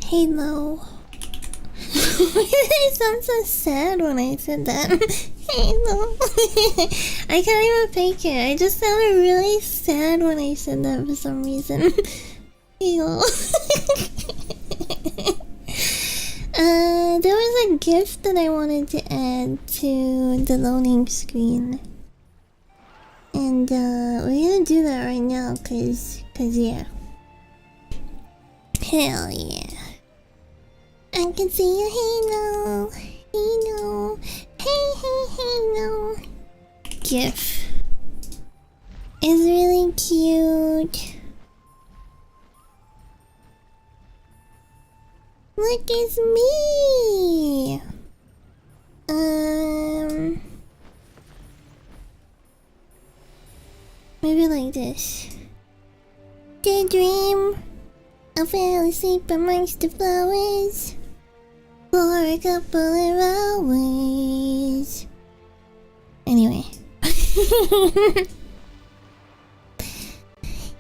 Halo. I sound so sad when I said that. Halo. I can't even fake it. I just sounded really sad when I said that for some reason. Halo. There was a gift that I wanted to add to the loading screen. And we're gonna do that right now, cause yeah. Hell yeah. I can see you, Halo. Halo. Hey, Halo. GIF is really cute. Look, it's me. Maybe like this. Daydream. I fell asleep amongst the flowers for a couple of hours. Anyway.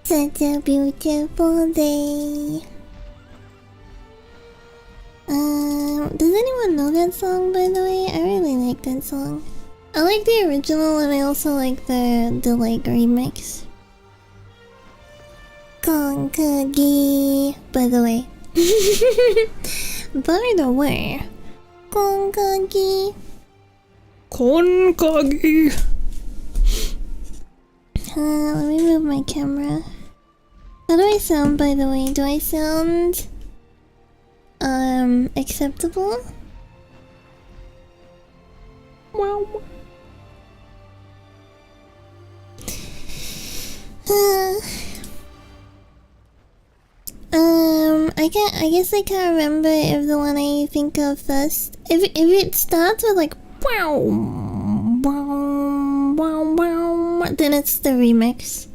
Such a beautiful day. Does anyone know that song, by the way? I really like that song. I like the original and I also like the like remix. Konkagi, by the way. By the way. Konkagi. Konkagi. Let me move my camera. How do I sound, by the way? Do I sound acceptable? Wow. I guess I can't remember if the one I think of first. If it starts with like wow, wow, wow, wow, then it's the remix.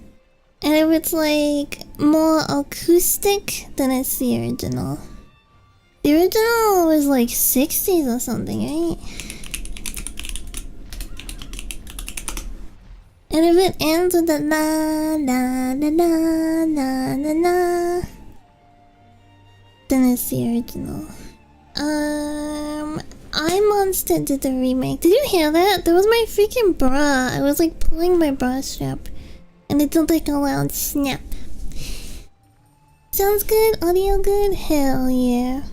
And if it's like more acoustic, then it's the original. The original was like 60s or something, right? And if it ends with a la la la la la la la, then it's the original. I Monster did the remake. Did you hear that? That was my freaking bra. I was like pulling my bra strap, and it did like a loud snap. Sounds good? Audio good? Hell yeah.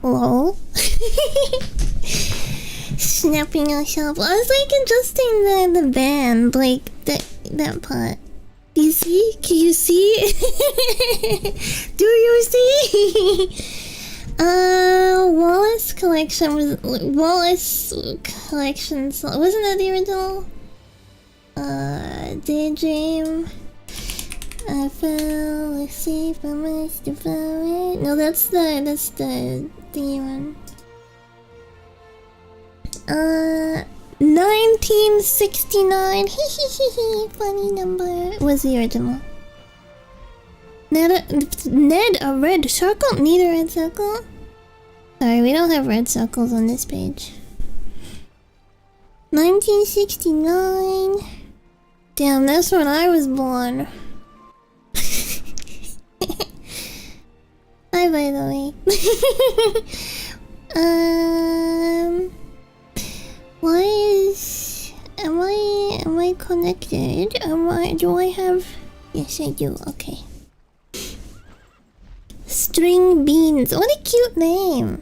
Lol. Snapping yourself. I was like adjusting the band, like that part. Do you see? Can you see? Do you see? Wallace Collection was Wallace Collections. Wasn't that the original? Daydream. I fell asleep amongst the flowers. No, that's the one. 1969. Funny number. Was the original. Ned a red circle? Need a red circle? Sorry, we don't have red circles on this page. 1969. Damn, that's when I was born. Hi, by the way. Why is... Am I connected? Do I have... Yes, I do. Okay. String Beans. What a cute name.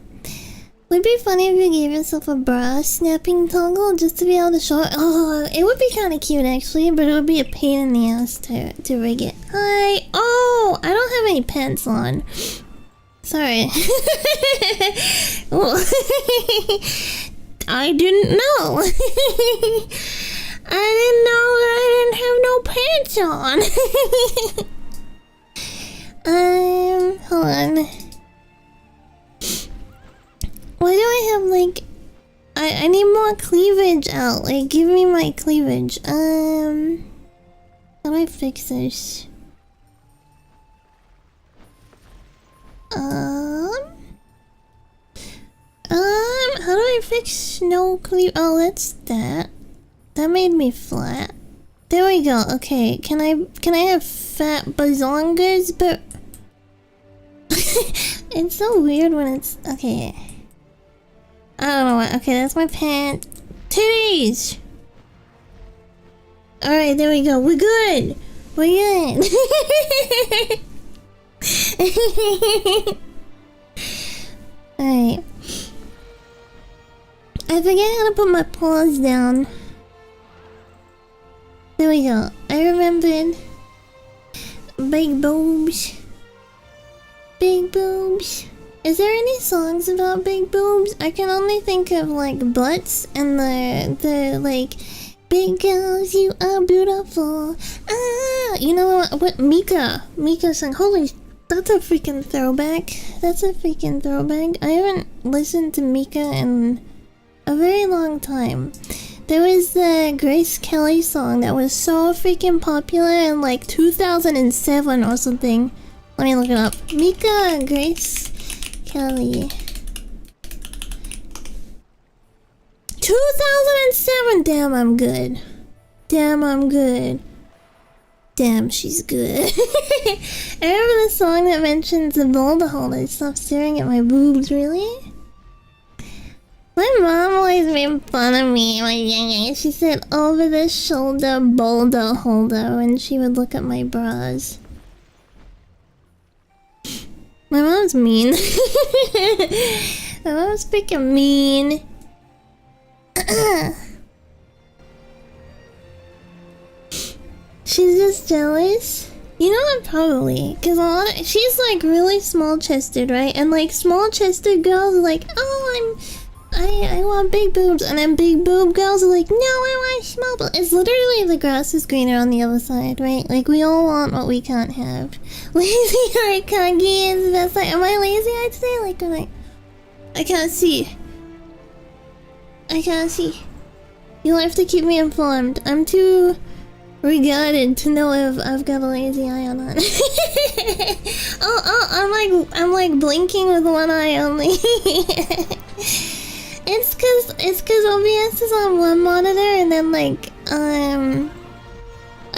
Would be funny if you gave yourself a bra snapping toggle just to be able to show it. Oh, it would be kind of cute actually, but it would be a pain in the ass to rig it. Hi. Oh, I don't have any pants on. Sorry. I didn't know. I didn't know that I didn't have no pants on. Hold on. Why do I have like... I need more cleavage out. Like, give me my cleavage. How do I fix this? How do I fix no cleave? Oh, that's that. That made me flat. There we go. Okay, can I have fat bazongas, but it's so weird when it's okay. I don't know what. Okay, that's my pant. Titties. All right, there we go. We're good. We're good. All right. I forget how to put my paws down. There we go. I remembered. Big boobs. Big boobs. Is there any songs about big boobs? I can only think of like butts and the like big girls, you are beautiful. Ah, you know what Mika sang. Holy, that's a freaking throwback. That's a freaking throwback. I haven't listened to Mika in a very long time. There was the Grace Kelly song that was so freaking popular in like 2007 or something. Let me look it up. Mika Grace Kelly. 2007. Damn, I'm good. Damn, I'm good. Damn, she's good. I remember the song that mentions the boulder holder. Stop staring at my boobs, really? My mom always made fun of me when I was young. She said over the shoulder boulder holder when she would look at my bras. My mom's mean. My mom's freaking mean. She's just jealous. You know what? Probably, cause she's like really small chested, right? And like small chested girls are like, oh, I want big boobs, and then big boob girls are like, no, I want small boobs. It's literally the grass is greener on the other side, right? Like we all want what we can't have. Lazy eye Kagi is the best. Like, am I lazy eye today? Like, I can't see. I can't see. You'll have to keep me informed. I'm too regarded to know if I've got a lazy eye or not. I'm like blinking with one eye only. It's cause OBS is on one monitor and then like I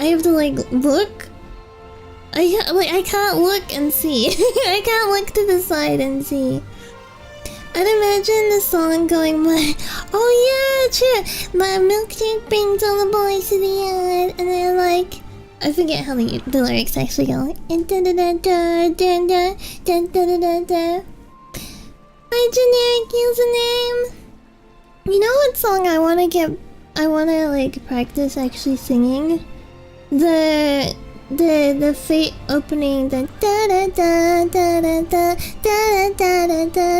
have to like look. I can't look and see. I can't look to the side and see. I'd imagine the song going like, oh yeah, true. My milkshake brings all the boys to the yard, and then like, I forget how the lyrics actually go. My generic username. You know what song I wanna like practice actually singing? The Fate opening, the da da da da da da da da da da da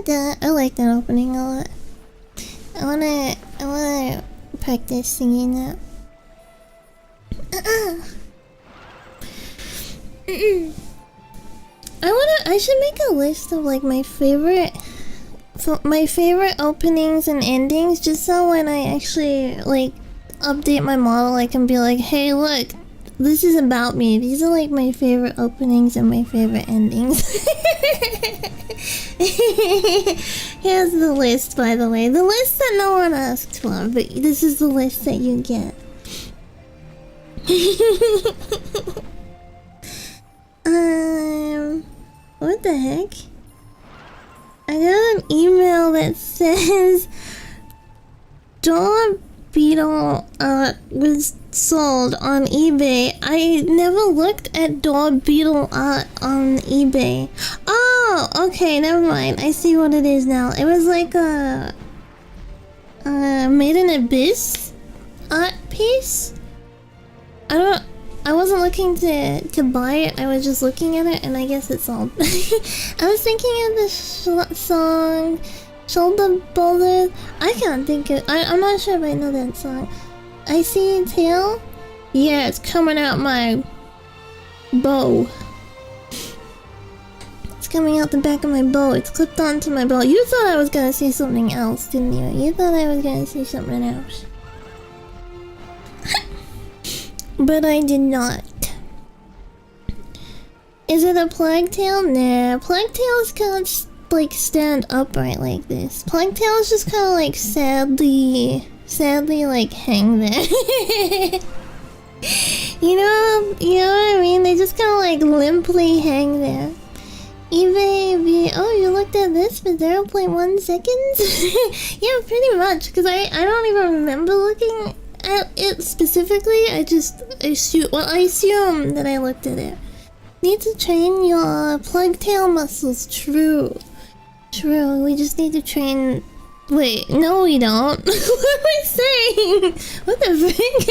da. I like that opening a lot. I wanna practice singing that. I should make a list of like my favorite openings and endings, just so when I actually like update my model I can be like, hey look, this is about me. These are like my favorite openings and my favorite endings. Here's the list, by the way. The list that no one asked for, but this is the list that you get. What the heck? I got an email that says Dollar Beetle was sold on eBay. I never looked at Dollar Beetle art on eBay. Oh, okay, never mind. I see what it is now. It was like a Made in Abyss art piece. I wasn't looking to buy it. I was just looking at it, and I guess it's sold. I was thinking of the song Shoulder Boulder. I can't think of. I'm not sure if I know that song. I see a tail. Yeah, it's coming out my bow. It's coming out the back of my bow. It's clipped onto my bow. You thought I was gonna say something else, didn't you? You thought I was gonna say something else. But I did not. Is it a plague tail? Nah, plague tails can't like stand upright like this. Plague tails just kind of like sadly sadly like hang there. You know what I mean? They just kind of like limply hang there. eBay, oh, you looked at this for 0.1 seconds? Yeah, pretty much, because I don't even remember looking at it specifically. I assume that I looked at it. Need to train your plug tail muscles. True, we just need to train. Wait, no we don't. What am I saying? What the frick?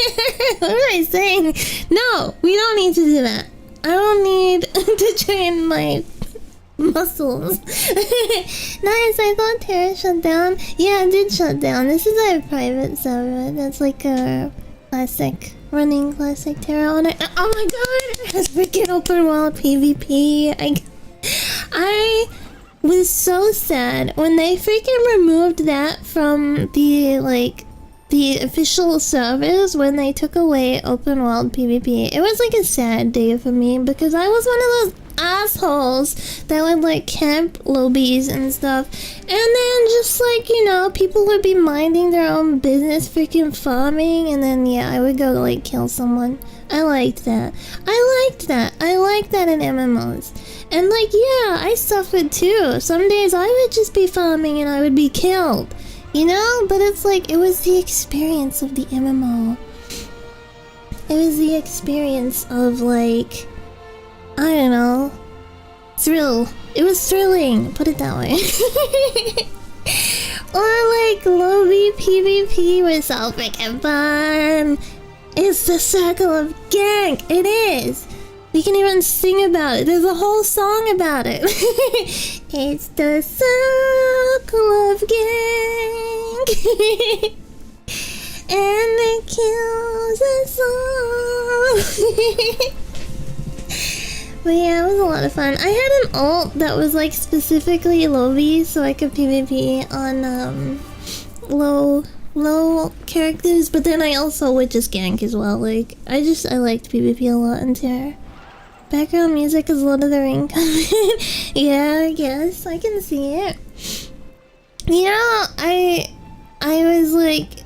What am I saying? No, we don't need to do that. I don't need to train my muscles. Nice, I thought Tera shut down. Yeah, it did shut down. This is a private server. That's like a classic, running classic Tera on it. Oh my god, it has freaking open world PvP. I was so sad when they freaking removed that from the official servers when they took away open world PvP. It was like a sad day for me because I was one of those assholes that would like camp lobbies and stuff, and then just like, you know, people would be minding their own business freaking farming, and then yeah, I would go like kill someone. I liked that. I like that in MMOs. And like, yeah, I suffered too. Some days I would just be farming and I would be killed, you know? But it's like, it was the experience of the MMO. It was the experience of like, I don't know, thrill. It was thrilling, put it that way. Or like lobby PvP was so freaking fun. It's the circle of gank. It is. We can even sing about it. There's a whole song about it. It's the circle of gank. And it kills us all. But yeah, it was a lot of fun. I had an ult that was like specifically lobby, so I could PvP on low characters, but then I also would just gank as well. Like, I liked PvP a lot in Terra. Background music is Lord of the Ring coming. Yeah, I guess I can see it. You know, I was like,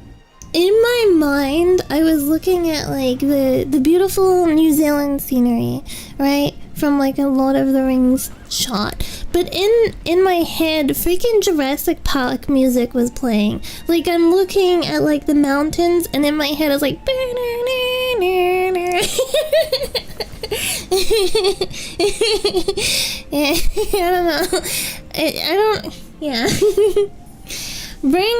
in my mind, I was looking at like the beautiful New Zealand scenery, right? From like a Lord of the Rings shot. But in my head, freaking Jurassic Park music was playing. Like, I'm looking at like the mountains, and in my head I was like yeah, I don't know. I don't, yeah. Brain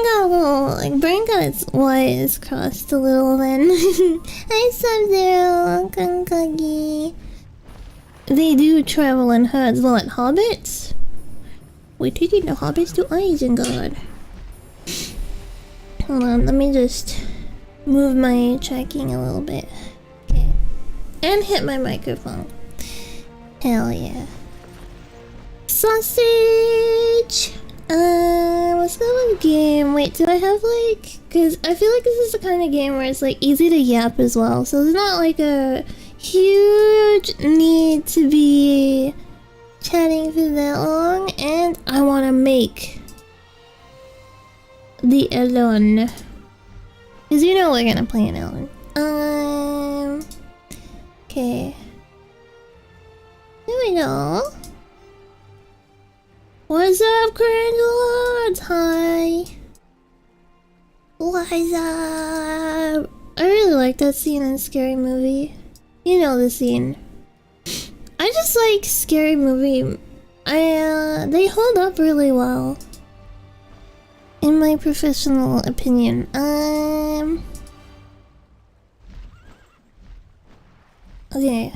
got its wires crossed a little then. Hi, Sub-Zero, Kankagi. They do travel in herds. Well, at hobbits? We're taking the hobbits to Isengard. Hold on, let me just move my tracking a little bit. Okay. And hit my microphone. Hell yeah. Sausage! Let's go with game. Wait, do I have like... Because I feel like this is the kind of game where it's like easy to yap as well. So there's not like a huge need to be chatting for that long. And I want to make the Elon. Because you know we're going to play an Elon. Okay. Here we go. What's up, Cringe Lords? Hi. What's up? I really like that scene in Scary Movie. You know the scene. I just like Scary Movie. They hold up really well. In my professional opinion. Okay.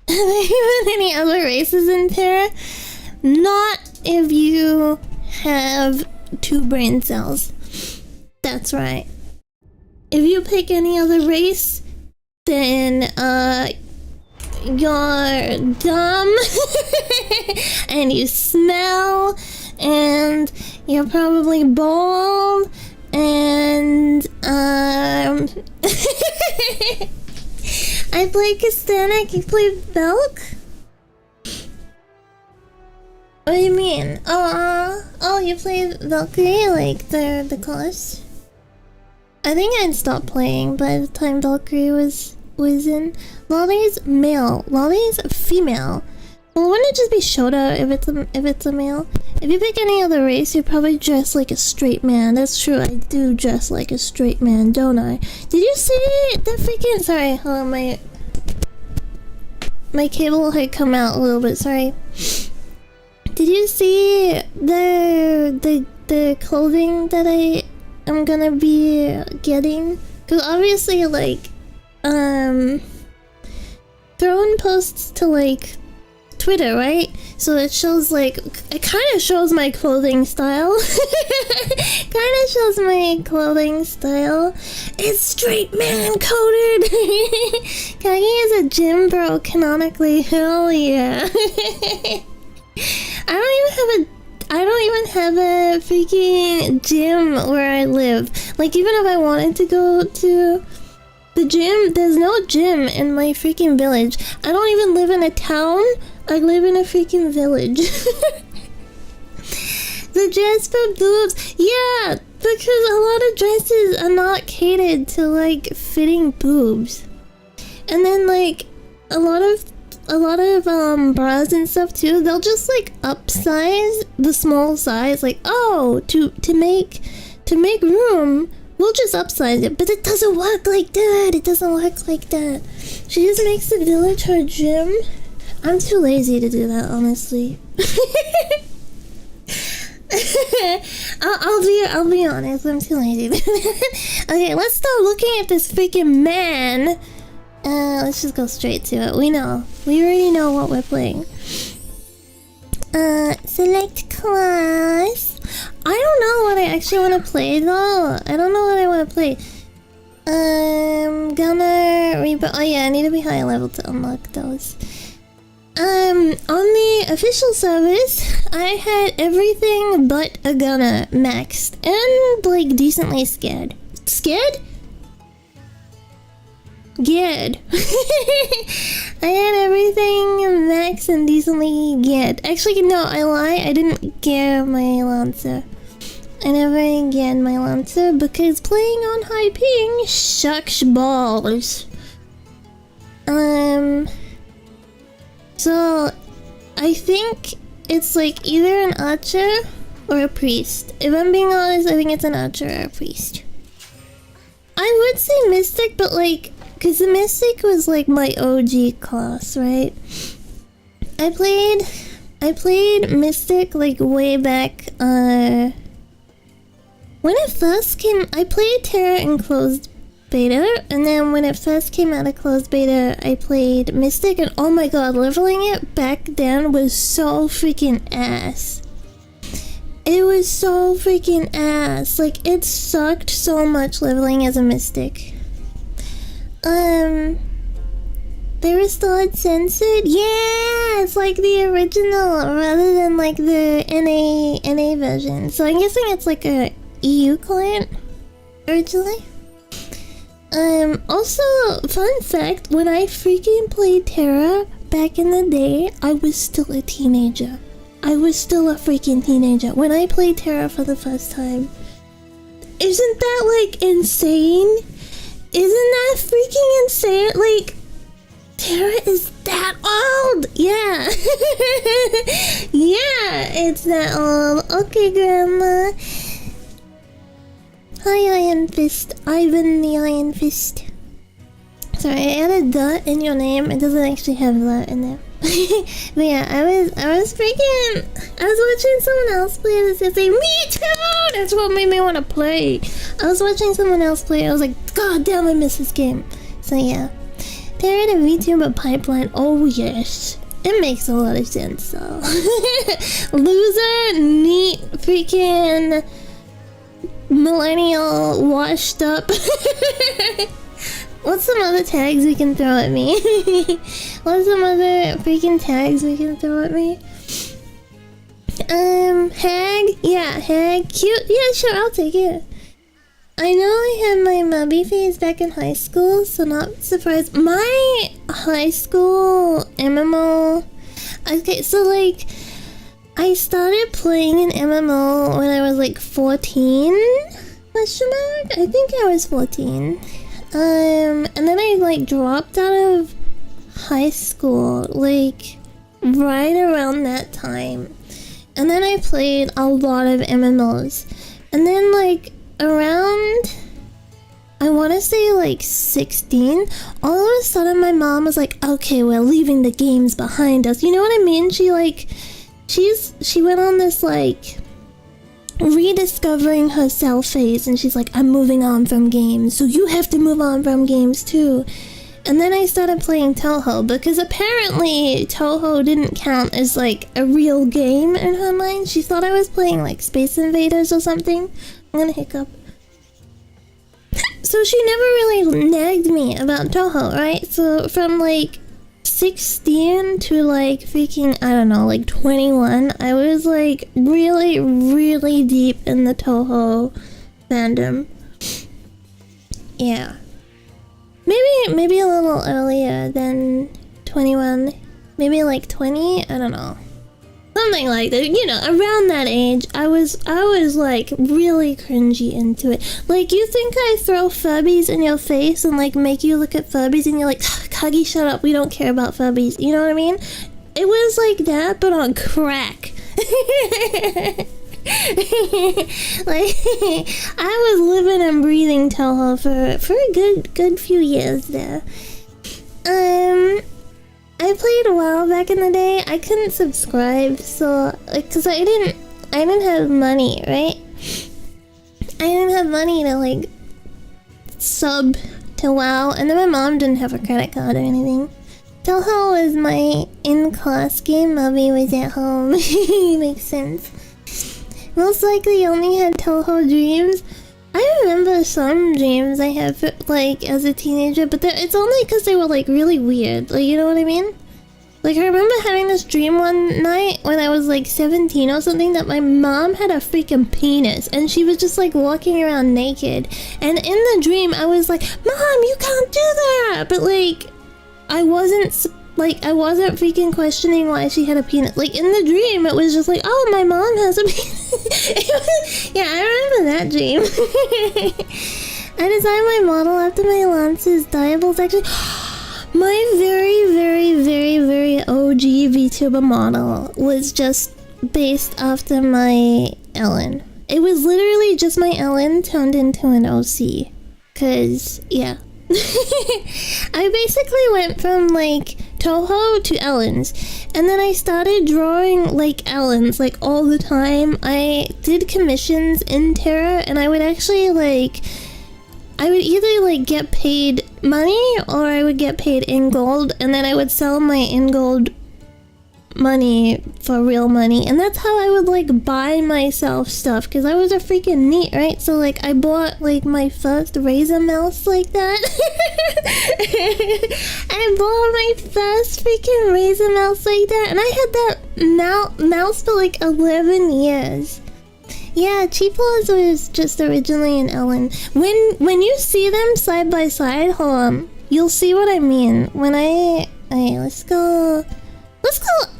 Are there even any other races in Terra? Not if you have 2 brain cells. That's right. If you pick any other race, then you're dumb and you smell and you're probably bald and I play Castanic, you play Belk? What do you mean? Oh, you play Valkyrie, like the class? I think I'd stopped playing by the time Valkyrie was in. Lolly's male. Lolly's female. Well, wouldn't it just be Shota if it's a male? If you pick any other race, you probably dress like a straight man. That's true. I do dress like a straight man, don't I? Did you see the freaking? Sorry, hold on, my cable had come out a little bit. Sorry. Did you see the clothing that I am gonna be getting? Cause obviously, like, throwing posts to like Twitter, right? So it shows like it kind of shows my clothing style. Kind of shows my clothing style. It's straight man coded. Kagi is a gym bro canonically. Hell yeah. I don't even have a freaking gym where I live. Like, even if I wanted to go to the gym, there's no gym in my freaking village. I don't even live in a town. I live in a freaking village. The dress for boobs. Yeah, because a lot of dresses are not catered to like fitting boobs. And then like a lot of bras and stuff too, they'll just like upsize the small size, like, oh, to make room, we'll just upsize it. But it doesn't work like that. It doesn't work like that. She just makes the village her gym. I'm too lazy to do that, honestly. I'll be honest, I'm too lazy to do that. Okay, let's start looking at this freaking man. Let's just go straight to it. We already know what we're playing. Select class. I don't know what I actually want to play though. I don't know what I want to play. Gonna rebuild. Oh yeah, I need to be high level to unlock those. On the official service, I had everything but a gunner maxed and like decently scared. Scared? Geared. I had everything maxed and decently geared. Actually, no, I lie. I didn't gear my Lancer. I never geared my Lancer because playing on high ping sucks balls. So I think it's like either an archer or a priest. If I'm being honest, I think it's an archer or a priest. I would say mystic, but like, cause the mystic was like my OG class, right? I played mystic like way back. When it first came, I played Tera in closed beta, and then when it first came out of closed beta, I played mystic, and oh my god, leveling it back then was so freaking ass. It was so freaking ass. Like, it sucked so much leveling as a mystic. They restored censored? Yeah! It's like the original rather than like the NA version. So I'm guessing it's like a EU client originally. Also, fun fact, when I freaking played Tera back in the day, I was still a teenager. I was still a freaking teenager when I played Tera for the first time. Isn't that like insane? Isn't that freaking insane? Like, Tera is that old! Yeah! Yeah, it's that old. Okay, Grandma. Hi, Iron Fist. Ivan the Iron Fist. Sorry, I added the in your name. It doesn't actually have that in there. But yeah, I was watching someone else play this and say, me too! That's what made me want to play. I was watching someone else play. I was like, god damn, I miss this game. So yeah. They're in a VTuber pipeline. Oh yes. It makes a lot of sense, so. Loser, neat, freaking millennial, washed up. What's some other tags we can throw at me? What's some other freaking tags we can throw at me? Hag? Yeah, hag. Cute? Yeah, sure, I'll take it. I know I had my mubby phase back in high school, so not surprised. My high school MMO... Okay, so like... I started playing an MMO when I was like 14. Question mark? I think I was 14. And then I like dropped out of high school, like right around that time. And then I played a lot of MMOs. And then like around, I want to say like 16, all of a sudden my mom was like, okay, we're leaving the games behind us. You know what I mean? She went on this like rediscovering herself phase, and she's like, I'm moving on from games, so you have to move on from games too. And then I started playing Toho, because apparently Toho didn't count as like a real game in her mind. She thought I was playing like Space Invaders or something. I'm gonna hiccup. So she never really nagged me about Toho, right? So from like 16 to like freaking, I don't know, like 21, I was like really, really deep in the Toho fandom. Yeah. Maybe a little earlier than 21. Maybe like 20, I don't know. Something like that, you know, around that age, I was like really cringy into it. Like, you think I throw Furbies in your face and like make you look at Furbies and you're like, Kagi, shut up, we don't care about Furbies, you know what I mean? It was like that, but on crack. Like, I was living and breathing Toho for a good few years there. I played a while back in the day. I couldn't subscribe, so like, cause I didn't have money, right? I didn't have money to like sub to WoW, and then my mom didn't have a credit card or anything. Toho was my in-class game. Mommy was at home. Makes sense. Most likely only had Toho dreams. I remember some dreams I had like as a teenager, but it's only because they were like really weird. Like, you know what I mean? Like, I remember having this dream one night when I was like 17 or something, that my mom had a freaking penis and she was just like walking around naked. And in the dream, I was like, Mom, you can't do that! But like, I wasn't freaking questioning why she had a penis. Like, in the dream, it was just like, oh, my mom has a penis. Yeah, I remember that dream. I designed my model after my Lance's Diables, actually. My very, very, very, very OG VTuber model was just based after my Ellen. It was literally just my Ellen turned into an OC. Cause, yeah. I basically went from like Toho to Ellens, and then I started drawing like Ellens like all the time. I did commissions in Tera, and I would actually like, I would either like get paid money or I would get paid in gold, and then I would sell my in gold money for real money, and that's how I would like buy myself stuff, because I was a freaking neat, right? So like, I bought like my first Razer mouse like that. I bought my first freaking Razer mouse like that, and I had that mouse for like 11 years. Yeah, Cheapos was just originally an Ellen. When you see them side by side, hold on, you'll see what I mean. When okay, let's go.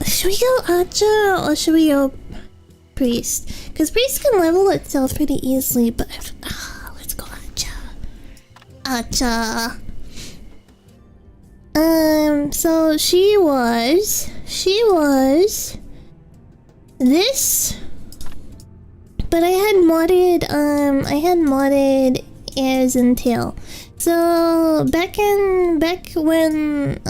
Should we go Archer or should we go Priest? Because Priest can level itself pretty easily, but let's go Archer. So she was this, but I had modded Airs and Tail. So back when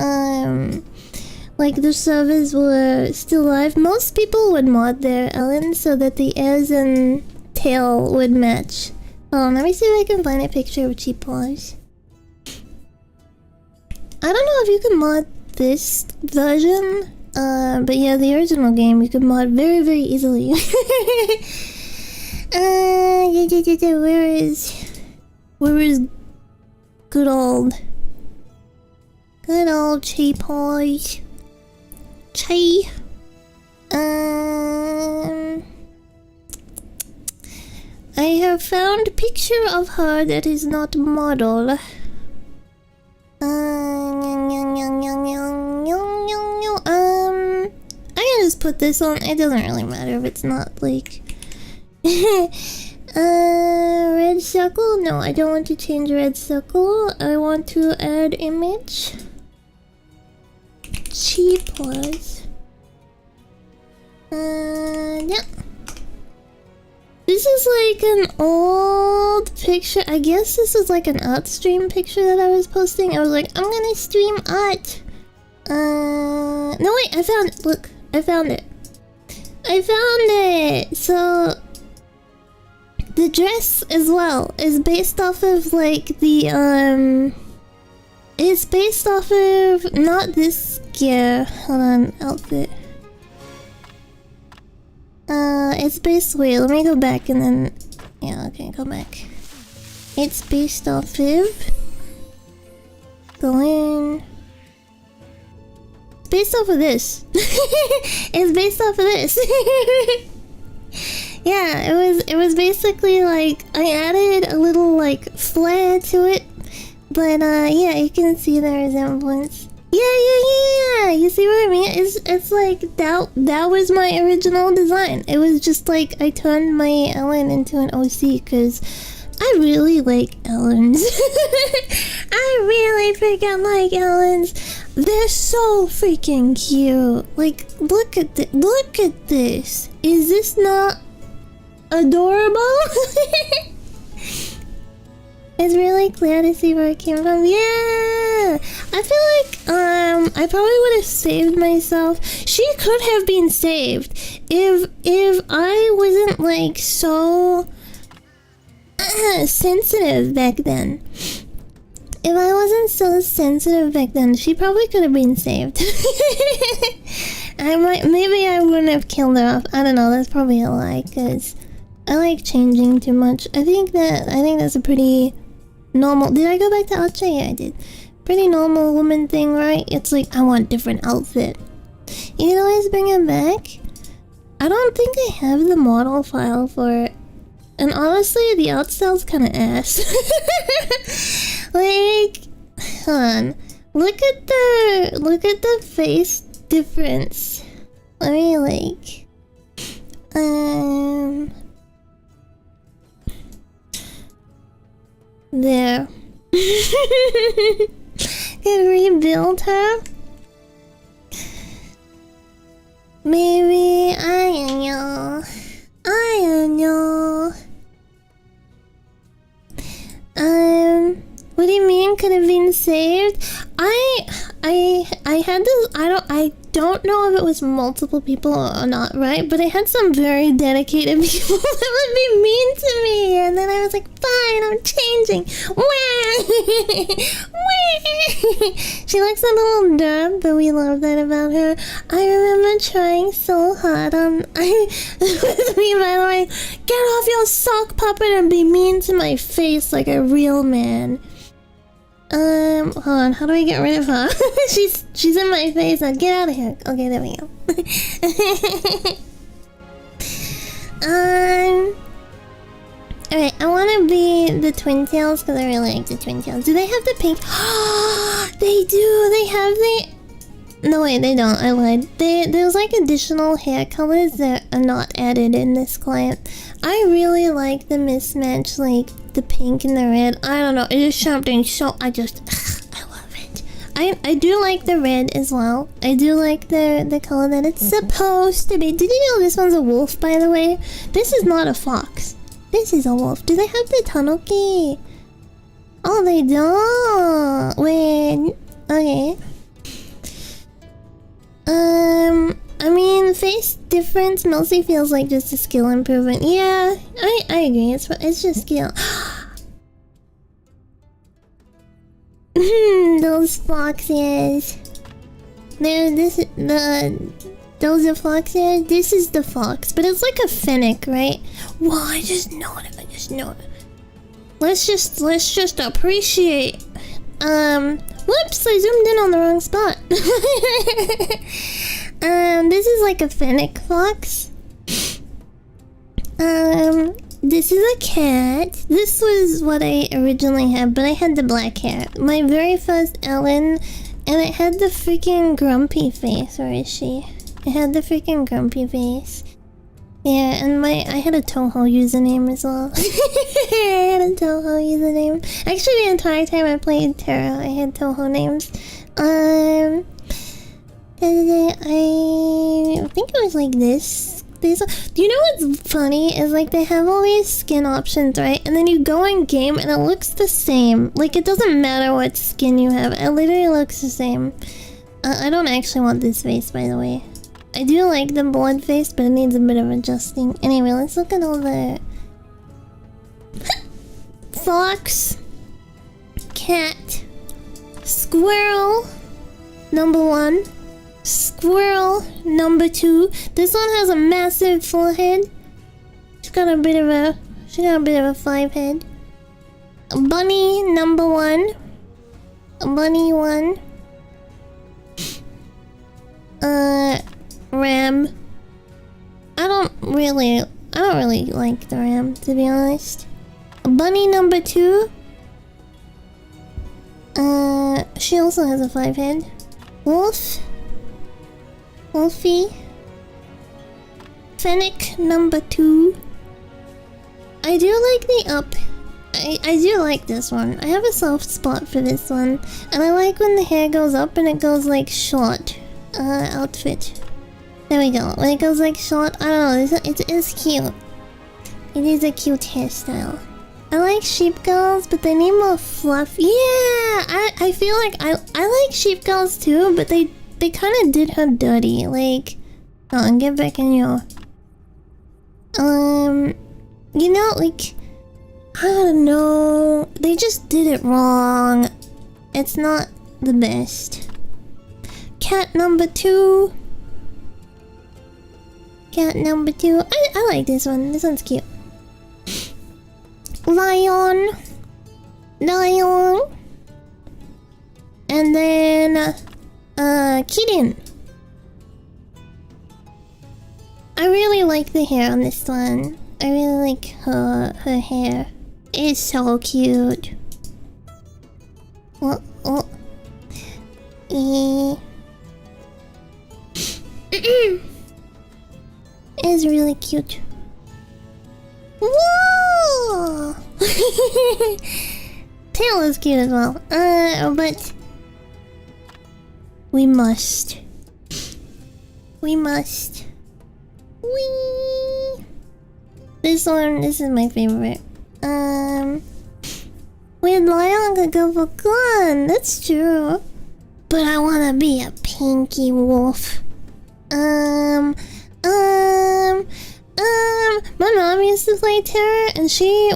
like the servers were still live, most people would mod their Ellen so that the Airs and Tail would match. Let me see if I can find a picture of Cheapos. I don't know if you can mod this version, but yeah, the original game you could mod very, very easily. Where is good old Cheapos? I have found a picture of her that is not model. I can just put this on. It doesn't really matter if it's not like. Red circle? No, I don't want to change red circle. I want to add image. Chi plus. Yeah. This is like an old picture. I guess this is like an art stream picture that I was posting. I was like, I'm gonna stream art. No wait, I found it. Look, I found it. I found it! So... the dress as well is based off of like the it's based off of not this gear. Hold on, outfit. It's based. Wait, let me go back and then. Yeah, okay, go back. It's based off of. Go in. It's based off of this. It's based off of this. Yeah, it was basically like I added a little like flair to it, but yeah, you can see the resemblance. Yeah. You see what I mean? It's like that was my original design. It was just like I turned my Ellen into an OC because I really like Ellens. I really freaking like Ellens. They're so freaking cute. Like, look at this. Is this not adorable? It's really clear to see where it came from. Yeah, I feel like I probably would have saved myself. She could have been saved if I wasn't like so sensitive back then. If I wasn't so sensitive back then, she probably could have been saved. Maybe I wouldn't have killed her off. I don't know. That's probably a lie because I like changing too much. I think that's a pretty normal. Did I go back to Acha? Yeah, I did. Pretty normal woman thing, right? It's like I want different outfit. You can always bring it back. I don't think I have the model file for it. And honestly, the art style's kind of ass. Like, hold on. Look at the face difference. Let me like, there. Can rebuild her. Maybe I don't know. What do you mean could have been saved? I had this. I don't know if it was multiple people or not, right? But I had some very dedicated people that would be mean to me, and then I was like, fine, I'm changing. She looks a little dumb, but we love that about her. I remember trying so hard on with me, by the way. Get off your sock puppet and be mean to my face like a real man. Hold on, how do I get rid of her? she's in my face. Now get out of here. Okay, there we go. Alright, I want to be the twin tails because I really like the twin tails. Do they have the pink? They do. They have the. No wait, they don't. I lied. There's like additional hair colors that are not added in this client. I really like the mismatch, like the pink and the red. I don't know. It is something so. I love it. I do like the red as well. I do like the color that it's supposed to be. Did you know this one's a wolf, by the way? This is not a fox. This is a wolf. Do they have the tanuki? Oh, they don't. Wait. Okay. I mean, face difference mostly feels like just a skill improvement. Yeah, I agree. It's just skill. Those foxes. Those are foxes. This is the fox, but it's like a fennec, right? Wow, I just know it. Let's just appreciate. Whoops! I zoomed in on the wrong spot. This is like a fennec fox. This is a cat. This was what I originally had, but I had the black hair. My very first Ellen, and it had the freaking grumpy face. Where is she? It had the freaking grumpy face. Yeah, and I had a Toho username as well. I had a Toho username. Actually, the entire time I played Tera, I had Toho names. I think it was like this. Do you know what's funny? Is like they have all these skin options, right? And then you go in game and it looks the same. Like it doesn't matter what skin you have. It literally looks the same. I don't actually want this face, by the way. I do like the blood face, but it needs a bit of adjusting. Anyway, let's look at all the... Fox. Cat. Squirrel. Number 1. Squirrel. Number 2. This one has a massive forehead. She's got a bit of a 5 head. Bunny. Number 1. Bunny 1. Ram. I don't really like the ram, to be honest. Bunny number 2. She also has a 5 head. Wolf. Wolfie. Fennec number 2. I do like the up. I do like this one. I have a soft spot for this one. And I like when the hair goes up and it goes like short. Outfit. There we go. When it goes like short, I don't know, it's cute. It is a cute hairstyle. I like sheep girls, but they need more fluff. Yeah, I feel like I like sheep girls too, but they kind of did her dirty. Like, oh, and get back in your... You know, like, I don't know. They just did it wrong. It's not the best. Cat number 2. Cat number 2. I like this one. This one's cute. Lion. Lion. And then, kitten. I really like the hair on this one. I really like her hair. It's so cute. Oh. It's really cute. Whoa! Tail is cute as well. But we must. Whee! This is my favorite. Weird lion could go for gun. That's true. But I wanna be a pinky wolf. My mom used to play Tera, and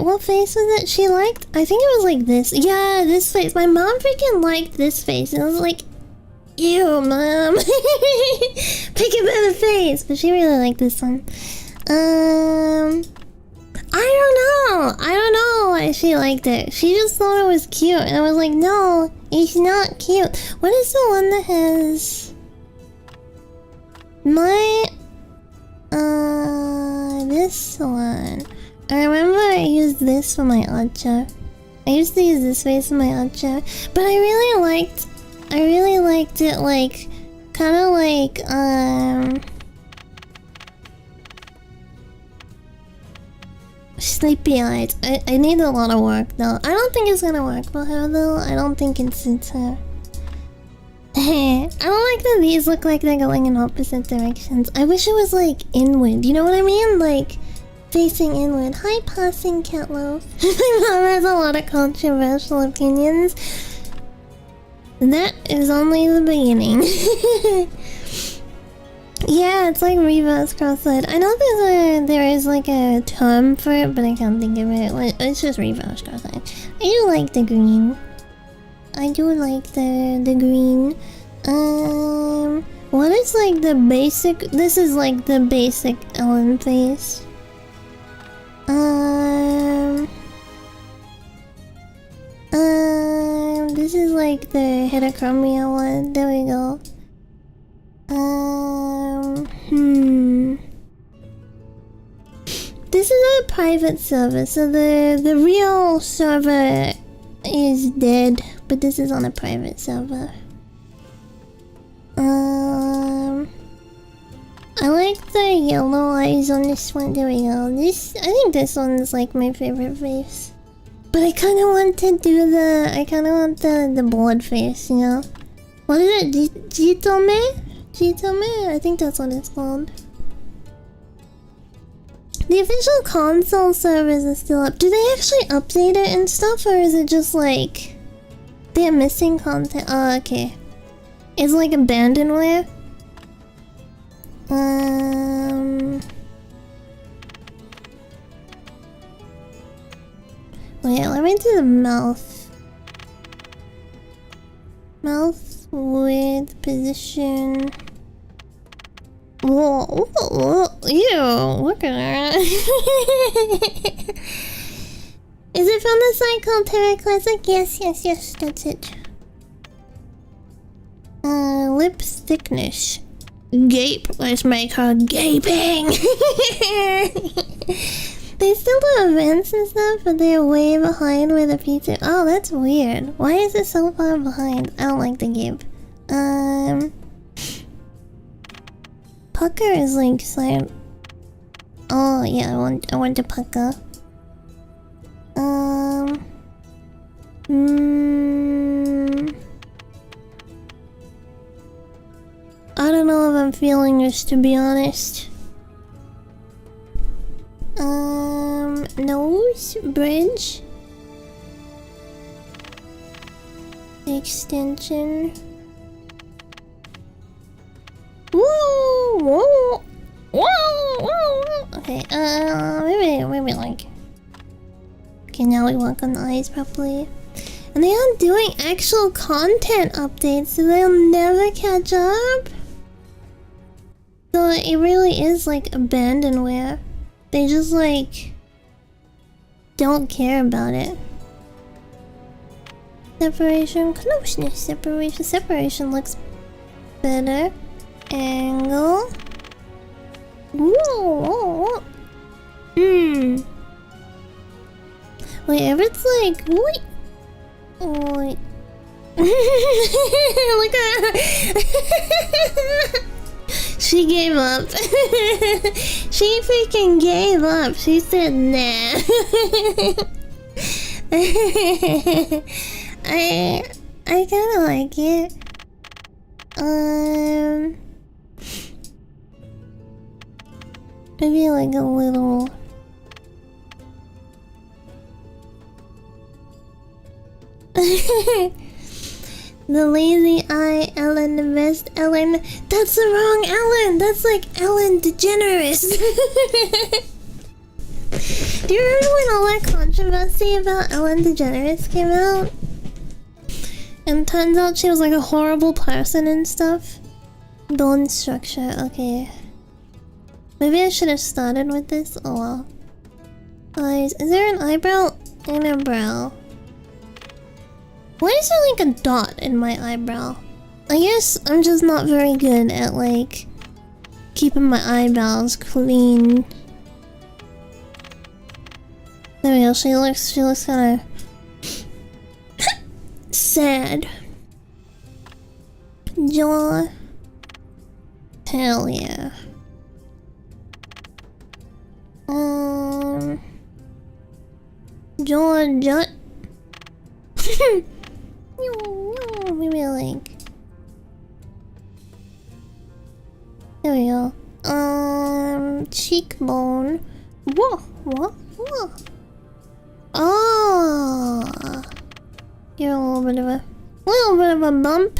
what face was it she liked? I think it was like this. Yeah, this face. My mom freaking liked this face, and I was like, ew, mom. Pick a better face. But she really liked this one. I don't know why she liked it. She just thought it was cute, and I was like, no, it's not cute. What is the one that has... this one. I remember I used this for my Acha. I used to use this face for my Acha. But I really liked it, like, kinda like, sleepy eyes. I need a lot of work, though. I don't think it's gonna work for her, though. I don't think it suits her. I don't like that these look like they're going in opposite directions. I wish it was like inward. You know what I mean? Like facing inward. Hi, passing cat loaf. My mom has a lot of controversial opinions. That is only the beginning. Yeah, it's like reverse cross-eyed. I know there is like a term for it, but I can't think of it. It's just reverse cross-eyed. I do like the green. I do like the green. What is like the basic? This is like the basic Ellen face. This is like the heterochromia one. There we go. This is a private server, so the real server is dead, but this is on a private server. I like the yellow eyes on this one. There we go. This, I think this one's like my favorite face. But I kind of want to do the, I kind of want the blood face, you know? What is it? Jitome? Jitome? I think that's what it's called. The official console servers is still up. Do they actually update it and stuff, or is it just like they're missing content? Oh, okay. It's like abandonware. Wait, let me do the mouth. Mouth with position. Whoa, whoa, ew, look at her. Is it from the site called Tera Classic? Yes, yes, yes, that's it. Lip thickness. Gape, let's make her gaping. They still do events and stuff, but they're way behind where the pizza. Oh, that's weird. Why is it so far behind? I don't like the gape. Pucker is like silent. Oh yeah, I want to pucker. I don't know if I'm feeling this, to be honest. Nose bridge extension. Whoa, whoa, whoa, whoa. Okay, maybe like. Okay, now we work on the eyes properly. And they aren't doing actual content updates, so they'll never catch up. So it really is like abandonware. They just like don't care about it. Separation, closeness, separation looks better. Angle. Whoa. Wait, if it's like wait. Look at her. She gave up. She freaking gave up. She said nah. I kinda like it. Maybe like a little. The lazy eye, Ellen, the best Ellen. That's the wrong Ellen. That's like Ellen DeGeneres. Do you remember when all that controversy about Ellen DeGeneres came out? And turns out she was like a horrible person and stuff. Bone structure, okay. Maybe I should have started with this. Oh well. Eyes. Is there an eyebrow and a brow? Why is there like a dot in my eyebrow? I guess I'm just not very good at like keeping my eyebrows clean. There we go. She looks kind of sad. Jaw. Hell yeah. Jaw jut. Maybe like. There we go. Cheekbone. Whoa. Oh. You're a little bit of a bump.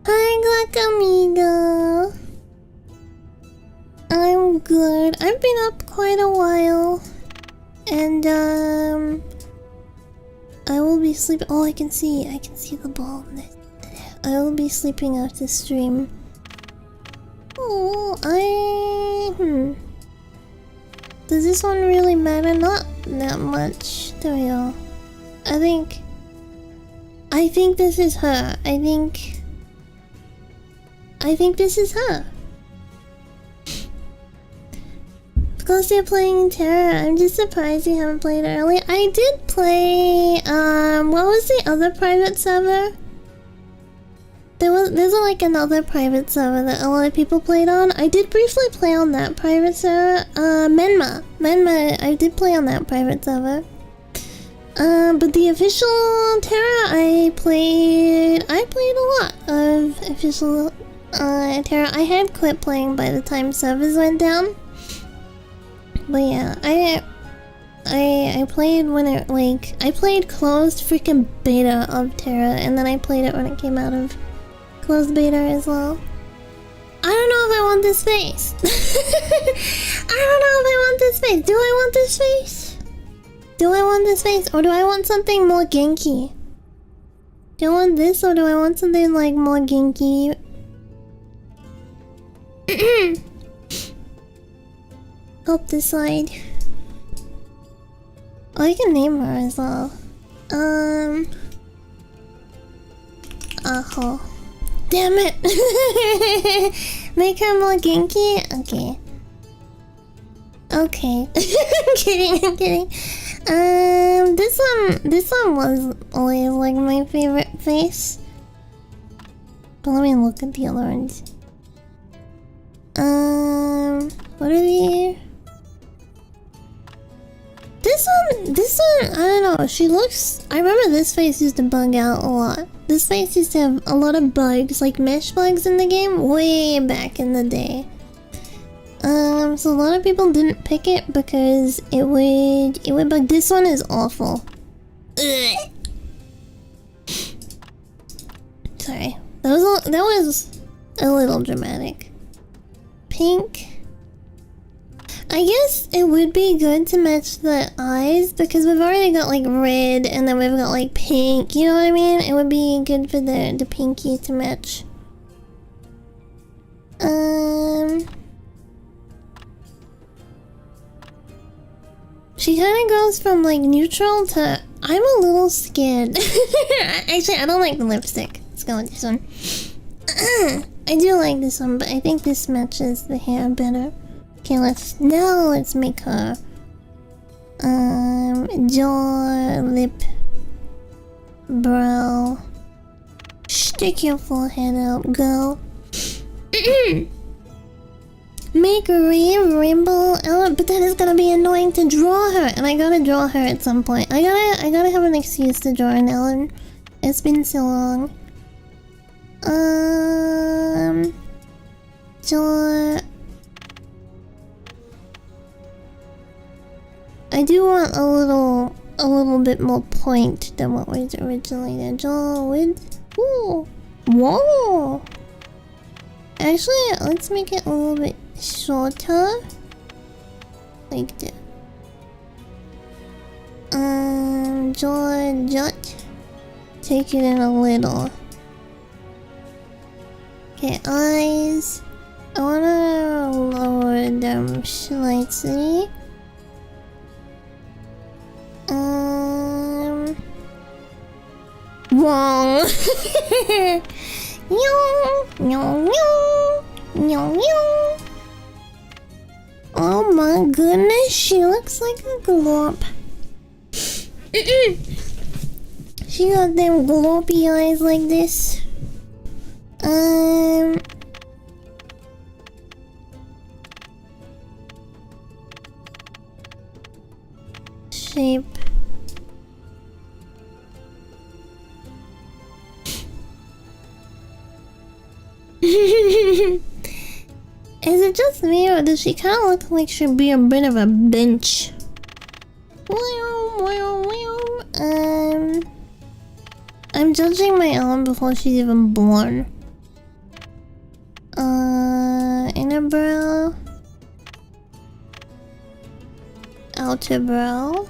Hi, Glacamigo. I'm good. I've been up quite a while. And I will be sleeping. Oh, I can see the ball. I will be sleeping after stream. Oh, Does this one really matter? Not that much. There we go. I think this is her. I think this is her. Because they're playing Terra, I'm just surprised you haven't played early. I did play, what was the other private server? There's like another private server that a lot of people played on. I did briefly play on that private server. Menma, I did play on that private server. But the official Tera, I played a lot of official Tera. I had quit playing by the time servers went down. But yeah, I played when it I played closed freaking beta of Tera, and then I played it when it came out of closed beta as well. I don't know if I want this face. I don't know if I want this face. Do I want this face? Do I want this face, or do I want something more Genki? Do I want this, or do I want something like more Genki? Help decide. Oh, I can name her as well. Aho. Damn it! Make her more Genki? Okay. Okay. I'm kidding. This one was always like my favorite face. But let me look at the other ones. What are they? This one, I don't know. She looks. I remember this face used to bug out a lot. This face used to have a lot of bugs, like mesh bugs in the game, way back in the day. So a lot of people didn't pick it because it would bug. This one is awful. Ugh. Sorry, that was a little dramatic. Pink. I guess it would be good to match the eyes because we've already got like red and then we've got like pink, you know what I mean? It would be good for the pinky to match. She kind of goes from like neutral to I'm a little scared. Actually, I don't like the lipstick. Let's go with this one. I do like this one, but I think this matches the hair better. Okay, let's make her jaw, lip, brow. Stick your forehead out, go. Make a rainbow element, but that is gonna be annoying to draw her, and I gotta draw her at some point. I gotta have an excuse to draw an Ellen. It's been so long. Draw. I do want a little bit more point than what was originally there. Jaw width. Ooh. Whoa. Actually, let's make it a little bit shorter. Like that. Jaw jut. Take it in a little. Okay, eyes. I wanna lower them slightly. Wrong. Oh my goodness, she looks like a glop. She got them gloppy eyes like this. Shape. Is it just me, or does she kind of look like she'd be a bit of a bench? I'm judging my own before she's even born. Inner brow. Outer brow.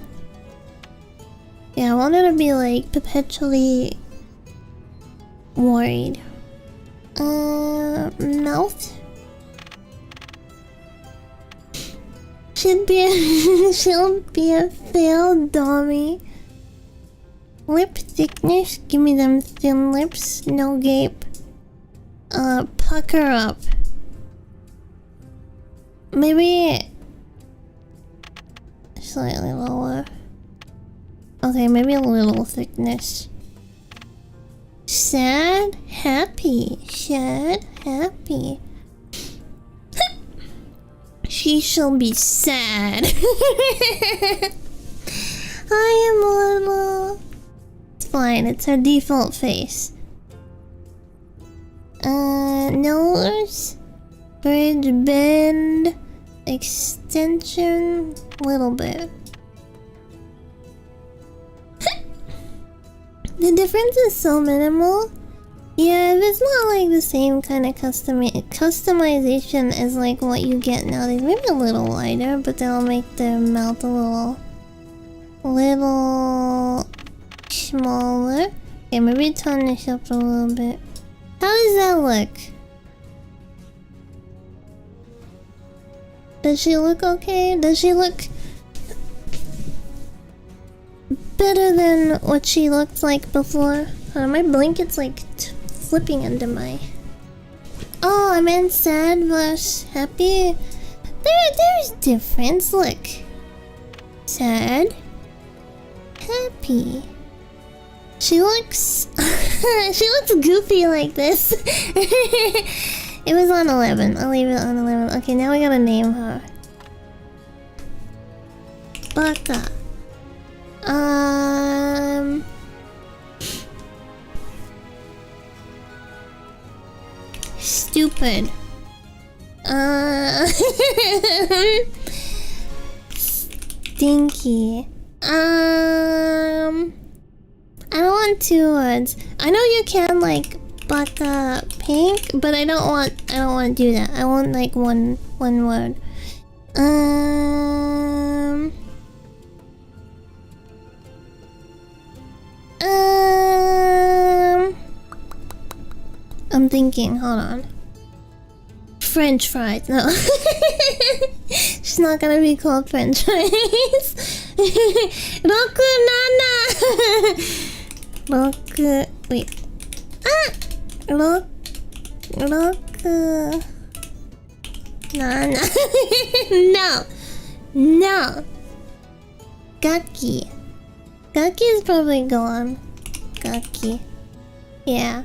Yeah, I want her to be like perpetually worried. Mouth. She'll be a failed dummy. Lip thickness. Give me them thin lips. No gape. Pucker up. Maybe slightly lower. Okay, maybe a little thickness. Sad, happy. Sad, happy. She shall be sad. Hi, Immortal. It's fine, it's her default face. Nose, bridge, bend, extension, little bit. The difference is so minimal. Yeah, if it's not like the same kind of customization as like what you get nowadays, maybe a little wider, but that'll make their mouth a little smaller. Okay, maybe tone this up a little bit. How does that look? Does she look okay? Does she look better than what she looked like before? My blanket's like flipping into my... Oh, I meant sad versus happy. There's difference. Look. Sad. Happy. She looks... she looks goofy like this. It was on 11. I'll leave it on 11. Okay, now we gotta name her. Baka. Stupid. Stinky. I don't want 2 words. I know you can like baka pink, but I don't want to do that. I want like one word. I'm thinking, hold on. French fries, no. She's not gonna be called French fries. Roku nana! Roku, wait. Ah! Roku nana. No! No! Gaki. Gaki is probably gone. Gaki. Yeah.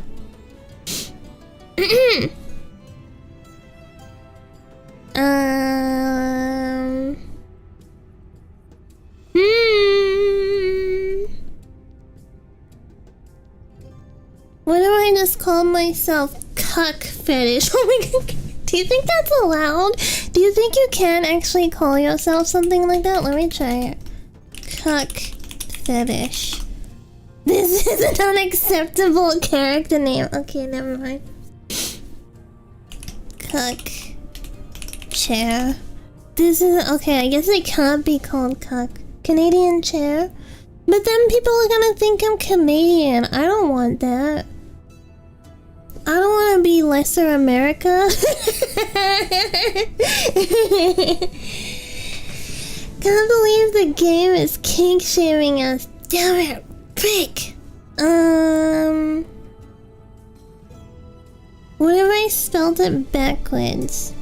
What do I just call myself? Cuck fetish. Oh my god. Do you think that's allowed? Do you think you can actually call yourself something like that? Let me try it. Cuck fetish. This is an unacceptable character name. Okay, never mind. Cuck. Chair. This is... Okay, I guess it can't be called cuck. Canadian chair? But then people are gonna think I'm Canadian. I don't want that. I don't want to be lesser America. Can't believe the game is kink shaming us. Damn it. Prick. What if I spelled it backwards?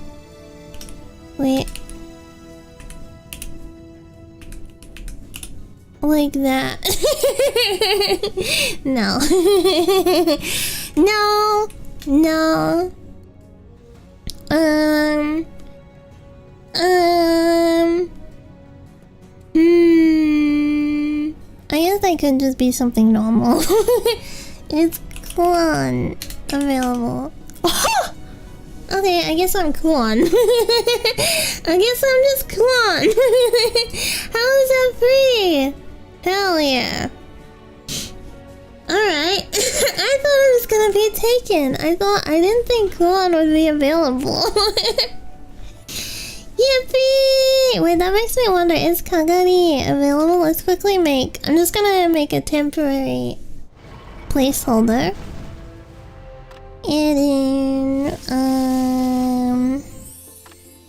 Wait. Like that. No. No. No. I guess I could just be something normal. It's Kuan available. Okay, I guess I'm Kuan. I guess I'm just Kuan. How is that free? Hell yeah. Alright. I thought it was gonna be taken. I didn't think Kuan would be available. Yippee! Wait, that makes me wonder, is Kagari available? Let's quickly I'm just gonna make a temporary placeholder. And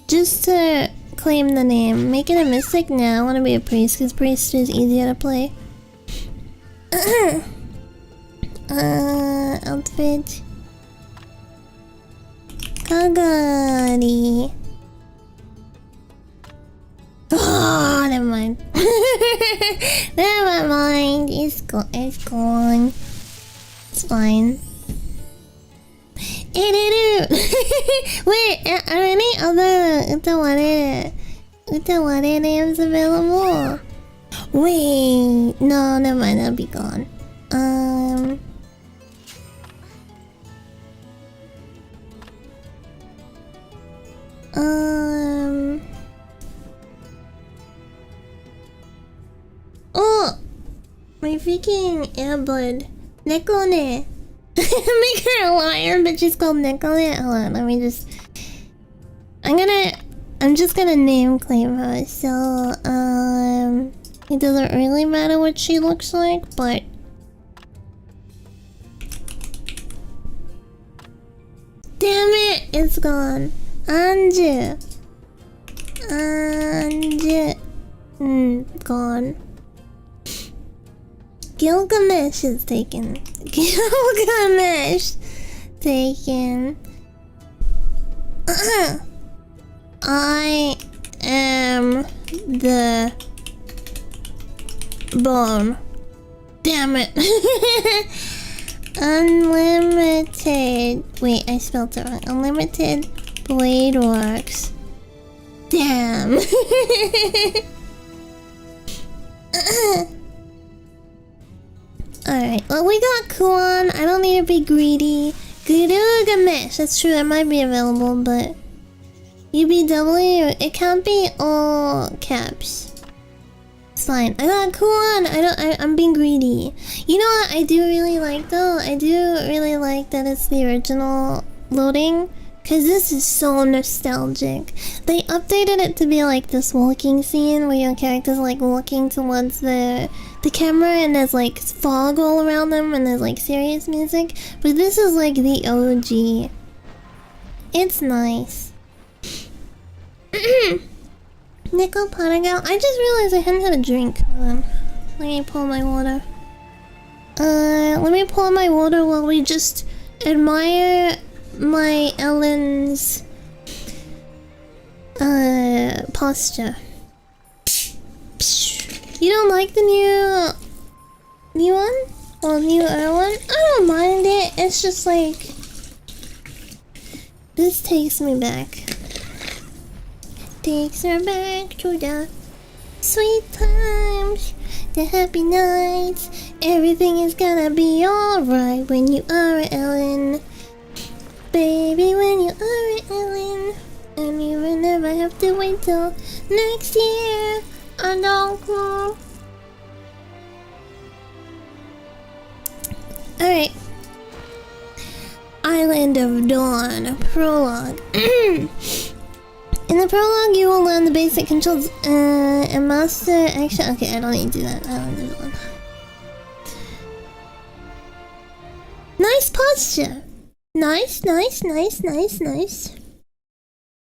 just to claim the name, make it a mystic now. I want to be a priest because priest is easier to play. Outfit. Kagari. Oh, never mind. Never mind. It's gone. It's fine. Wait, are any other Utaware names available? Wait, no, never mind, that'll be gone. Oh! My freaking airbud. Nekone. Make her a liar, but she's called Nekone. Hold on, let me just... I'm just gonna name claim her, so, it doesn't really matter what she looks like, but... Damn it! It's gone. Anju. Gone. Gilgamesh is taken. Gilgamesh taken. I am the bone. Damn it. Unlimited. Wait, I spelled it wrong. Unlimited Blade Works. Damn. Alright, well, we got Kuon. I don't need to be greedy. Gilgamesh. That's true, that might be available, but UBW, it can't be all caps. It's fine. I got Kuon. I'm being greedy. You know what I do really like though? I do really like that it's the original loading. Cause this is so nostalgic. They updated it to be like this walking scene where your character's like walking towards the camera and there's like fog all around them and there's like serious music. But this is like the OG. It's nice. Nickel Panagal. I just realized I hadn't had a drink. Hold on. Let me pour my water. Let me pour my water while we just admire my Ellen's posture. You don't like the new one? Or newer one? I don't mind it. It's just like this takes me back. Takes her back to the sweet times, the happy nights. Everything is gonna be alright when you are Ellen. Baby, when you are Ellen. And you will never have to wait till next year. I don't know. Alright. Island of Dawn Prologue. In the prologue, you will learn the basic controls and master action. Okay, I don't need to do that. I don't do that one. Nice posture. Nice.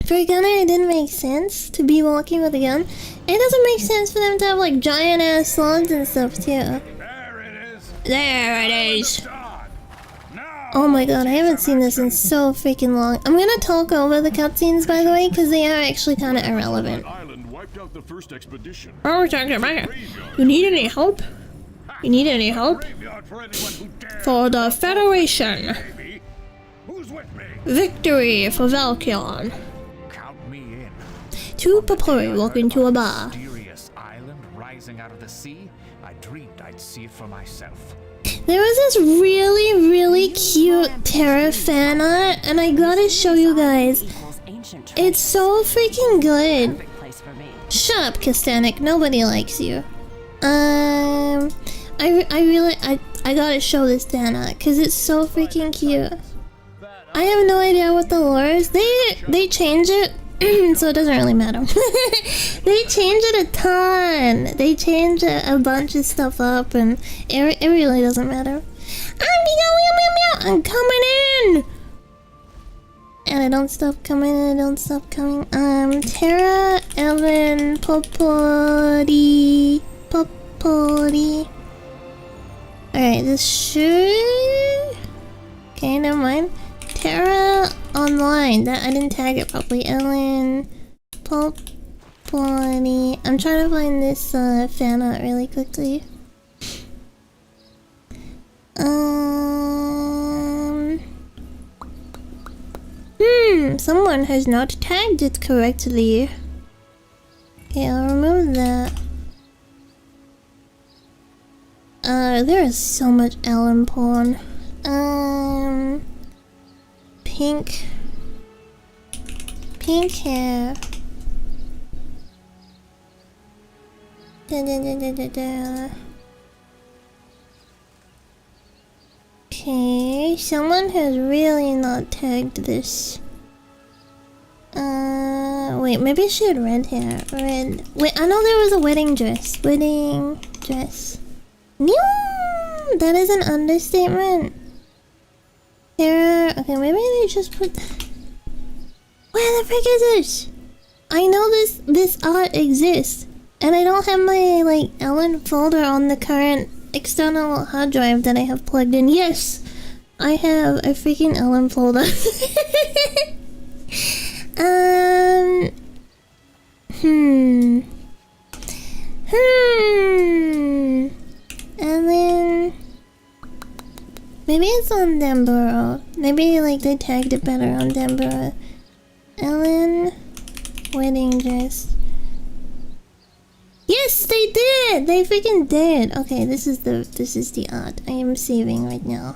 For a gunner, it didn't make sense to be walking with a gun. It doesn't make sense for them to have like giant ass swords and stuff too. There it is. Oh my god, I haven't seen this in so freaking long. I'm gonna talk over the cutscenes, by the way, because they are actually kind of irrelevant. Oh, you need any help? You need any help? For the Federation. Victory for Valkion. Two Papori walk into a bar. Island rising out of the sea. I dreamed I'd see it for myself. There was this really cute Tera fan art, and I gotta show you guys. It's so freaking good. Shut up, Kastanik. Nobody likes you. I gotta show this fan art because it's so freaking cute. I have no idea what the lore is. They change it. So it doesn't really matter. They change it a ton. They change a bunch of stuff up, and it really doesn't matter. I'm coming in, and I don't stop coming. Tera, Ellen, Popori. Alright, this should. Okay, never mind. Tera online. That I didn't tag it properly. Ellen, Popori. I'm trying to find this fan art really quickly. Someone has not tagged it correctly. Okay, I'll remove that. There is so much Ellen porn. Pink hair. Okay, someone has really not tagged this. Wait, maybe she had red hair. Red. Wait, I know there was a wedding dress. Wedding dress. No, that is an understatement. Tera. Okay, maybe they just put. Where the frick is this? I know this art exists, and I don't have my like Ellen folder on the current external hard drive that I have plugged in. Yes, I have a freaking Ellen folder. And then maybe it's on Denborough. Maybe like they tagged it better on Denborough. Ellen wedding dress. Yes, they did. They freaking did. Okay, this is the art I am saving right now.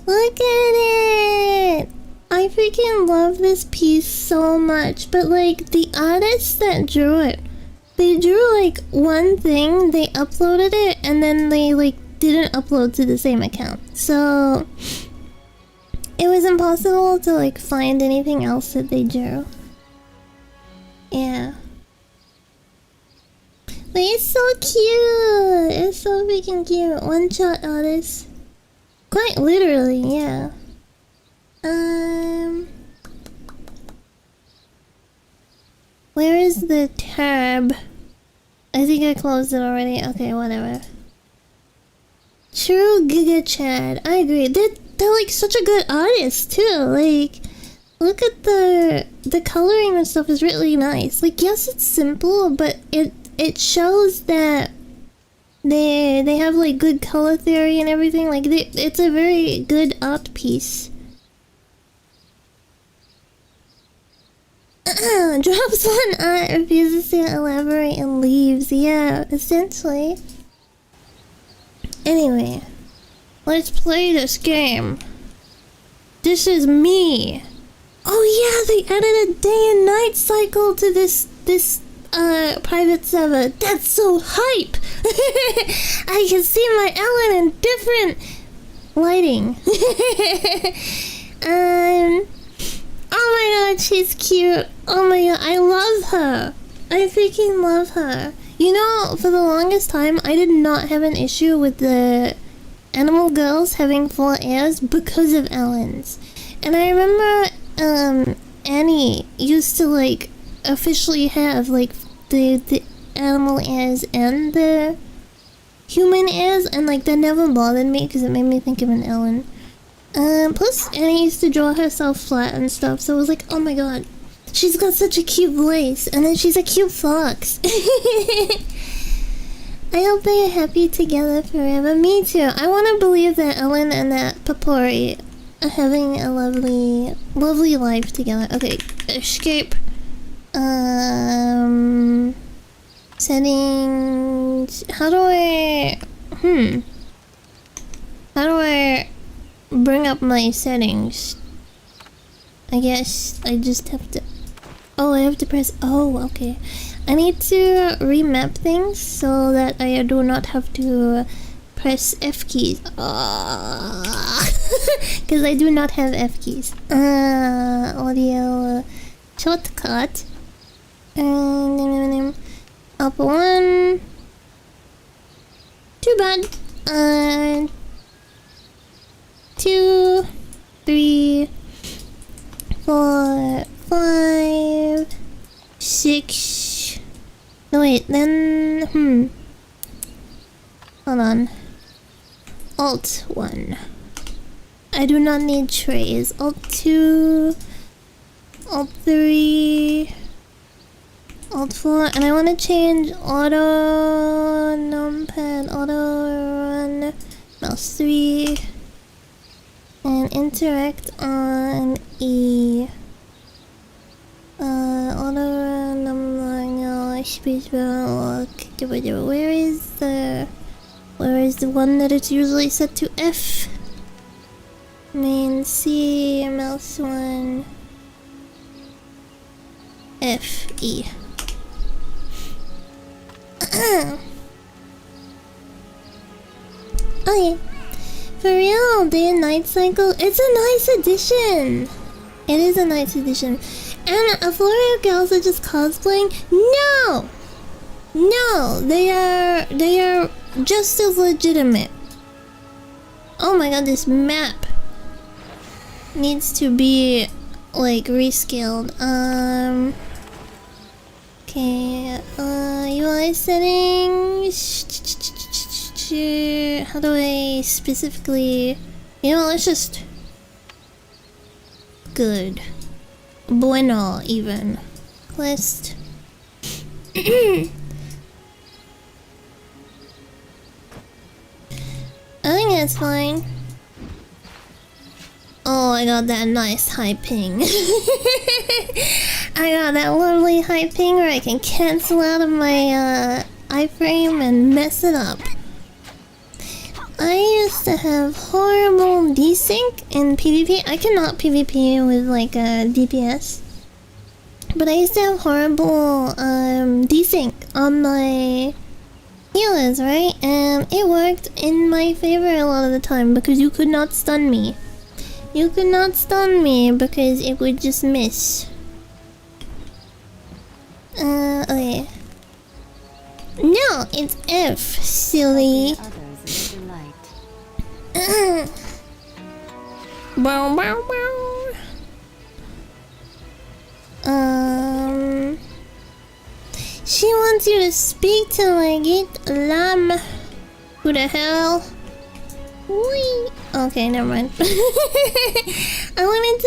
Look at it! I freaking love this piece so much, but like the artists that drew it, they drew like one thing, they uploaded it, and then they like didn't upload to the same account. So it was impossible to like find anything else that they drew. Yeah. But it's so cute! It's so freaking cute. One shot artist. Quite literally, yeah. Where is the tab? I think I closed it already. Okay, whatever. True Giga Chad. I agree. They're like such a good artist too. Like, look at the coloring and stuff is really nice. Like, yes, it's simple, but it shows that they have like good color theory and everything. Like, it's a very good art piece. Drops one art, refuses to elaborate, and leaves. Yeah, essentially. Anyway, let's play this game. This is me. Oh yeah, they added a day and night cycle to this private server. That's so hype. I can see my Ellen in different lighting. Oh my god, she's cute. Oh my god, I love her. I freaking love her. You know, for the longest time, I did not have an issue with the animal girls having full airs because of Ellen's. And I remember, Annie used to, like, officially have, like, the animal airs and the human airs, and, like, that never bothered me because it made me think of an Ellen. Plus, Annie used to draw herself flat and stuff, so it was like, oh my god, she's got such a cute voice, and then she's a cute fox. I hope they are happy together forever. Me too. I want to believe that Ellen and that Papori are having a lovely, lovely life together. Okay, escape. Settings. How do I bring up my settings? I guess I just have to... Oh, I have to press... Oh, okay. I need to remap things so that I do not have to press F keys. Because I do not have F keys. Audio shortcut. Up one. Too bad. 2, 3, 4, 5, 6. No wait, then hold on. Alt 1. I do not need trays. Alt 2. Alt 3, Alt 4, and I want to change auto numpad, auto run, mouse 3, and interact on E. Auto run, spacebar, where is the one that it's usually set to F? Main C, mouse 1, F, E. Okay. For real, day and night cycle, it's a nice addition! It is a nice addition. And a Florida girls are just cosplaying? No! No, they are just as legitimate. Oh my god, this map needs to be like rescaled. Okay, UI settings. How do I specifically, you know, let's just good. Bueno, even. List. I think that's fine. Oh, I got that nice high ping. I got that lovely high ping where I can cancel out of my iframe and mess it up. I used to have horrible desync in PvP. I cannot PvP with like a DPS. But I used to have horrible desync on my healers, right? And it worked in my favor a lot of the time because you could not stun me. You could not stun me because it would just miss. Okay. No, it's F, silly. Bow, bow, bow. She wants you to speak to like it, lamb. Who the hell? Wee. Okay, never mind. I wanted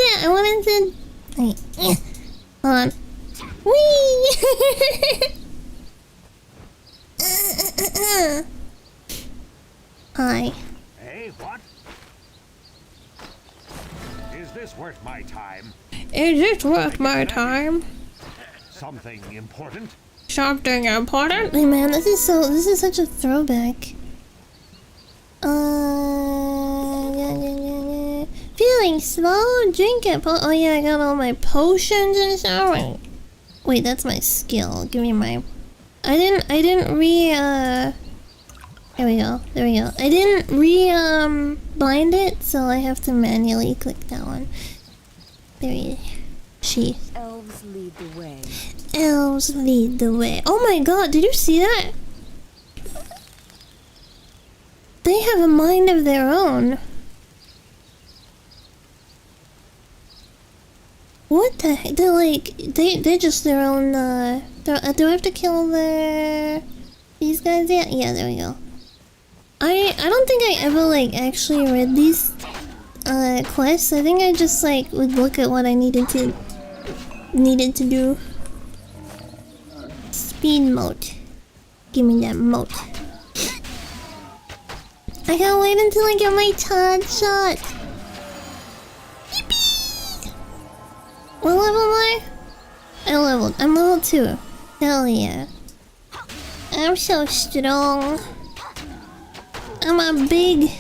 to. Wait, hold on. Wee. Hi. Hey, what? Is this worth my time? Is this worth my time? Something important? Something important? Hey man, this is such a throwback. Feeling slow? Drink it. Oh yeah, I got all my potions and stuff. Wait, that's my skill. Give me my. I didn't There we go. There we go. I didn't blind it, so I have to manually click that one. There he is. She. Elves lead the way. Elves lead the way. Oh my god, did you see that? They have a mind of their own. What the heck? They're like, they're just their own, do I have to kill these guys yet? Yeah, there we go. I don't think I ever, like, actually read these, quests. I think I just, like, would look at what I needed to do. Speed mode. Give me that mode. I can't wait until I get my Todd shot. Yippee! What level am I? I'm level 2. Hell yeah. I'm so strong. I'm a big,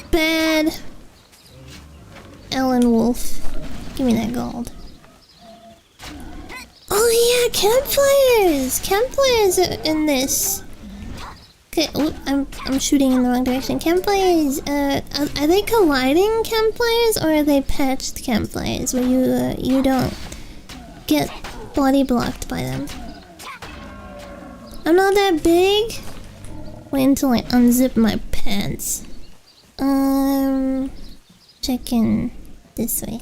bad Ellen Wolf. Give me that gold. Oh yeah, campfires! Campfires are in this. Okay, oh, I'm shooting in the wrong direction. Campfires, are they colliding campfires or are they patched campfires where you don't get body blocked by them? I'm not that big. Wait until I unzip my pants. Check in this way.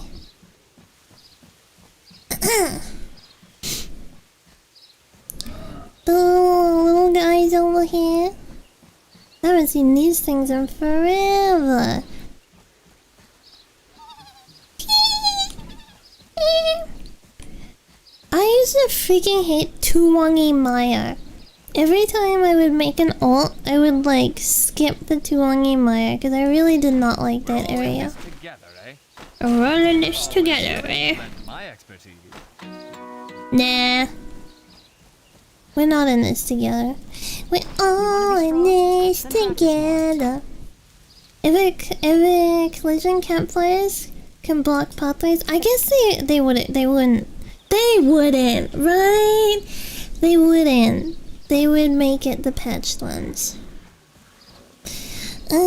The little guys over here. I haven't seen these things in forever. to freaking hate Tuwangi Maya. Every time I would make an ult, I would like skip the Tuwangi Maya because I really did not like that area. Together, eh? Rolling this together, eh? My expertise. Nah. We're not in this together. We're all in this together. If collision campfires can block pathways, I guess they wouldn't, right? They wouldn't. They would make it the patched ones. What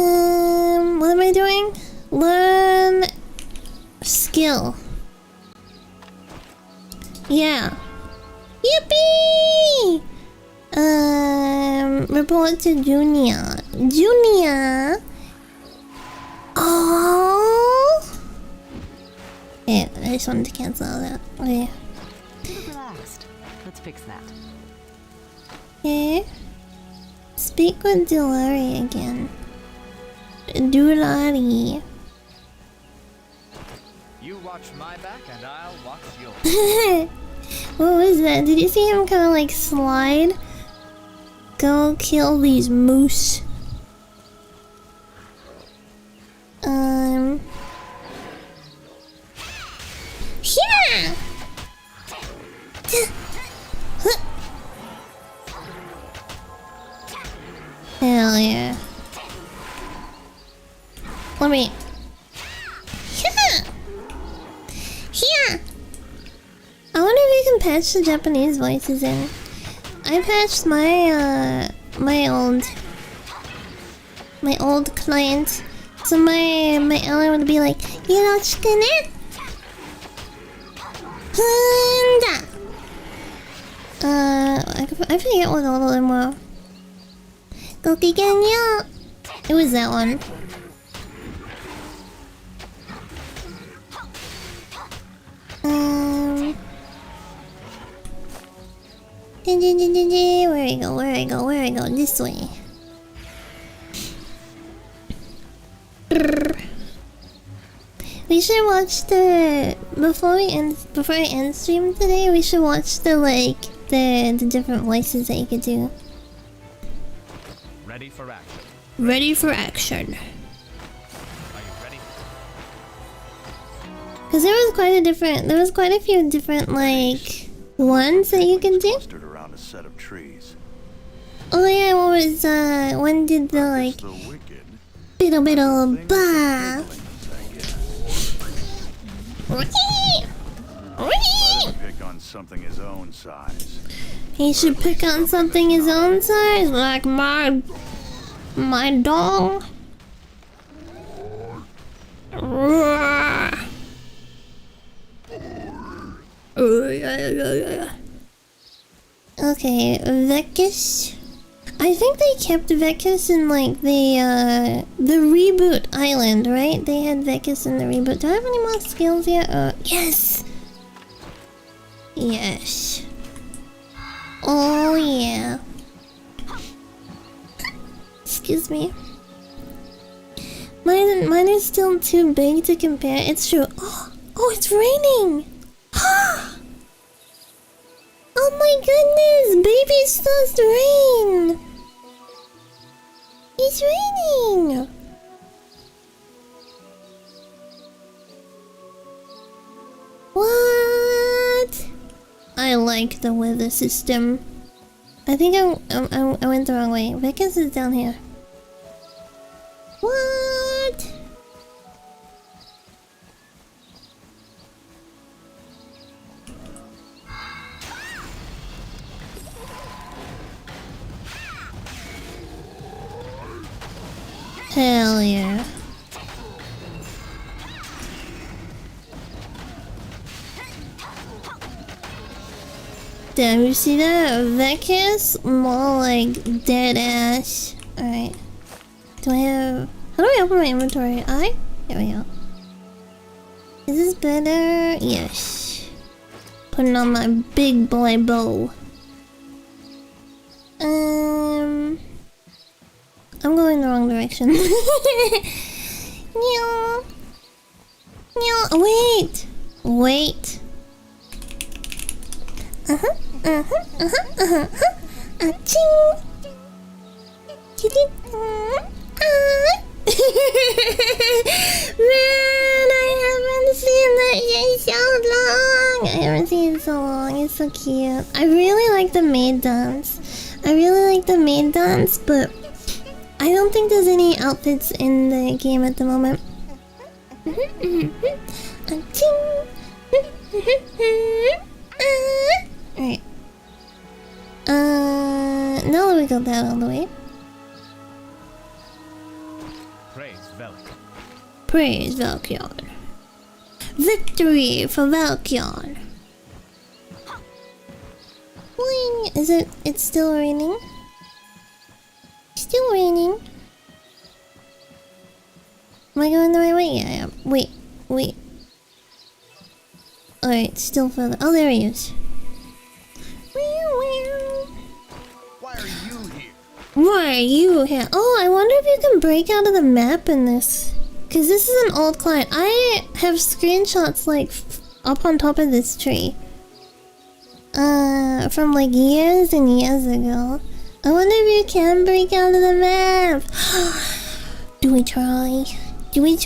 am I doing? Learn skill. Yeah. Yippee! Report to Junior. Junior! Oh! Yeah, I just wanted to cancel all that. Okay. Relaxed. Let's fix that. Okay. Speak with Dulari again. Dulari. You watch my back and I'll watch yours. What was that? Did you see him kind of like slide? Go kill these moose. Yeah! Hell yeah. Let me. Yeah! Yeah! I wonder if you can patch the Japanese voices in. I patched my old client. So my ally would be like, Yoroshiku ne? Hunda! I forget what all of them were. Gokigenyo! It was that one. Where I go? This way. We should watch the before I end stream today. We should watch the the different voices that you could do. Ready for action. Ready for action. Are you ready? Because there was quite a few different like ones that you can do. Clustered around a set of trees. Oh yeah, what was when did the like The wicked biddle things ba? are feelings, I guess. Let him pick on something his own size. He should pick on something his own size, like my dog. Okay, Vekis. I think they kept Vekis in like the reboot island, right? They had Vekis in the reboot. Do I have any more skills yet? Yes. Yes. Oh yeah. Excuse me. Mine is still too big to compare. It's true. Oh, it's raining. Oh my goodness, baby's first rain. It's raining. What? I like the weather system. I think I went the wrong way. Vegas is down here. What? Hell yeah. Damn, you see that? Vekis? More like dead ass. Alright. Do I have... How do I open my inventory? There we go. Is this better? Yes. Putting on my big boy bow. I'm going the wrong direction. No. No. Wait. Ching. Man, I haven't seen that in so long. I haven't seen it so long. It's so cute. I really like the maid dance. But I don't think there's any outfits in the game at the moment. Alright. Now that we got that out of the way. Praise Velk. Praise Valkyon. Victory for Valkyon. Boing. Is it? It's still raining? Still raining. Am I going the right way? Yeah, I am. Wait. Alright, still further. Oh, there he is. Why are you here? Why are you here? Oh, I wonder if you can break out of the map in this. Because this is an old client. I have screenshots like up on top of this tree. From like years and years ago. I wonder if you can break out of the map. Do we try? Do we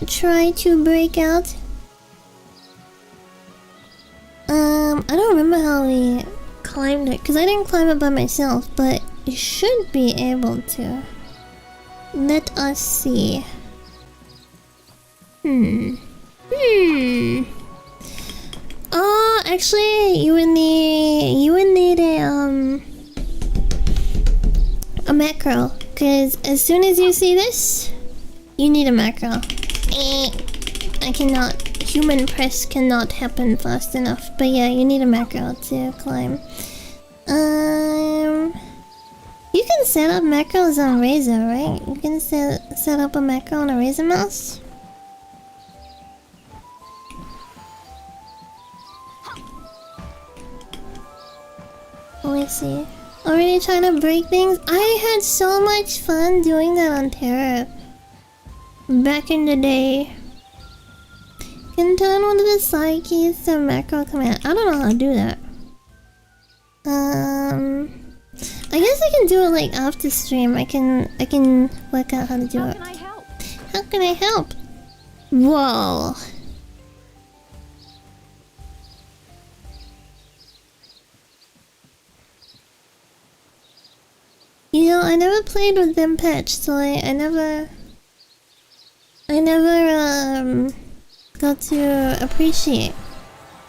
try to break out? I don't remember how we climbed it, because I didn't climb it by myself, but you should be able to. Let us see. Oh, actually, you would need a macro, because as soon as you see this, you need a macro. I cannot. Human press cannot happen fast enough. But yeah, you need a macro to climb. You can set up macros on Razer, right? You can set up a macro on a Razer mouse. Let me see. Already trying to break things? I had so much fun doing that on Tera. Back in the day. Can turn one of the side keys to macro command. I don't know how to do that. I guess I can do it like after stream. I can work out how to do it. How can I help? How can I help? Whoa. You know, I never played with them patch, so I never got to appreciate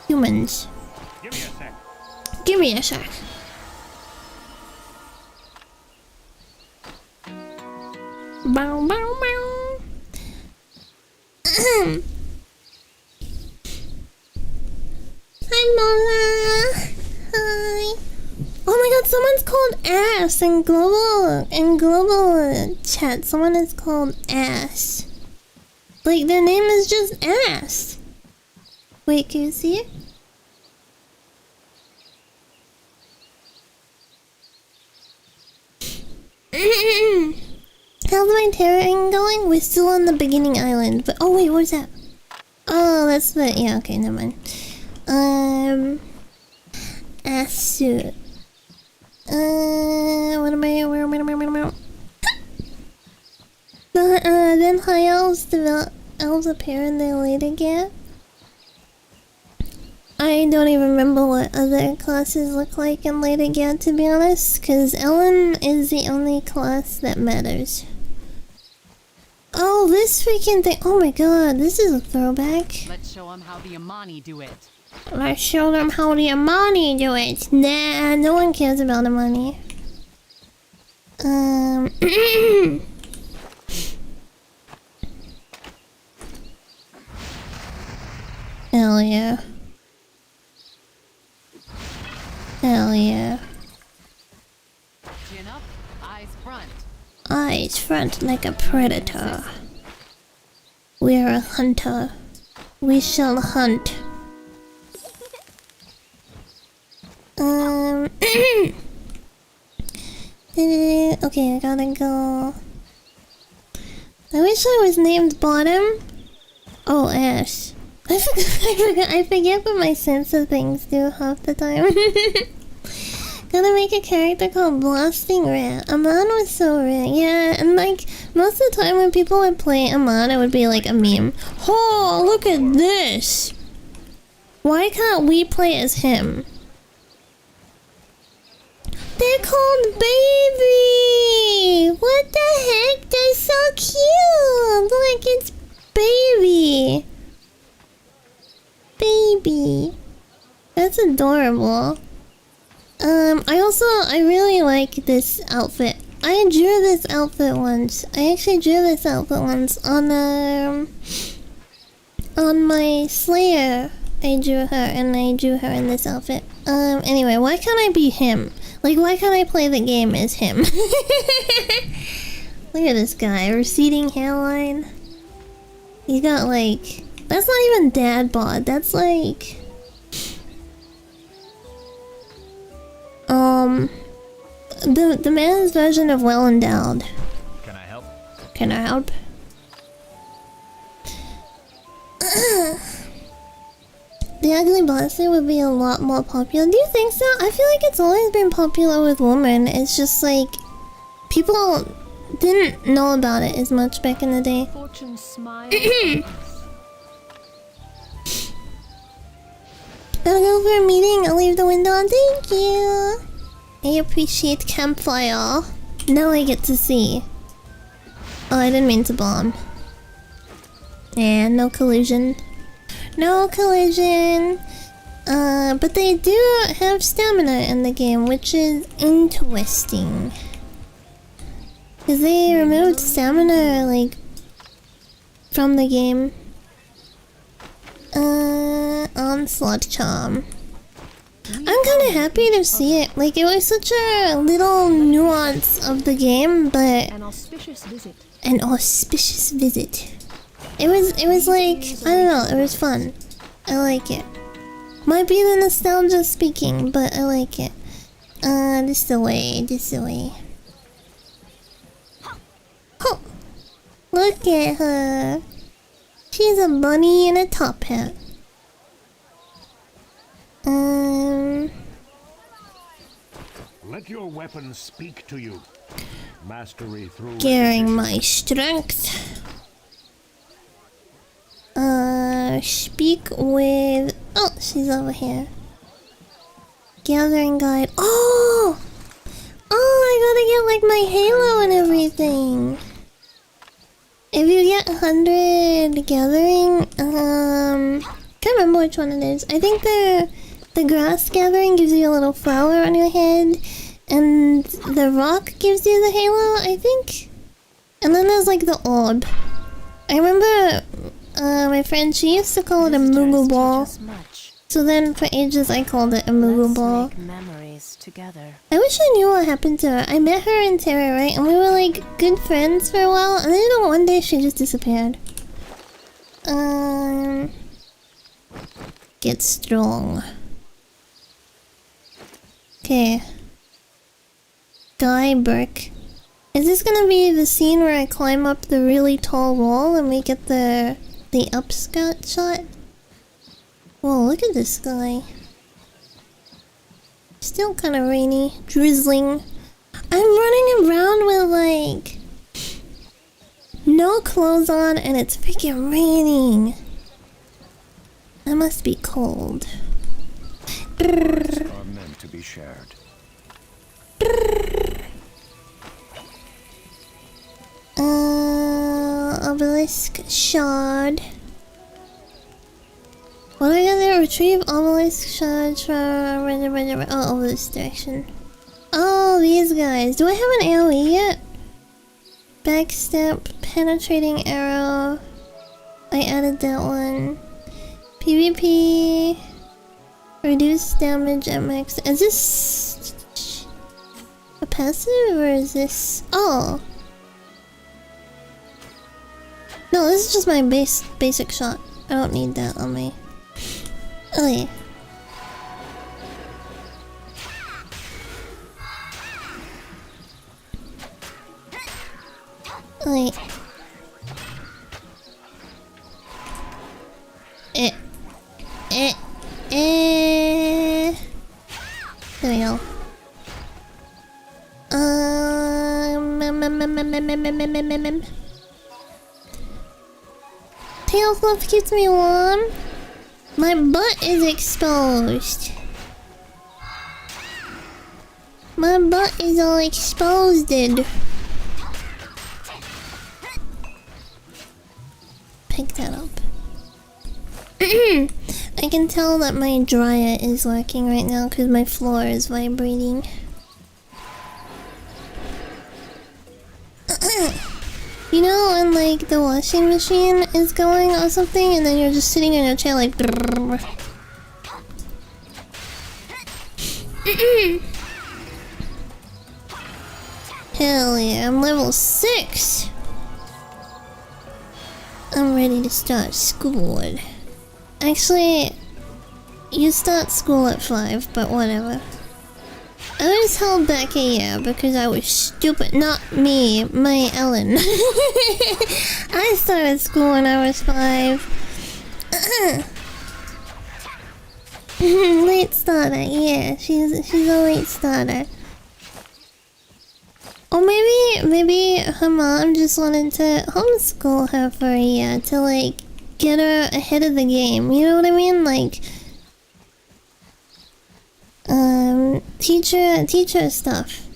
humans. Give me a sec. Give me a sec. Bow, bow, bow. Hi, Mola. Hi. Oh my god, someone's called Ass in global chat. Someone is called Ass. Like, their name is just Ass. Wait, can you see it? How's my terrain going? We're still on the beginning island, but oh wait, what's that? Oh, that's the yeah. Okay, never mind. Ass suit. What am I? Where? Then high elves appear and they later get. I don't even remember what other classes look like in later get, to be honest, because Ellen is the only class that matters. Oh, this freaking thing! Oh my god, this is a throwback. Let's show them how the Amani do it. Let's show them how the Amani do it. Nah, no one cares about Amani. Hell yeah. Hell yeah. Chin up, eyes front. Eyes front like a predator. We're a hunter. We shall hunt. Okay, I gotta go. I wish I was named Bottom. Oh, Ash. I forget what my sense of things do half the time. Gotta make a character called Blasting Rat. Aman was so rare. Yeah, and like, most of the time when people would play Aman, it would be like a meme. Oh, look at this! Why can't we play as him? They're called Baby! What the heck? They're so cute! Look, it's Baby! Baby. That's adorable. I really like this outfit. I drew this outfit once. I actually drew this outfit once on my Slayer. I drew her, and I drew her in this outfit. Anyway, why can't I be him? Like, why can't I play the game as him? Look at this guy, receding hairline. He's got like... That's not even dad bod, that's like... The man's version of well endowed. Can I help? Can I help? The ugly blaster would be a lot more popular. Do you think so? I feel like it's always been popular with women. It's just like people didn't know about it as much back in the day. Fortune smile. Gotta go for a meeting. I'll leave the window on. Thank you. I appreciate campfire. Now I get to see. Oh, I didn't mean to bomb. Yeah, no collision. No collision. But they do have stamina in the game, which is interesting. Cause they removed stamina, like, from the game. Onslaught charm. I'm kinda happy to see it. Like, it was such a little nuance of the game, but... An auspicious visit. An auspicious visit. It was like, I don't know, it was fun. I like it. Might be the nostalgia speaking, but I like it. This the way, this the way. Oh, look at her. She's a bunny in a top hat. Let your weapons speak to you. Mastery through Gathering my strength. Speak with... Oh, she's over here. Gathering guide. Oh! Oh, I gotta get like my halo and everything. If you get 100 gathering, can't remember which one it is. I think the grass gathering gives you a little flower on your head, and the rock gives you the halo, I think. And then there's like the orb. I remember my friend, she used to call it a Moogle ball. So then for ages I called it a Moogle ball. Memories together. I wish I knew what happened to her. I met her in Terra, right? And we were like good friends for a while, and then one day she just disappeared. Get strong. Okay. Die brick. Is this gonna be the scene where I climb up the really tall wall and we get the upscut shot? Whoa, look at this guy. Still kind of rainy, drizzling. I'm running around with like no clothes on and it's freaking raining. I must be cold. Words are meant to be shared. Obelisk shard. What are we gonna retrieve? Obelisk shard from... Oh, over this direction. Oh, these guys. Do I have an AoE yet? Backstep, penetrating arrow. I added that one. PvP. Reduce damage at max. Is this a passive or is this... Oh! No, this is just my basic shot. I don't need that on me. Oh yeah. Wait. Tail fluff keeps me warm. My butt is exposed. My butt is all exposed. Pick that up. I can tell that my dryer is working right now because my floor is vibrating. You know when like the washing machine is going or something and then you're just sitting in your chair like Hell yeah, I'm level 6! I'm ready to start school. Actually, you start school at 5, but whatever. I was held back a year because I was stupid. Not me, my Ellen. I started school when I was 5. Late starter, yeah, she's a late starter. Or maybe her mom just wanted to homeschool her for a year to like get her ahead of the game. You know what I mean? Like, teach her stuff.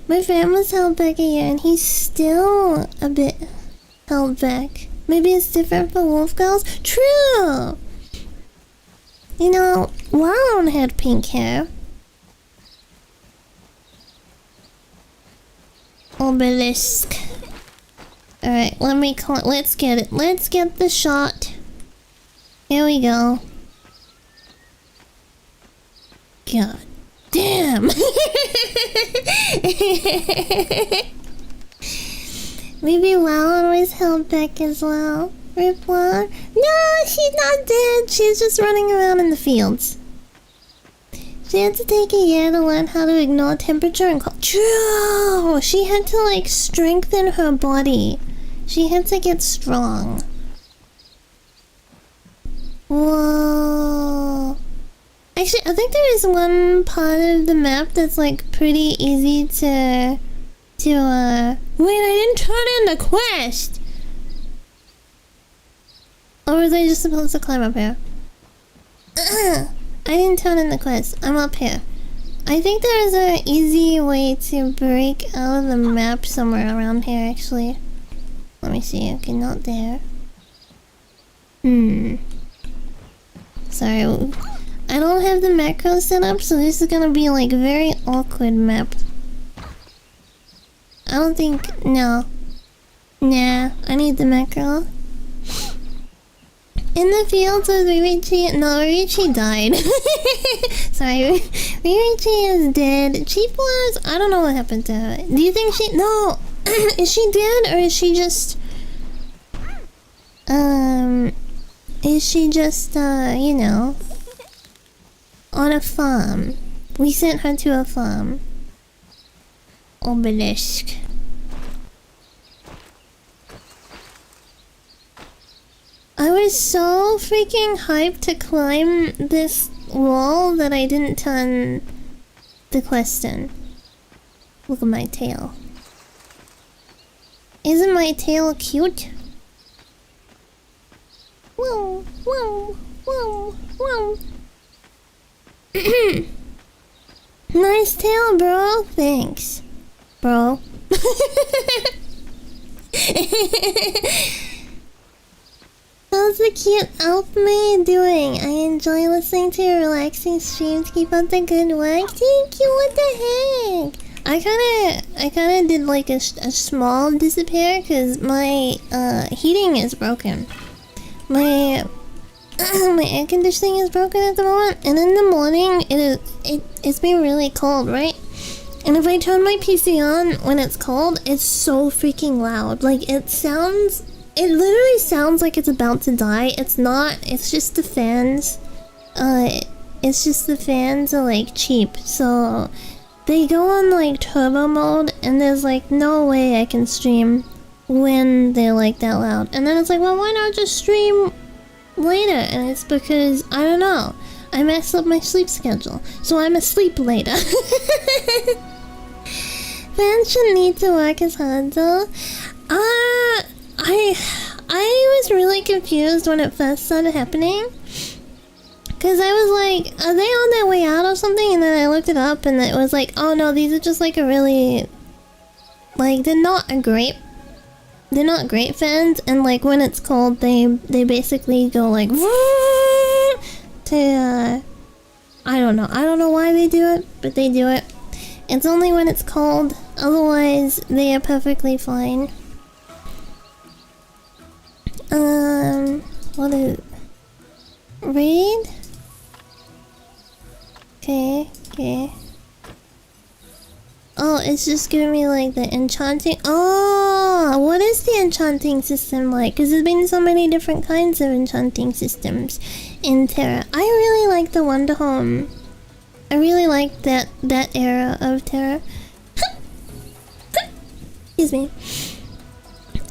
My friend was held back a year and he's still a bit held back. Maybe it's different for wolf girls? True! You know, Walon had pink hair. Obelisk. Alright, let's get it. Let's get the shot. Here we go. God damn! Maybe Walon was held back as well. Rip Walon? No, she's not dead. She's just running around in the fields. She had to take a year to learn how to ignore temperature and cold. True! She had to like strengthen her body. She had to get strong. Whoa. Actually, I think there is one part of the map that's like pretty easy to wait, I didn't turn in the quest! Or was I just supposed to climb up here? I didn't turn in the quest. I'm up here. I think there is an easy way to break out of the map somewhere around here, actually. Let me see. Okay, not there. Sorry. I don't have the macro set up, so this is gonna be like a very awkward map. I don't think... No. Nah, I need the macro. In the fields with Ririchi... No, Ririchi died. Sorry, Ririchi is dead. Chief was... I don't know what happened to her. Do you think she... No! Is she dead or is she just... Is she just, you know... on a farm? We sent her to a farm. Obelisk. I was so freaking hyped to climb this wall that I didn't turn the quest in. Look at my tail. Isn't my tail cute? Whoa, whoa, whoa, whoa. Nice tail, bro. Thanks, bro. How's the cute elf maid doing? I enjoy listening to your relaxing streams. Keep up the good work. Thank you. What the heck? I kinda did like a small disappear because my heating is broken. My air conditioning is broken at the moment, and in the morning it's been really cold, right? And if I turn my PC on when it's cold, it's so freaking loud. Like it literally sounds like it's about to die. It's not. It's just the fans. It's just the fans are like cheap, so they go on like turbo mode, and there's like no way I can stream when they're like that loud. And then it's like, well, why not just stream later? And it's because I don't know. I messed up my sleep schedule, so I'm asleep later. Fans shouldn't need to work as hard though. I was really confused when it first started happening. Cause I was like, are they on their way out or something? And then I looked it up and it was like, oh no, these are just like a really... Like, they're not great fans, and like when it's cold, they basically go like to I don't know why they do it, but they do it. It's only when it's cold, otherwise they are perfectly fine. What is it? Raid? Okay. Oh, it's just giving me like the enchanting. Oh, what is the enchanting system like? Because there's been so many different kinds of enchanting systems in Tera. I really like the Wonder Home. I really like that era of Tera. Excuse me.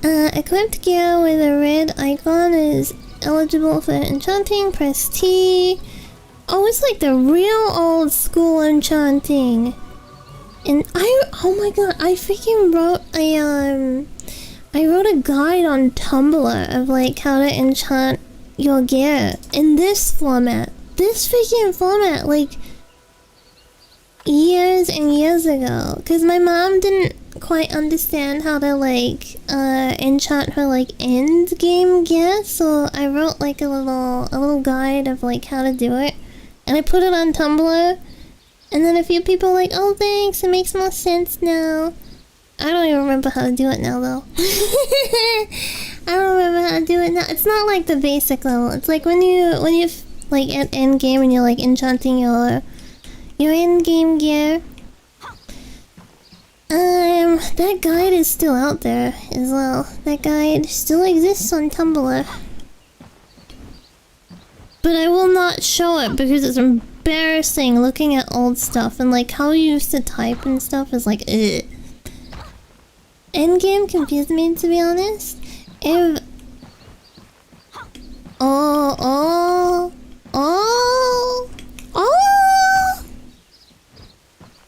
Equipped gear with a red icon is eligible for enchanting. Press T. Oh, it's like the real old school enchanting. And oh my god, I freaking wrote I wrote a guide on Tumblr of like how to enchant your gear in this format. This freaking format, like years and years ago. Cause my mom didn't quite understand how to like enchant her like end game gear, so I wrote like a little guide of like how to do it. And I put it on Tumblr. And then a few people were like, oh thanks, it makes more sense now. I don't even remember how to do it now though. I don't remember how to do it now. It's not like the basic level. It's like when you like at end game and you're like enchanting your end game gear. That guide is still out there as well. That guide still exists on Tumblr. But I will not show it because it's embarrassing looking at old stuff, and like how you used to type and stuff is like ugh. Endgame confused me, to be honest. If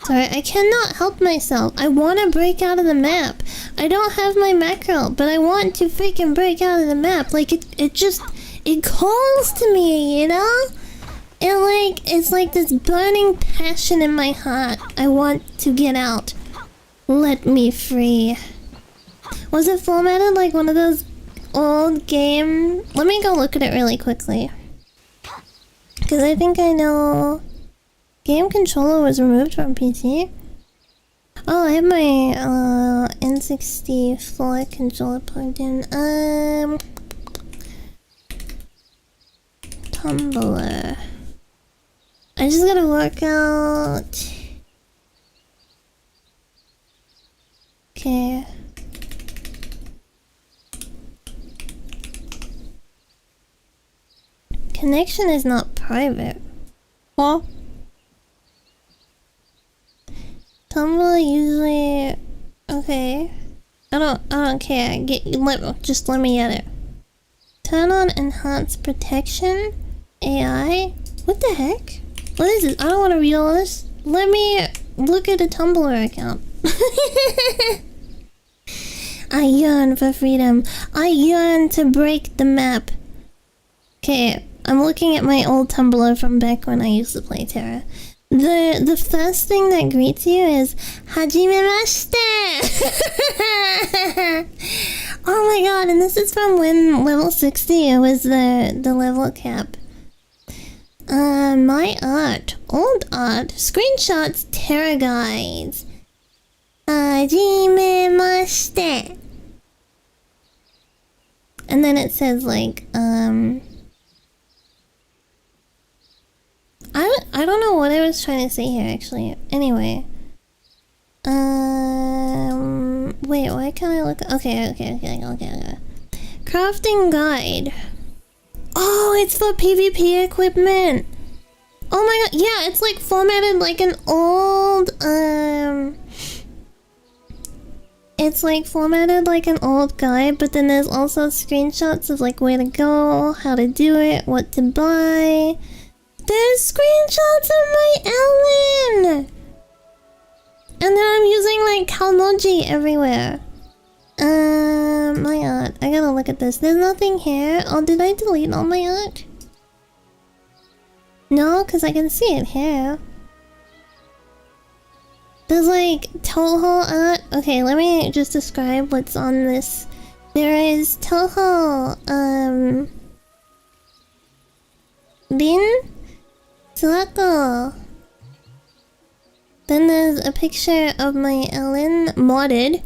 sorry, I cannot help myself. I want to break out of the map. I don't have my macro, but I want to freaking break out of the map. Like it calls to me, you know? And like, it's like this burning passion in my heart. I want to get out. Let me free. Was it formatted like one of those old game? Let me go look at it really quickly. Because I think I know... Game controller was removed from PC. Oh, I have my N64 controller plugged in. Tumblr. I just gotta work out. Okay. Connection is not private. Huh? Tumblr usually... Okay. I don't care. Just let me get it. Turn on enhanced protection. AI? What the heck? What is this? I don't want to read all this. Let me look at a Tumblr account. I yearn for freedom. I yearn to break the map. Okay, I'm looking at my old Tumblr from back when I used to play Tera. The first thing that greets you is Hajimemashite! Oh my god, and this is from when level 60 was the level cap. My art. Old art. Screenshots. Tera guides. Hajimemashite. And then it says like, I don't know what I was trying to say here actually. Anyway. Wait, why can't I look? Okay. Crafting guide. Oh, it's for PvP equipment. Oh my god, yeah, it's like formatted like an old, it's like formatted like an old guide, but then there's also screenshots of like where to go, how to do it, what to buy. There's screenshots of my Ellen! And then I'm using like Kalmoji everywhere. My art. I gotta look at this. There's nothing here. Oh, did I delete all my art? No, because I can see it here. There's like Toho art. Okay, let me just describe what's on this. There is Toho, Rin, Tsurako. Then there's a picture of my Ellen modded.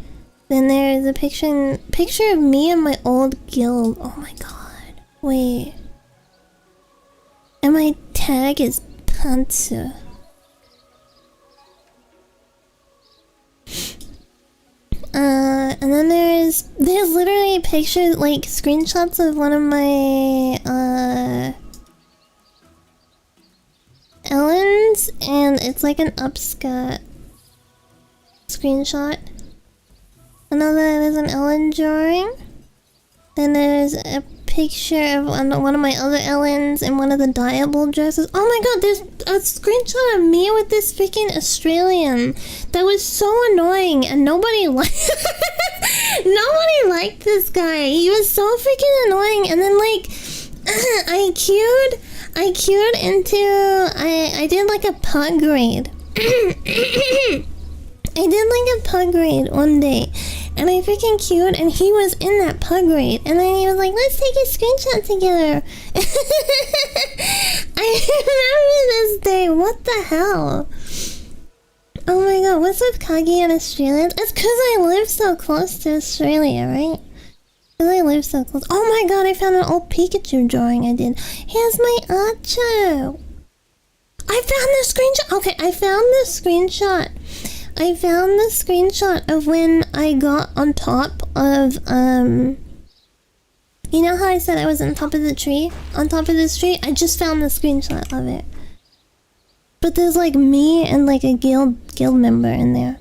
Then there's a picture of me and my old guild. Oh my god. Wait. And my tag is Pantsu. And then there's literally pictures, like screenshots of one of my Ellens, and it's like an upskirt screenshot. There's an Ellen drawing. Then there's a picture of one of my other Ellens in one of the Diable dresses. Oh my god, there's a screenshot of me with this freaking Australian that was so annoying, and nobody liked this guy. He was so freaking annoying, and then like I queued into I did like a pug raid. I did like a pug raid one day, and I freaking queued, and he was in that pug raid, and then he was like, let's take a screenshot together. I remember this day. What the hell? Oh my god, what's with Kagi and Australians? It's because I live so close to Australia, right? Because I live so close. Oh my god, I found an old Pikachu drawing I did. Here's my Archer. I found the screenshot. Okay, I found the screenshot. Of when I got on top of, you know how I said I was on top of the tree? On top of this tree? I just found the screenshot of it. But there's like me and like a guild member in there.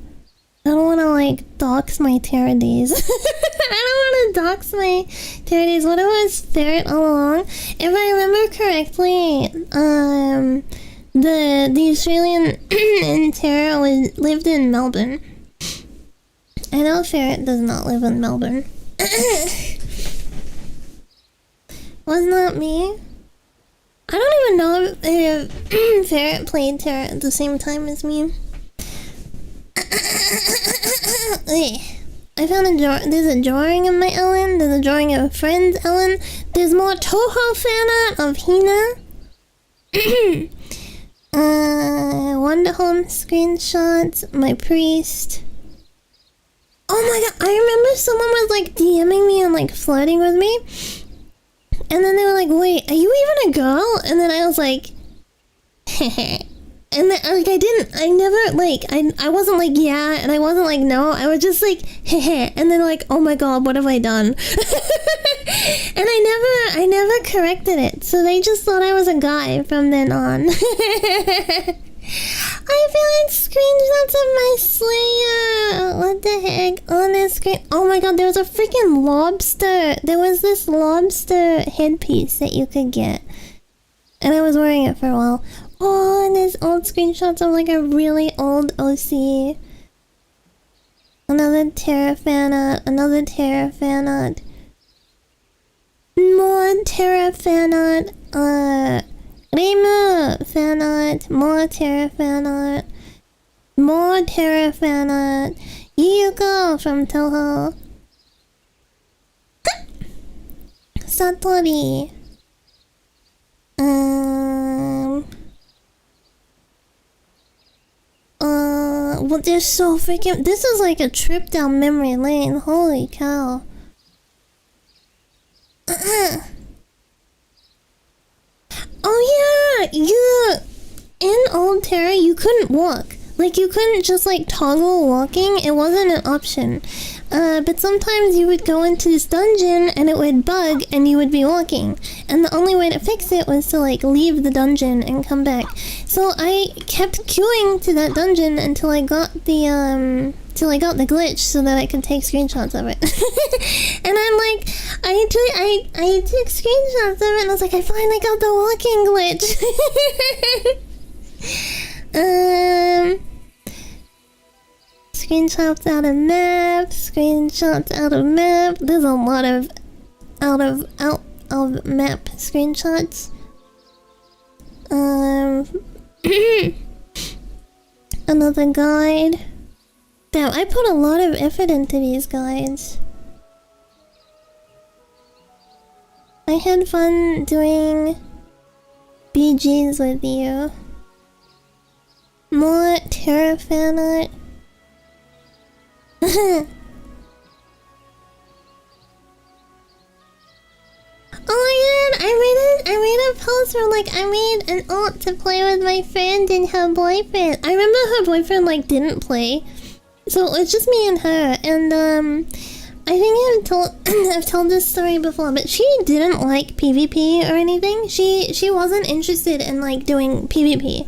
I don't want to like dox my Tera days. I don't want to dox my Tera days. What if it was Ferret all along? If I remember correctly, the Australian in Tera lived in Melbourne. I know Ferret does not live in Melbourne. Was not me. I don't even know if Ferret played Tera at the same time as me. I found a drawing. There's a drawing of my Ellen. There's a drawing of a friend's Ellen. There's more Toho fan art of Hina. Wonder Home screenshots. My priest. Oh my god! I remember someone was like DMing me and like flirting with me. And then they were like, wait, are you even a girl? And then I was like, heh. And then, like, I wasn't like, yeah, and I wasn't like, no. I was just like, heh. And then like, oh my god, what have I done? And I never corrected it. So they just thought I was a guy from then on. I found screenshots of my Slayer. What the heck? On this screen. Oh my god, there was a freaking lobster. There was this lobster headpiece that you could get. And I was wearing it for a while. Oh, and there's old screenshots of like a really old OC. Another Tera fan art. Another Tera fan art. More Tera fan art. Reimu fan art. More Tera fan art. More Tera fan art. Yuko from Toho. Satori. Well, they're so freaking. This is like a trip down memory lane. Holy cow. Oh yeah, in old Tera you couldn't walk. Like you couldn't just like toggle walking. It wasn't an option. But sometimes you would go into this dungeon and it would bug and you would be walking. And the only way to fix it was to like leave the dungeon and come back. So I kept queuing to that dungeon until I got the glitch so that I could take screenshots of it. And I'm like, I took screenshots of it and I was like, I finally got the walking glitch. screenshots out of map, screenshots out of map. There's a lot of out of map screenshots. Another guide. Damn, I put a lot of effort into these guides. I had fun doing BGs with you. More Tera fan art. Oh my god, I made a post where like I made an alt to play with my friend and her boyfriend. I remember her boyfriend like didn't play. So it's just me and her, and I think I've told this story before, but she didn't like PvP or anything. She wasn't interested in like doing PvP.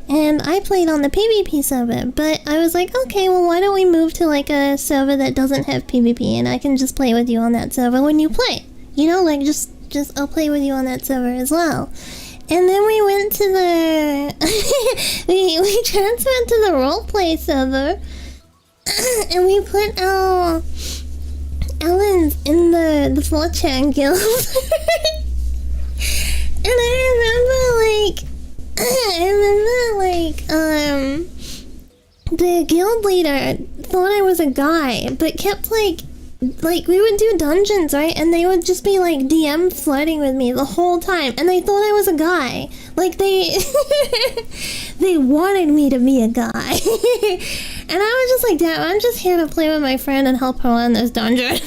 And I played on the PvP server, but I was like, okay, well why don't we move to like a server that doesn't have PvP and I can just play with you on that server when you play. You know, like just I'll play with you on that server as well. And then we went to the we transferred to the roleplay server. And we put our Ellens in the 4chan guild. And I remember the guild leader thought I was a guy, but kept like we would do dungeons, right? And they would just be like DM flirting with me the whole time, and they thought I was a guy. Like they they wanted me to be a guy. And I was just like, damn, I'm just here to play with my friend and help her on this dungeon.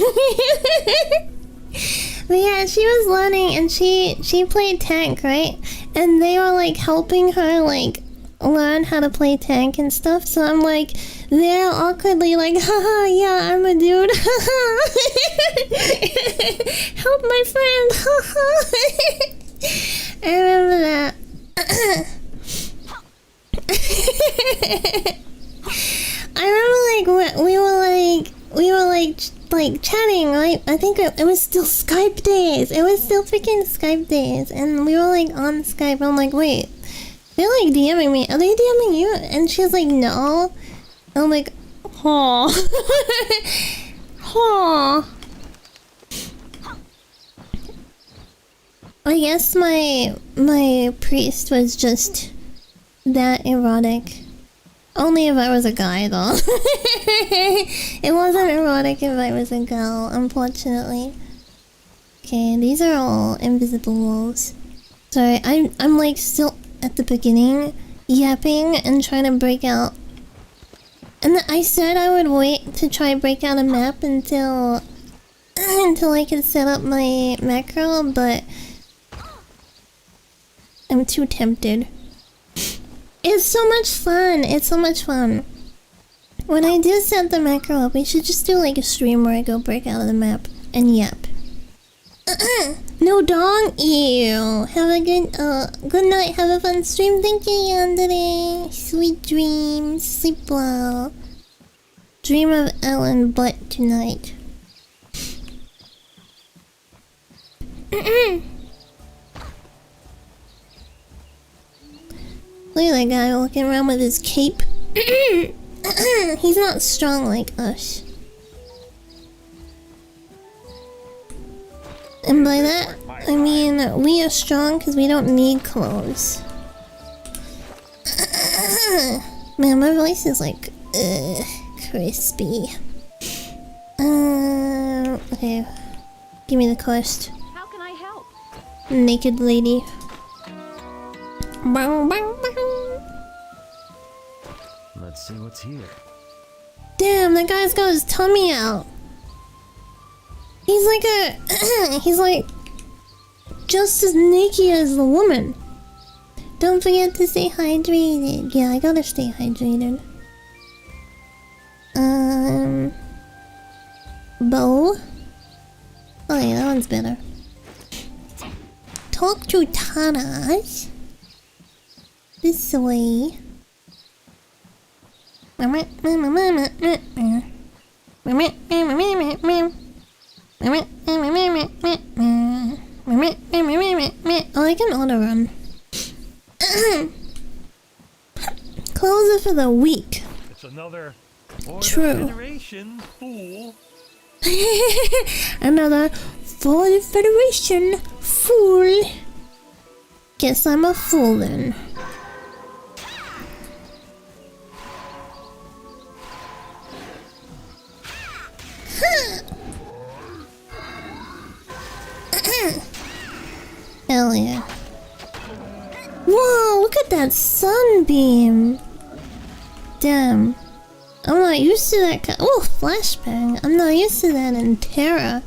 But yeah, she was learning, and she played tank, right? And they were like helping her like learn how to play tank and stuff. So I'm like there awkwardly like, haha, yeah, I'm a dude. Help my friend. Haha. I remember that. I remember like we were like chatting, right? I think it was still Skype days. It was still freaking Skype days, and we were like on Skype. I'm like, wait, they're like DMing me. Are they DMing you? And she was like, no. I'm like, huh. Huh. I guess my priest was just that erotic. Only if I was a guy, though. It wasn't erotic if I was a girl, unfortunately. Okay, these are all invisible walls. Sorry, I'm like still at the beginning, yapping and trying to break out. And I said I would wait to try to break out a map until I could set up my macro, but I'm too tempted. It's so much fun. It's so much fun. When I do set the macro up, we should just do like a stream where I go break out of the map and yap. No dong. Ew. Have a good night. Have a fun stream. Thank you, Yandere. Sweet dreams. Sleep well. Dream of Ellen butt tonight. Look at that guy walking around with his cape. He's not strong like us. And by that, I mean we are strong because we don't need clothes. Man, my voice is like, crispy. Okay. Give me the quest. How can I help? Naked lady. Bang, bang, bang. Let's see what's here. Damn, that guy's got his tummy out. He's like he's like just as naked as the woman. Don't forget to stay hydrated. Yeah, I gotta stay hydrated. Bow. Oh yeah, that one's better. Talk to Taras. This way. Oh, I can auto run. Close it for the week. It's another True. Federation, fool. Another for the Federation fool. Guess I'm a fool then. Hell yeah. Whoa, look at that sunbeam. Damn. I'm not used to that oh, flashbang. I'm not used to that in Tera.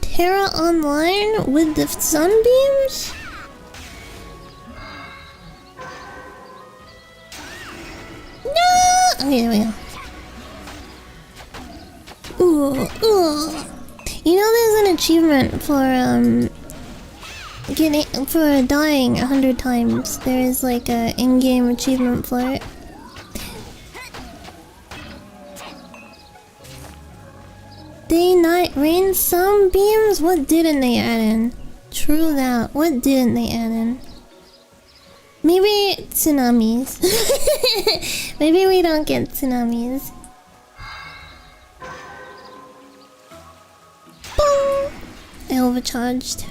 Tera Online with the sunbeams? No! Okay, there we go. Ooh. You know there's an achievement for for dying 100 times. There is like a in-game achievement for it. Day, night, rain, sunbeams? What didn't they add in? True that. What didn't they add in? Maybe tsunamis. Maybe we don't get tsunamis. Boom! I overcharged.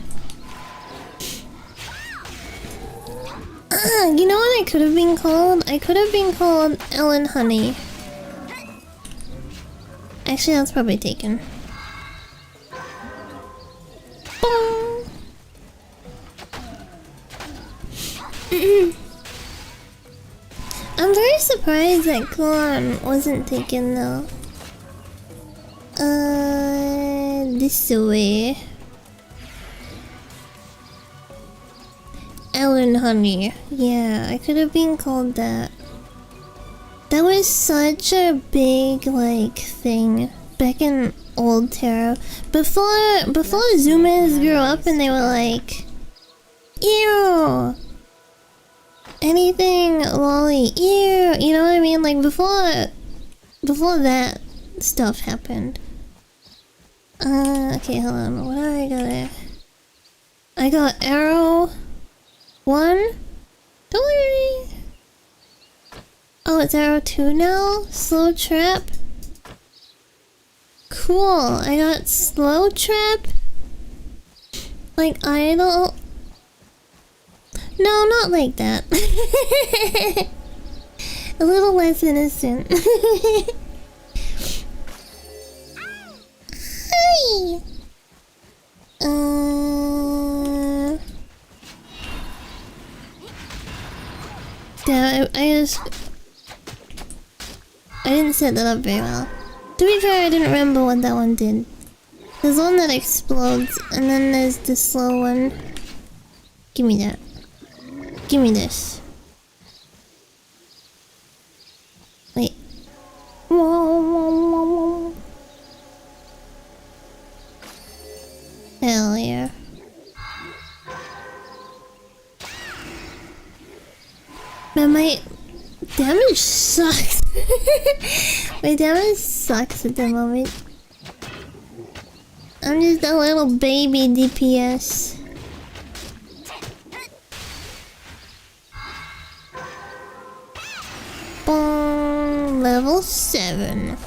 You know what I could have been called? I could have been called Ellen Honey. Actually, that's probably taken. Boom! I'm very surprised that Gohan wasn't taken though. This way. Ellen Honey. Yeah, I could have been called that. That was such a big, like, thing back in old Tera. Before Zoomers grew up and they were like, ew! Anything lolly, ew! You know what I mean? Like, before that stuff happened. Okay, hold on. What do I got there? I got Arrow 1? Don't worry. Oh, it's Arrow 2 now? Slow Trap? Cool, I got Slow Trap? Like Idol? No, not like that. A little less innocent. Hi! Damn, I didn't set that up very well. To be fair, I didn't remember what that one did. There's one that explodes, and then there's the slow one. Give me that. Give me this. Wait. Hell yeah. Man, my damage sucks. My damage sucks at the moment. I'm just a little baby DPS. Boom, level 7.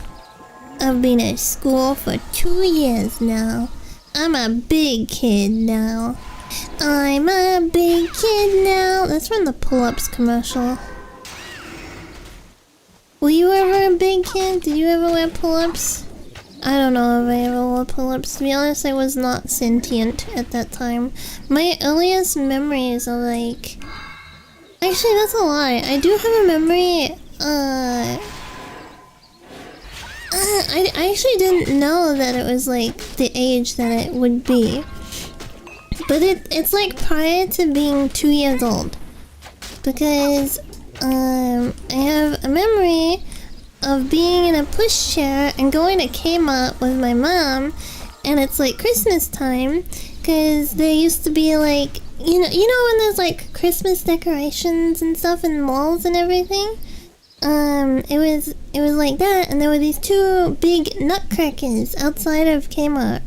I've been at school for 2 years now. I'm a big kid now. I'm a big kid now. That's from the Pull-Ups commercial. Were you ever a big kid? Did you ever wear pull-ups? I don't know if I ever wore pull-ups. To be honest, I was not sentient at that time. My earliest memories are like... Actually, that's a lie. I do have a memory... I actually didn't know that it was like the age that it would be. But it's like prior to being 2 years old. Because... I have a memory of being in a pushchair and going to Kmart with my mom, and it's like Christmas time, cause there used to be like, you know when there's like Christmas decorations and stuff in malls and everything. It was like that, and there were these two big nutcrackers outside of Kmart,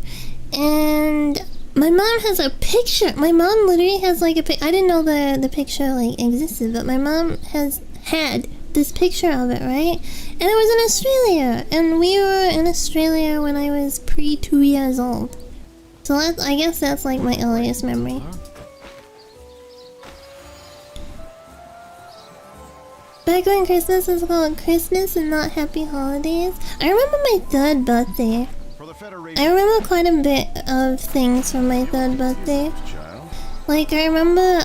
and my mom has a picture. My mom literally has like a I didn't know the picture like existed, but my mom had this picture of it, right? And it was in Australia, and we were in Australia when I was pre 2 years old. So I guess that's like my earliest memory. Back when Christmas was called Christmas and not Happy Holidays. I remember my 3rd birthday. I remember quite a bit of things from my 3rd birthday. Like, I remember,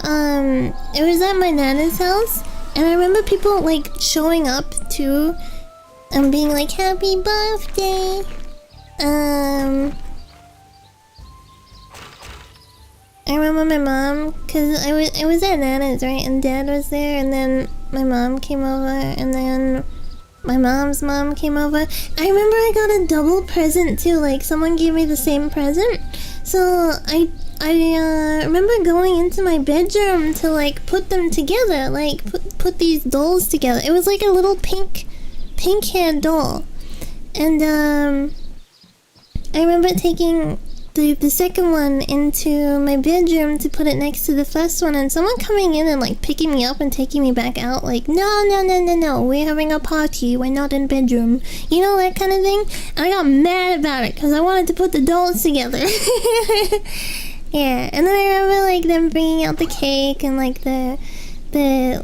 it was at my nana's house, and I remember people, like, showing up, too, and being like, Happy birthday! I remember my mom, cause I was at Nana's, right, and Dad was there, and then my mom came over, and then my mom's mom came over. I remember I got a double present too, like someone gave me the same present. So I remember going into my bedroom to like put them together, like put these dolls together. It was like a little pink haired doll, and I remember taking the second one into my bedroom to put it next to the first one, and someone coming in and like picking me up and taking me back out, like no, we're having a party, we're not in bedroom, you know, that kind of thing. And I got mad about it because I wanted to put the dolls together. Yeah, and then I remember like them bringing out the cake and like the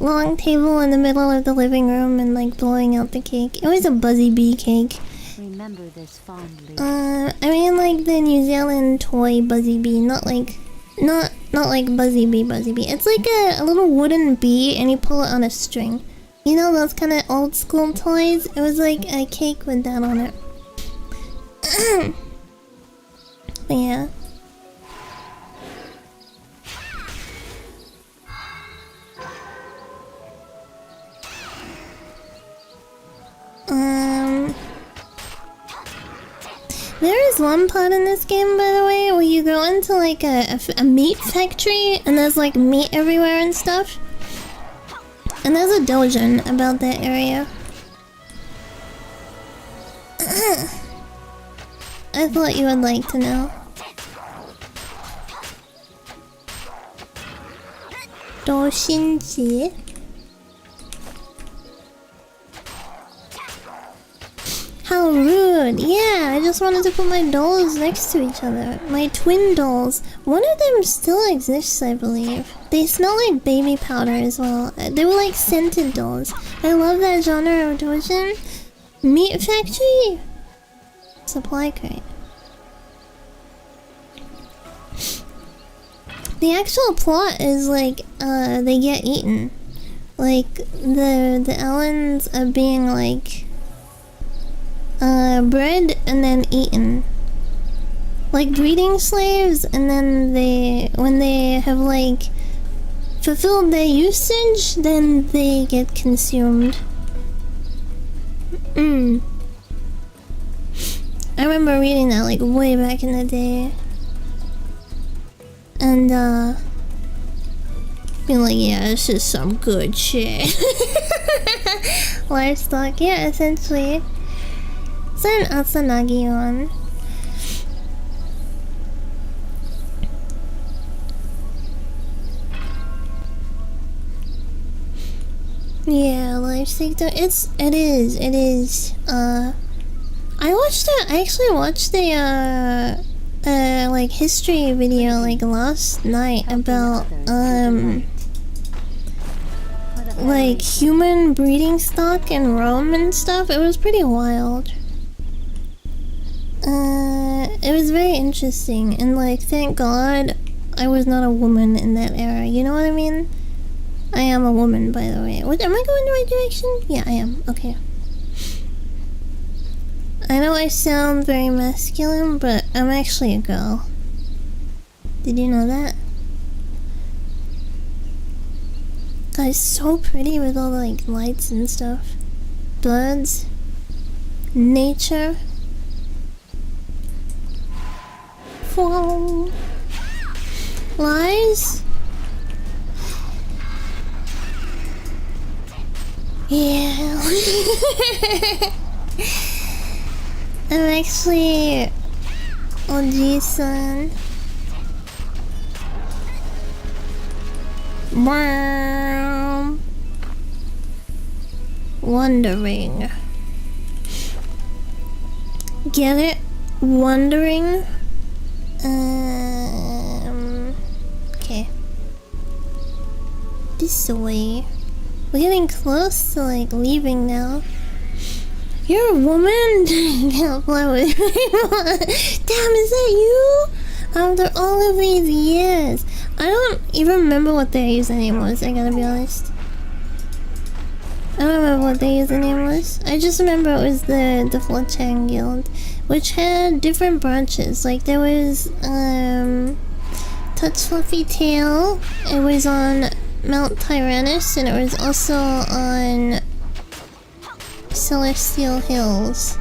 long table in the middle of the living room and like blowing out the cake. It was a Buzzy Bee cake. Remember this fondly. I mean like the New Zealand toy Buzzy Bee, not like Buzzy Bee. It's like a little wooden bee and you pull it on a string. You know those kind of old school toys? It was like a cake with that on it. But yeah. There is one part in this game, by the way, where you go into like a meat factory and there's like meat everywhere and stuff. And there's a doujin about that area. I thought you would like to know. Doshinji. How rude. Yeah, I just wanted to put my dolls next to each other. My twin dolls. One of them still exists, I believe. They smell like baby powder as well. They were like scented dolls. I love that genre of doujin. Meat factory? Supply crate. The actual plot is like, they get eaten. Like, the Ellens are being like bred and then eaten, like breeding slaves, and then when they have like fulfilled their usage, then they get consumed. I remember reading that like way back in the day, and being like, yeah, this is some good shit. Livestock, yeah, essentially. Is that an Asanagi one? Yeah, life sector. It is. I actually watched a like history video like last night about like human breeding stock in Rome and stuff. It was pretty wild. It was very interesting, and like, thank God I was not a woman in that era, you know what I mean? I am a woman, by the way. What, am I going the right direction? Yeah, I am. Okay. I know I sound very masculine, but I'm actually a girl. Did you know that? God, it's so pretty with all the like lights and stuff. Birds. Nature. Wow. Lies? Yeah. I'm actually Oji-san. Wondering. Get it? Wondering? Okay. This way. We're getting close to like leaving now. You're a woman? Can't fly with me. Damn, is that you? After all of these years. I don't even remember what their username was, I gotta be honest. I don't remember what their username was. I just remember it was the 4chan guild, which had different branches. Like there was Touch Fluffy Tail. It was on Mount Tyrannus, and it was also on Celestial Hills.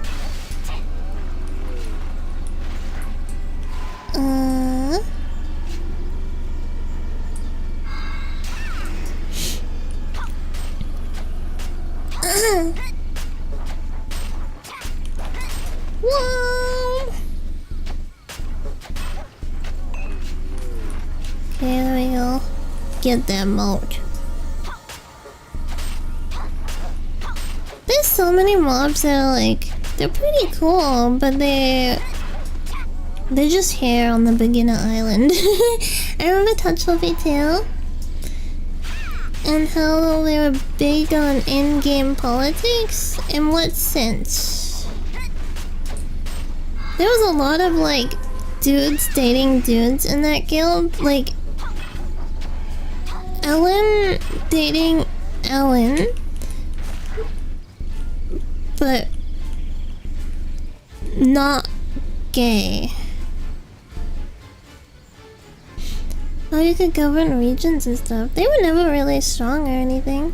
Whoa! Okay, there we go. Get that moat. There's so many mobs that are like, they're pretty cool, but they're just here on the beginner island. I remember Touch Fluffy Tail and how they were big on in-game politics. In what sense? There was a lot of like dudes dating dudes in that guild, like Ellen dating Ellen, but not gay. Oh, you could govern regions and stuff. They were never really strong or anything.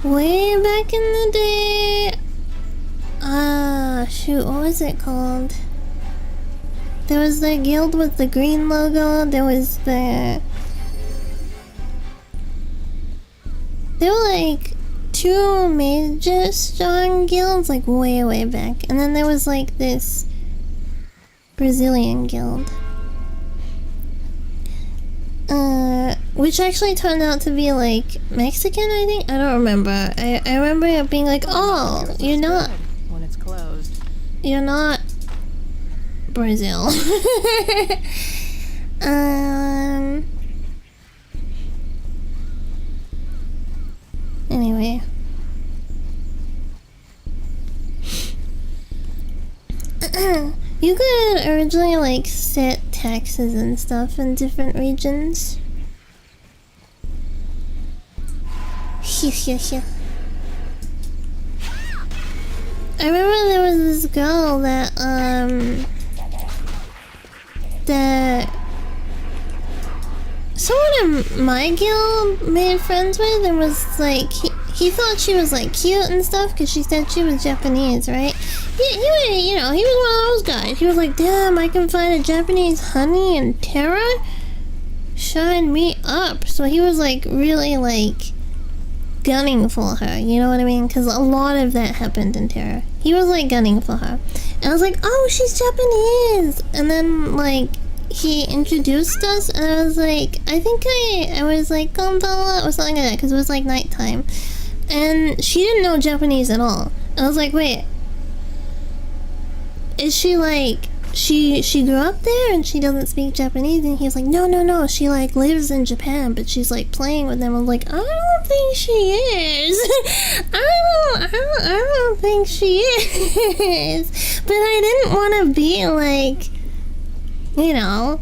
Way back in the day. Shoot, what was it called? There was the guild with the green logo. There was the... There were like 2 major strong guilds, like way back. And then there was like this Brazilian guild. Which actually turned out to be like Mexican, I think? I don't remember. I remember it being like, oh, you're not... When it's closed. You're not... Brazil. Anyway. You could originally like set taxes and stuff in different regions. I remember there was this girl that someone in my guild made friends with, and was like, he thought she was like cute and stuff because she said she was Japanese, right? He was one of those guys. He was like, damn, I can find a Japanese honey in Tera? Shine me up. So he was like really like gunning for her, you know what I mean? Because a lot of that happened in Tera. He was like gunning for her. And I was like, oh, she's Japanese. And then like he introduced us, and I was like, I think I was like konbanwa or something like that, because it was like nighttime. And she didn't know Japanese at all. I was like, wait, is she like, she grew up there and she doesn't speak Japanese? And he's like, no, she like lives in Japan, but she's like playing with them. I was like, I don't think she is. I don't think she is. But I didn't want to be like, you know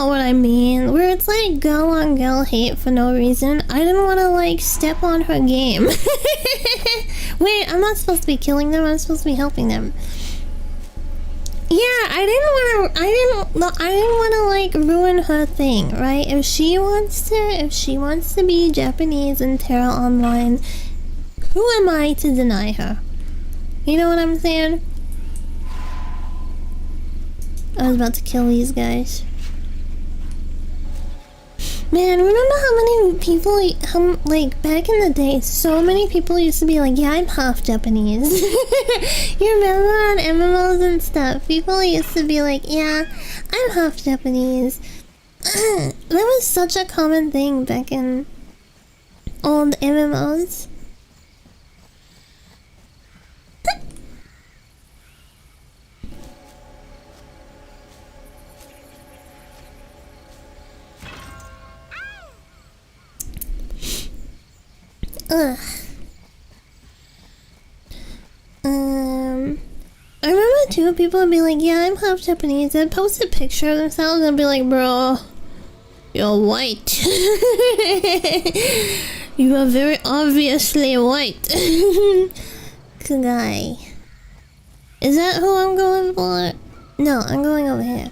what I mean, where it's like girl on girl hate for no reason. I didn't want to like step on her game. Wait, I'm not supposed to be killing them, I'm supposed to be helping them. Yeah, I didn't want to like ruin her thing, right? If she wants to be Japanese in Tera Online, who am I to deny her? You know what I'm saying? I was about to kill these guys. Man, remember how many people, like, back in the day, so many people used to be like, yeah, I'm half Japanese. You remember on MMOs and stuff, people used to be like, yeah, I'm half Japanese. That was such a common thing back in old MMOs. Ugh. I remember too, people would be like, yeah, I'm half Japanese. They'd post a picture of themselves and be like, bro, you're white. You are very obviously white. Kugai. Is that who I'm going for? No, I'm going over here.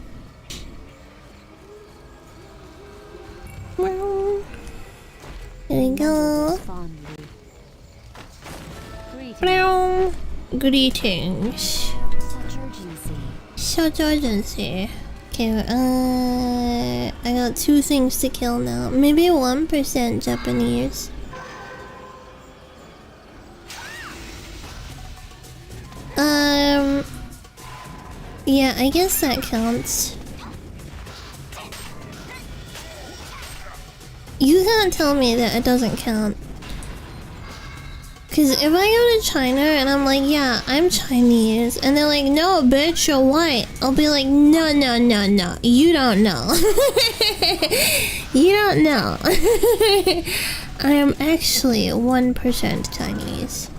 Here we go. Fondly. Greetings. Such urgency. Such urgency. Okay, I got 2 things to kill now. Maybe 1% Japanese. Yeah, I guess that counts. You can't tell me that it doesn't count. Cause if I go to China and I'm like, yeah, I'm Chinese, and they're like, no, bitch, you're white, I'll be like, no, no, no, no, you don't know. You don't know. I am actually 1% Chinese.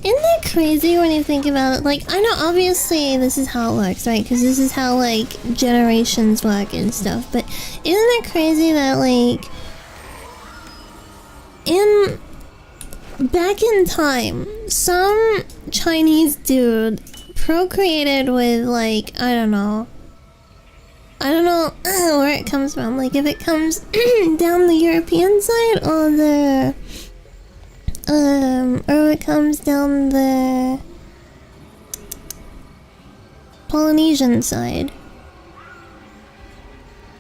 Isn't that crazy when you think about it? Like, I know obviously this is how it works, right? Because this is how, like, generations work and stuff. But isn't it crazy that, like, back in time, some Chinese dude procreated with, like, I don't know where it comes from. Like, if it comes down the European side or the or it comes down the Polynesian side.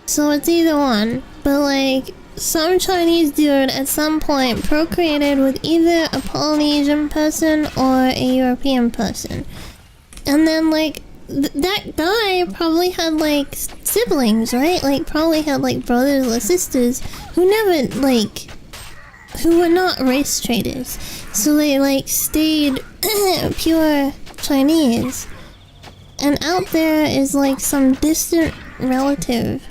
So it's either one. But like, some Chinese dude at some point procreated with either a Polynesian person or a European person. And then like, that guy probably had like siblings, right? Like probably had like brothers or sisters who never like, who were not race traders. So they like stayed pure Chinese. And out there is like some distant relative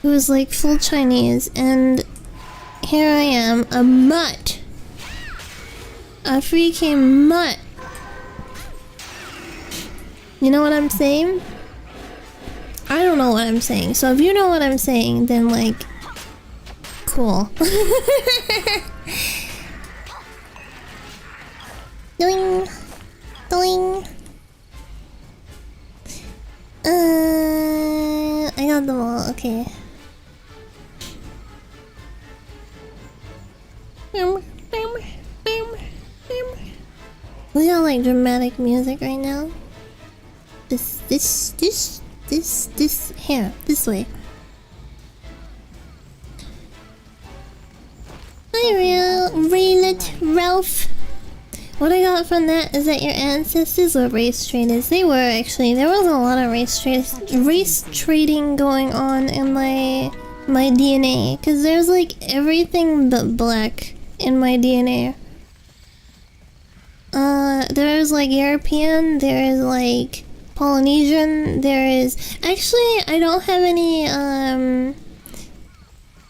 who is like full Chinese, and here I am, a mutt. A freaking mutt. You know what I'm saying? I don't know what I'm saying. So if you know what I'm saying, then like, cool. Doing. Doing. I got them all, okay. We got like dramatic music right now. This here, this way. Hi, Ralph. What I got from that is that your ancestors were race traders. They were actually. There was a lot of race trading going on in my DNA, because there's like everything but black in my DNA. There's like European, there is like Polynesian, there is actually I don't have any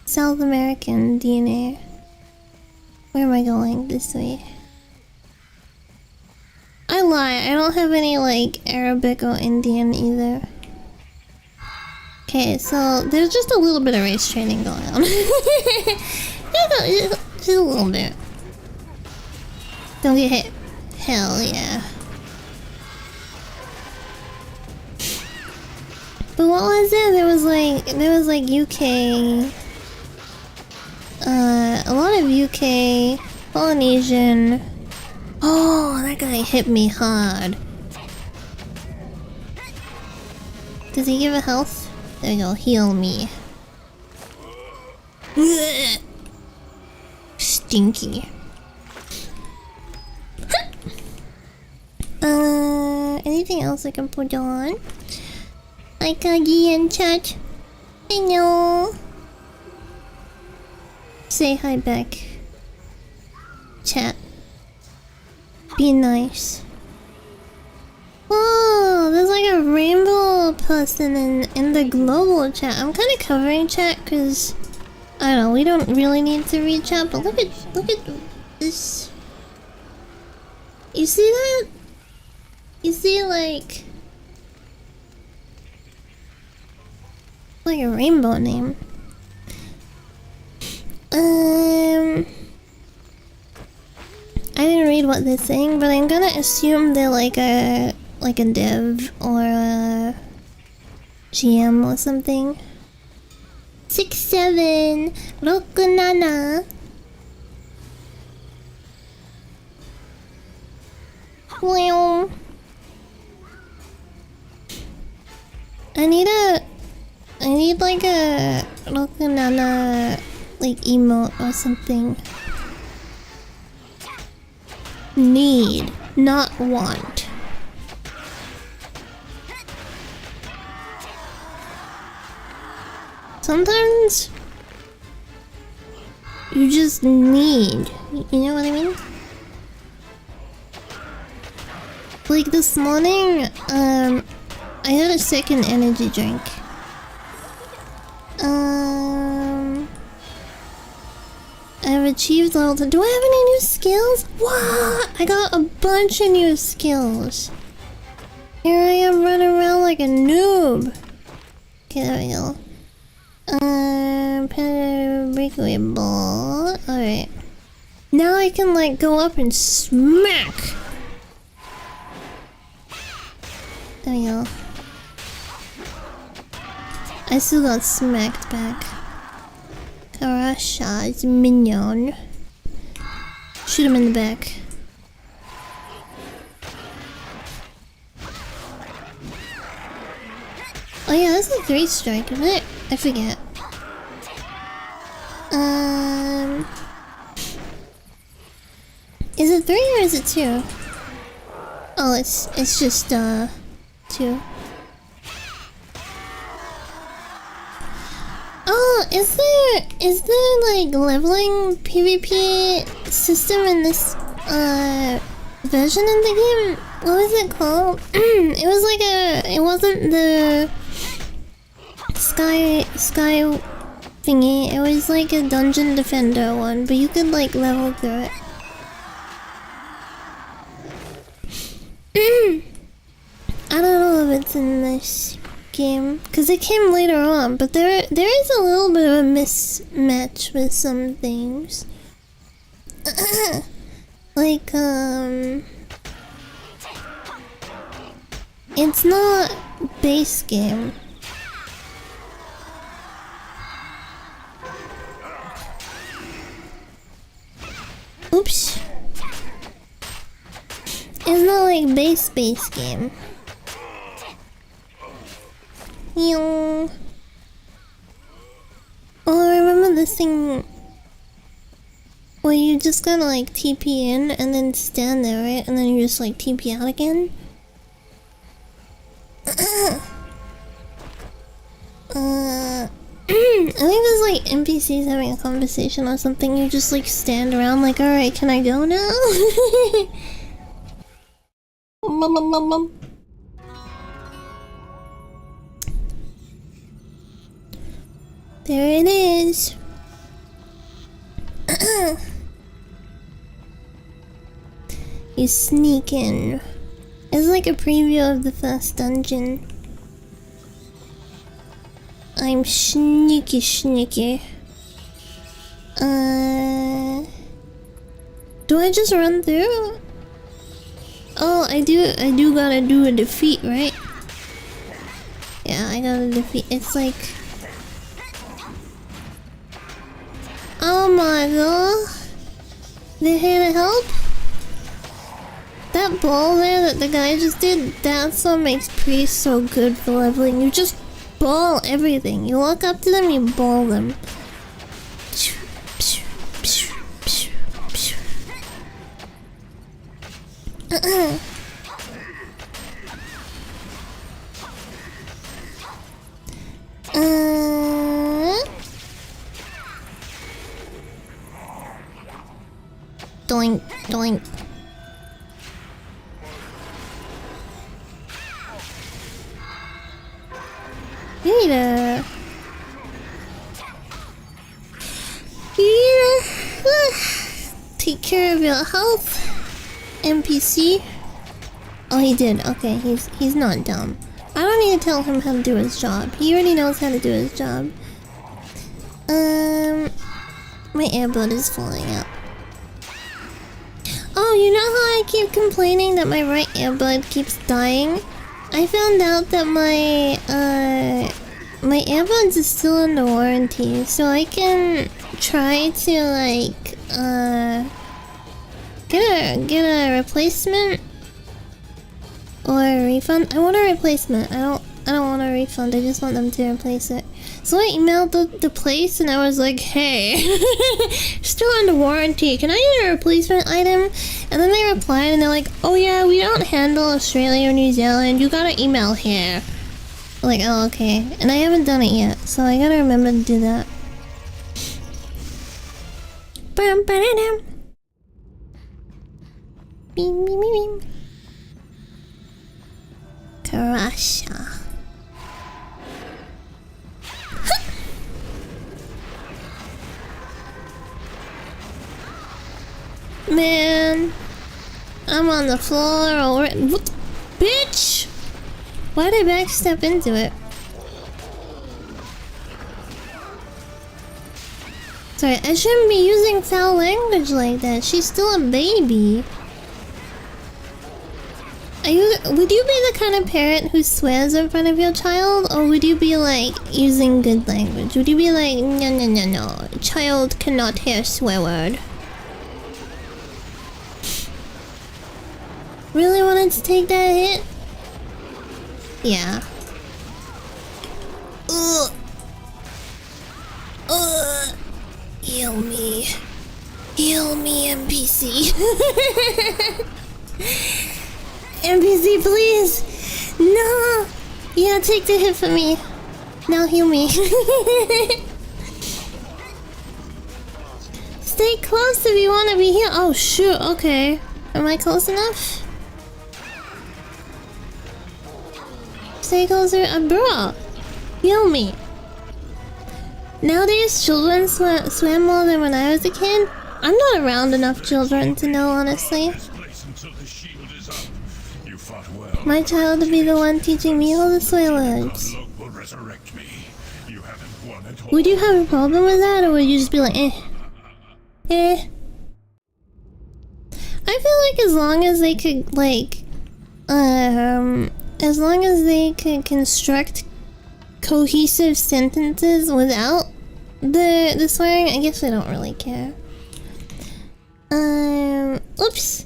South American DNA. Where am I going? This way. I lie, I don't have any like Arabic or Indian either. Okay, so there's just a little bit of race training going on. Just a little bit. Don't get hit. Hell yeah. But what was it? There was like UK, a lot of UK, Polynesian. Oh, that guy hit me hard. Does he give a health? There you go, heal me. Ugh. Stinky. Anything else I can put on? Hi, Kagi and chat. Hello. Say hi back. Chat. Be nice. Oh, there's like a rainbow person in the global chat. I'm kind of covering chat because I don't know. We don't really need to read chat, but look at this. You see that? You see like a rainbow name. I didn't read what they're saying, but I'm gonna assume they're like a dev or a GM or something. 6, 7, 6, 7. Well, I need like a 6, 7 like emote or something. Need, not want. Sometimes you just need, you know what I mean? Like this morning, I had a second energy drink. I've achieved level 10. Do I have any new skills? What? I got a bunch of new skills. Here I am running around like a noob. Okay, there we go. Breakaway ball. Alright. Now I can like go up and smack. There we go. I still got smacked back. Karasha is minion. Shoot him in the back. Oh yeah, this is 3 strike, isn't it? I forget. Is it 3 or is it 2? Oh, it's just 2. Oh, is there like leveling PvP system in this version of the game? What was it called? It was like it wasn't the sky thingy. It was like a dungeon defender one, but you could like level through it. I don't know if it's in this game because it came later on, but there is a little bit of a mismatch with some things. Like it's not base game. Oops. It's not like base game. Oh, I remember this thing where you just gotta like TP in and then stand there, right? And then you just like TP out again. I think there's like NPCs having a conversation or something. You just like stand around like, alright, can I go now? There it is. You sneak in. It's like a preview of the first dungeon. I'm sneaky. Do I just run through? Oh, I do gotta do a defeat, right? Yeah, I gotta defeat. It's like... Oh my god. They're here to help? That ball there that the guy just did, that's what makes priests so good for leveling. You just ball everything. You walk up to them, you ball them. Doink, doink. You need to take care of your health, NPC. Oh, he did. Okay, he's not dumb. I don't need to tell him how to do his job. He already knows how to do his job. My earbud is falling out. Oh, you know how I keep complaining that my right earbud keeps dying? I found out that my earbuds is still under warranty, so I can try to like get a replacement or a refund. I want a replacement. I don't want a refund. I just want them to replace it. So I emailed the place and I was like, hey, still under warranty. Can I get a replacement item? And then they replied and they're like, oh yeah, we don't handle Australia or New Zealand. You gotta email here. I'm like, oh, okay. And I haven't done it yet, so I gotta remember to do that. Bam, ba-da-dam. Beam, beam, beam, beam. Karasha. Man, I'm on the floor already. What? Bitch! Why did I backstep into it? Sorry, I shouldn't be using foul language like that. She's still a baby. Would you be the kind of parent who swears in front of your child? Or would you be like using good language? Would you be like, no, no, no, no. Child cannot hear swear word. Really wanted to take that hit? Yeah. Ugh. Ugh. Heal me. Heal me, NPC. NPC, please! No! Yeah, take the hit for me. Now heal me. Stay close if you want to be healed. Oh, shoot, okay. Am I close enough? Stay closer. Bro! Heal me. Nowadays, children swam more than when I was a kid. I'm not around enough children to know, honestly. My child to be the one teaching me all the swear words. Would you have a problem with that, or would you just be like, eh? Eh? I feel like as long as they could, like, as long as they could construct cohesive sentences without the swearing, I guess I don't really care. Oops.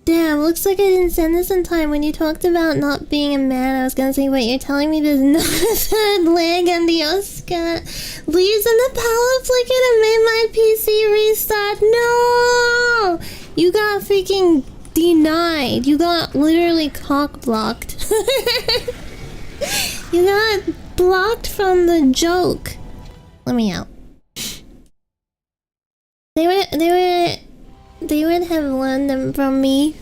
Damn, looks like I didn't send this in time. When you talked about not being a man, I was gonna say, wait, you're telling me there's no third leg under your skirt? Leaves in the power flicker and made my PC restart. No! You got freaking denied. You got literally cock blocked. You got blocked from the joke. Let me out. They would have learned them from me.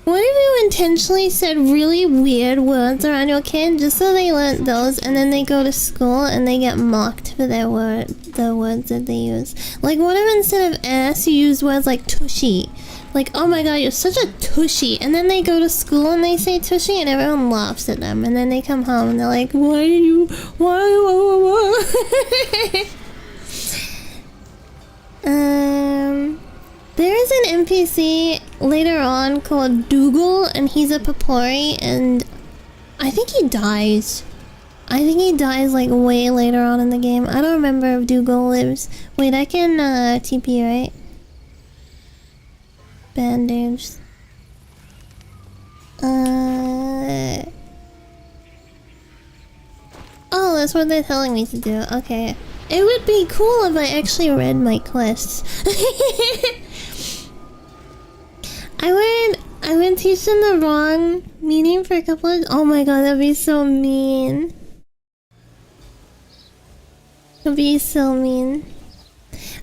What if you intentionally said really weird words around your kid just so they learned those, and then they go to school and they get mocked for the words that they use? Like, what if instead of ass you use words like tushy? Like, oh my god, you're such a tushy. And then they go to school and they say tushy and everyone laughs at them. And then they come home and they're like, why? There is an NPC later on called Dougal, and he's a Papori, and I think he dies. I think he dies like way later on in the game. I don't remember if Dougal lives. Wait, I can TP, right? Bandage. Oh, that's what they're telling me to do. Okay. It would be cool if I actually read my quests. I would teach them the wrong meaning for a couple of. Oh my god, that'd be so mean. It'd be so mean.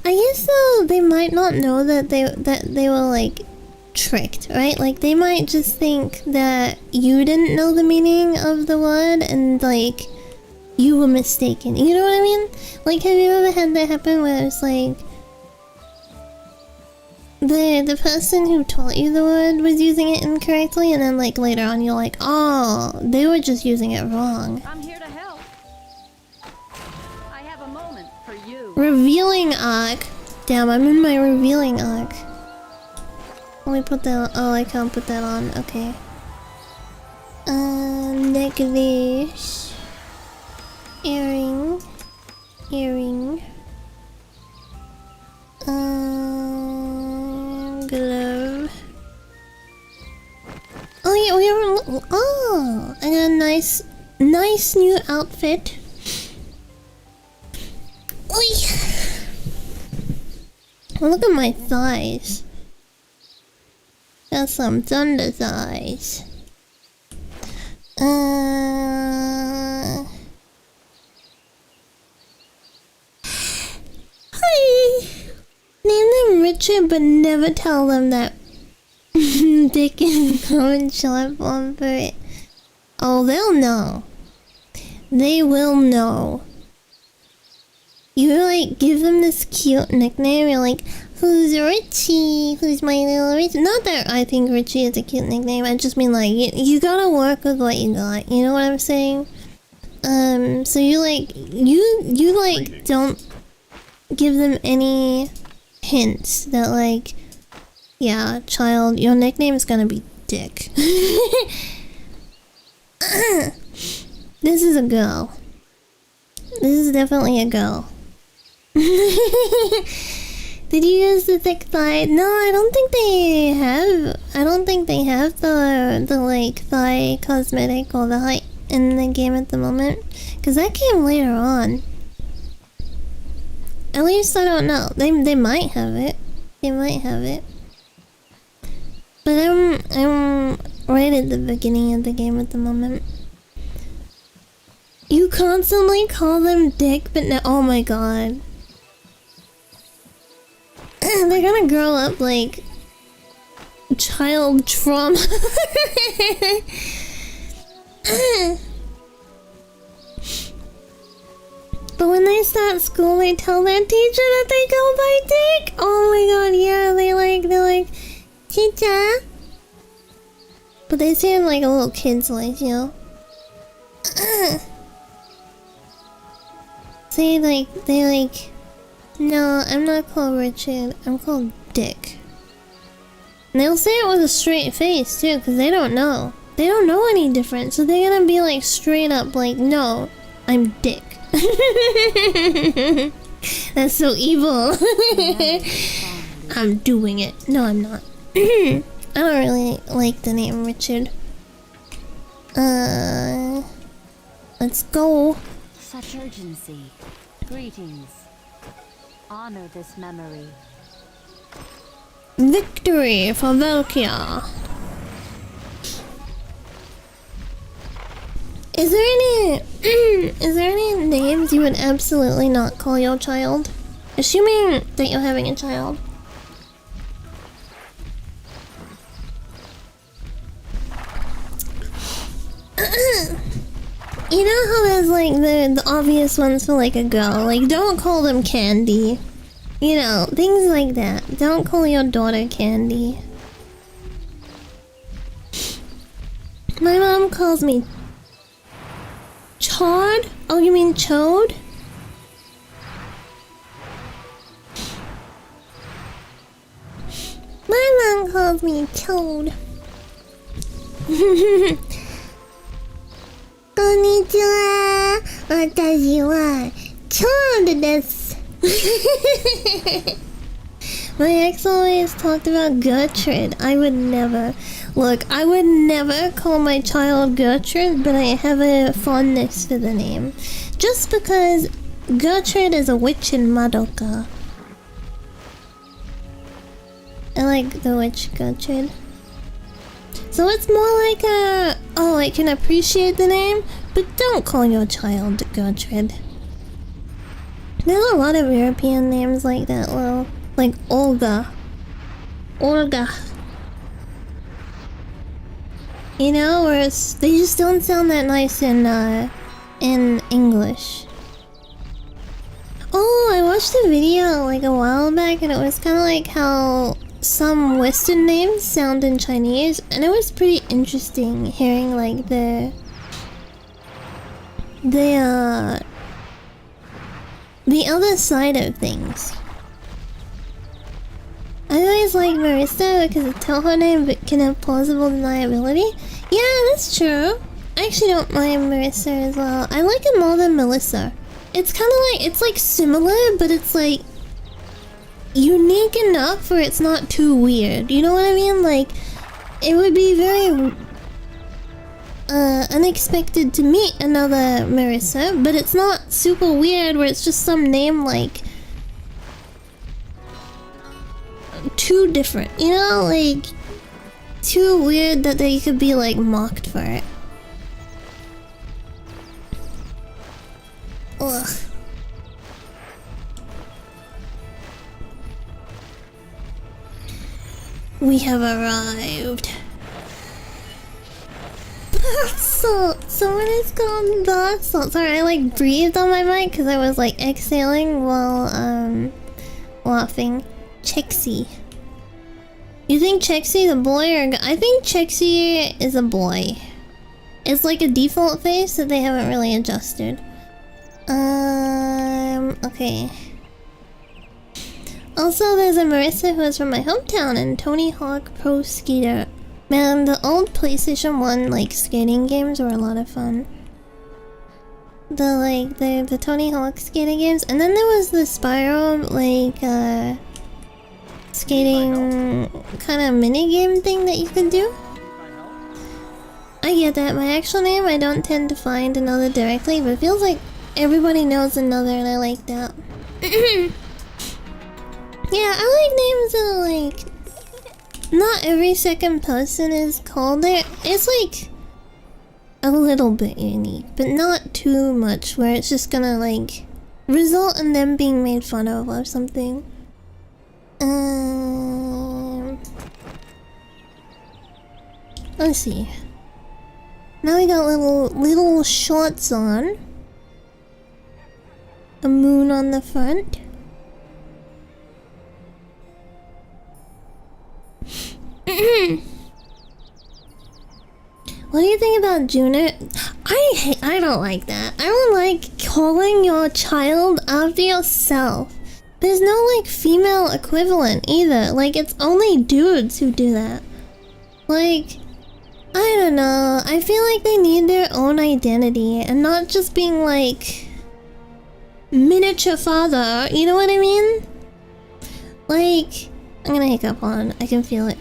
I guess though they might not know that they were like tricked, right? Like they might just think that you didn't know the meaning of the word and like you were mistaken. You know what I mean? Like, have you ever had that happen where it's like the person who taught you the word was using it incorrectly, and then like later on you're like, oh, they were just using it wrong. I'm here to help. I have a moment for you. Revealing arc. Damn, I'm in my revealing arc. Let me put that on. Oh, I can't put that on. Okay. Necklace. Earring. Earring. Glove. Oh yeah, we haven't. Oh, I got a nice new outfit. Oi. Oh, look at my thighs. Got some thunder thighs. Hi. Name them Richard, but never tell them that they can go and short form for it. Oh, they'll know. They will know. You like give them this cute nickname. You're like, who's Richie? Who's my little Richie? Not that I think Richie is a cute nickname. I just mean like you gotta work with what you got. You know what I'm saying? So you like you like don't give them any hints that like, yeah, child, your nickname is gonna be Dick. This is a girl. This is definitely a girl. Did you use the thick thigh? No, I don't think they have. I don't think they have the like thigh cosmetic or the height in the game at the moment, because that came later on. At least I don't know. They might have it. They might have it. But I'm right at the beginning of the game at the moment. You constantly call them Dick, but now, oh my god. They're gonna grow up like child trauma. But when they start school, they tell their teacher that they go by Dick. Oh my god, yeah, they're like, teacher. But they say it like a little kid's voice, you know. They like, no, I'm not called Richard, I'm called Dick. And they'll say it with a straight face too, because they don't know. They don't know any different, so they're gonna be like straight up like, no, I'm Dick. That's so evil. I'm doing it. No, I'm not. I don't really like the name Richard. Let's go. Such urgency. Greetings. Honor this memory. Victory for Velkia. Is there any names you would absolutely not call your child? Assuming that you're having a child. You know how there's like the obvious ones for like a girl, like don't call them Candy. You know, things like that. Don't call your daughter Candy. My mom calls me Chod? Oh, you mean Chode? My mom calls me Chode. Konnichiwa. Watashi wa Chode desu. My ex always talked about Gertrude. I would never. Look, I would never call my child Gertrude, but I have a fondness for the name. Just because Gertrude is a witch in Madoka. I like the witch Gertrude. So it's more like a, oh, I can appreciate the name, but don't call your child Gertrude. There's a lot of European names like that, well, like Olga. Olga. You know, whereas they just don't sound that nice in English. Oh, I watched a video like a while back and it was kind of like how some Western names sound in Chinese, and it was pretty interesting hearing like the other side of things. I always like Marissa because it's tell her name but can have plausible deniability. Yeah, that's true. I actually don't mind Marissa as well. I like it more than Melissa. It's kind of like, it's like similar, but it's like unique enough where it's not too weird. You know what I mean? Like, it would be very unexpected to meet another Marissa, but it's not super weird where it's just some name like too different, you know, like too weird that they could be like mocked for it. Ugh. We have arrived. Bath salt! Someone is called bath salt. Sorry, I like breathed on my mic because I was like exhaling while laughing. Chexy. You think Chexy a boy or I think Chexy is a boy. It's like a default face that they haven't really adjusted. Okay. Also, there's a Marissa who is from my hometown and Tony Hawk Pro Skater. Man, the old PlayStation 1 like skating games were a lot of fun. The Tony Hawk skating games, and then there was the Spyro like skating kind of mini game thing that you could do. I get that. My actual name, I don't tend to find another directly, but it feels like everybody knows another, and I like that. Yeah, I like names that are like not every second person is called it. It's like a little bit unique, but not too much where it's just gonna like result in them being made fun of or something. Let's see. Now we got little shorts on. A moon on the front. What do you think about Junior? I don't like that. I don't like calling your child after yourself. There's no like female equivalent either. Like it's only dudes who do that. Like, I don't know. I feel like they need their own identity and not just being like miniature father. You know what I mean? Like, I'm gonna hiccup on. I can feel it.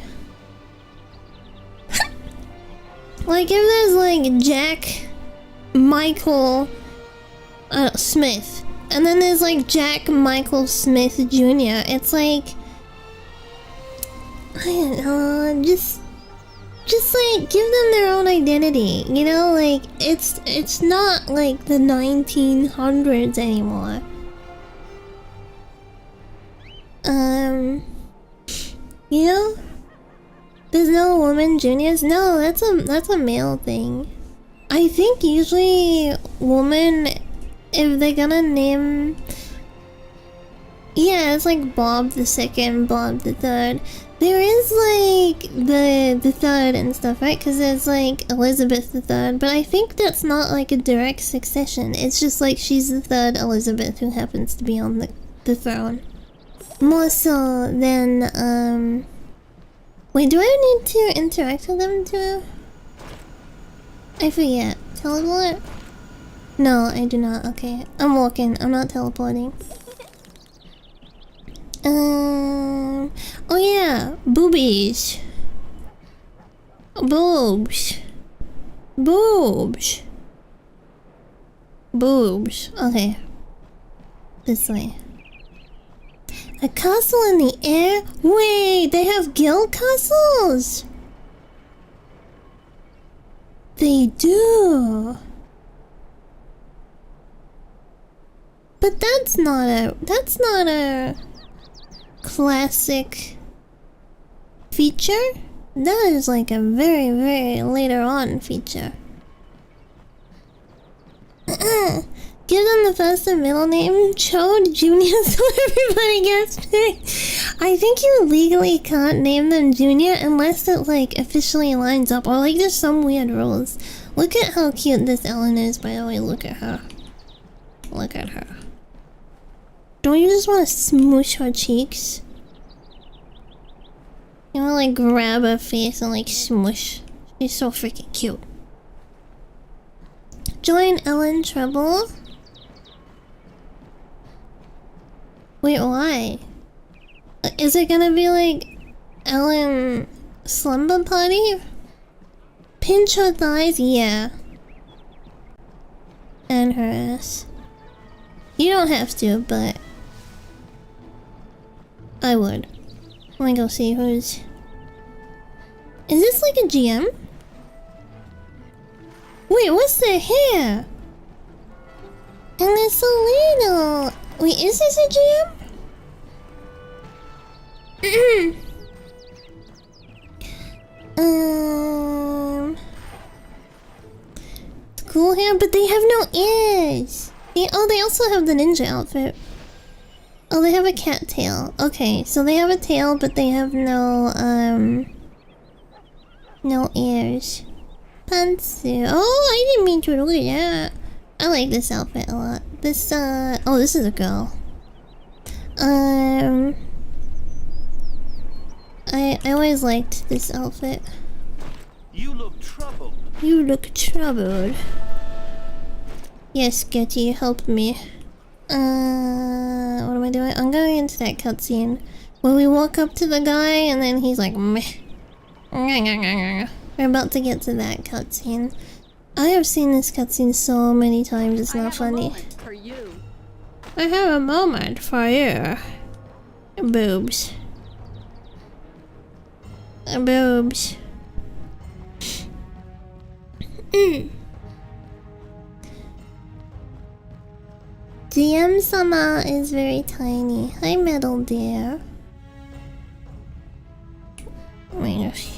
Like if there's like Jack Michael Smith, and then there's like Jack Michael Smith Jr. It's like, I don't know, just like give them their own identity, you know? Like it's not like the 1900s anymore. You know? There's no woman juniors? No, that's a male thing. I think usually woman, if they're gonna name, yeah, it's like Bob the second, Bob the third. There is like the third and stuff, right? Because there's like Elizabeth the third, but I think that's not like a direct succession. It's just like she's the third Elizabeth who happens to be on the throne. More so than wait, do I need to interact with them too? I forget. Teleport? No, I do not. Okay, I'm walking. I'm not teleporting. Oh yeah, boobies. Boobs. Boobs. Boobs. Okay. This way. A castle in the air? Wait, they have guild castles? They do. But that's not a classic feature. That is like a very, very later on feature. Give them the first and middle name, Chode Jr. so everybody gets picked. I think you legally can't name them Junior unless it like officially lines up, or like there's some weird rules. Look at how cute this Ellen is, by the way. Look at her. Look at her. Don't you just want to smoosh her cheeks? You want to like grab her face and like smush. She's so freaking cute. Join Ellen Trouble. Wait, why? Is it gonna be like Ellen Slumber Party? Pinch her thighs? Yeah. And her ass. You don't have to, but I would. Let me go see who's... Is this like a GM? Wait, what's the hair? And it's so little. Wait, is this a GM? It's cool hair, but they have no ears. Oh, they also have the ninja outfit. Oh, they have a cat tail. Okay, so they have a tail, but they have no ears. Pantsu. Oh, I didn't mean to look at that. I like this outfit a lot. This, oh, this is a girl. I always liked this outfit. You look troubled. You look troubled. Yes, Getty, help me. What am I doing? I'm going into that cutscene where we walk up to the guy and then he's like, meh. We're about to get to that cutscene. I have seen this cutscene so many times, it's not funny. For you. I have a moment for you. Boobs. Boobs. DM-sama is very tiny. Hi, Metal Deer. Oh my gosh.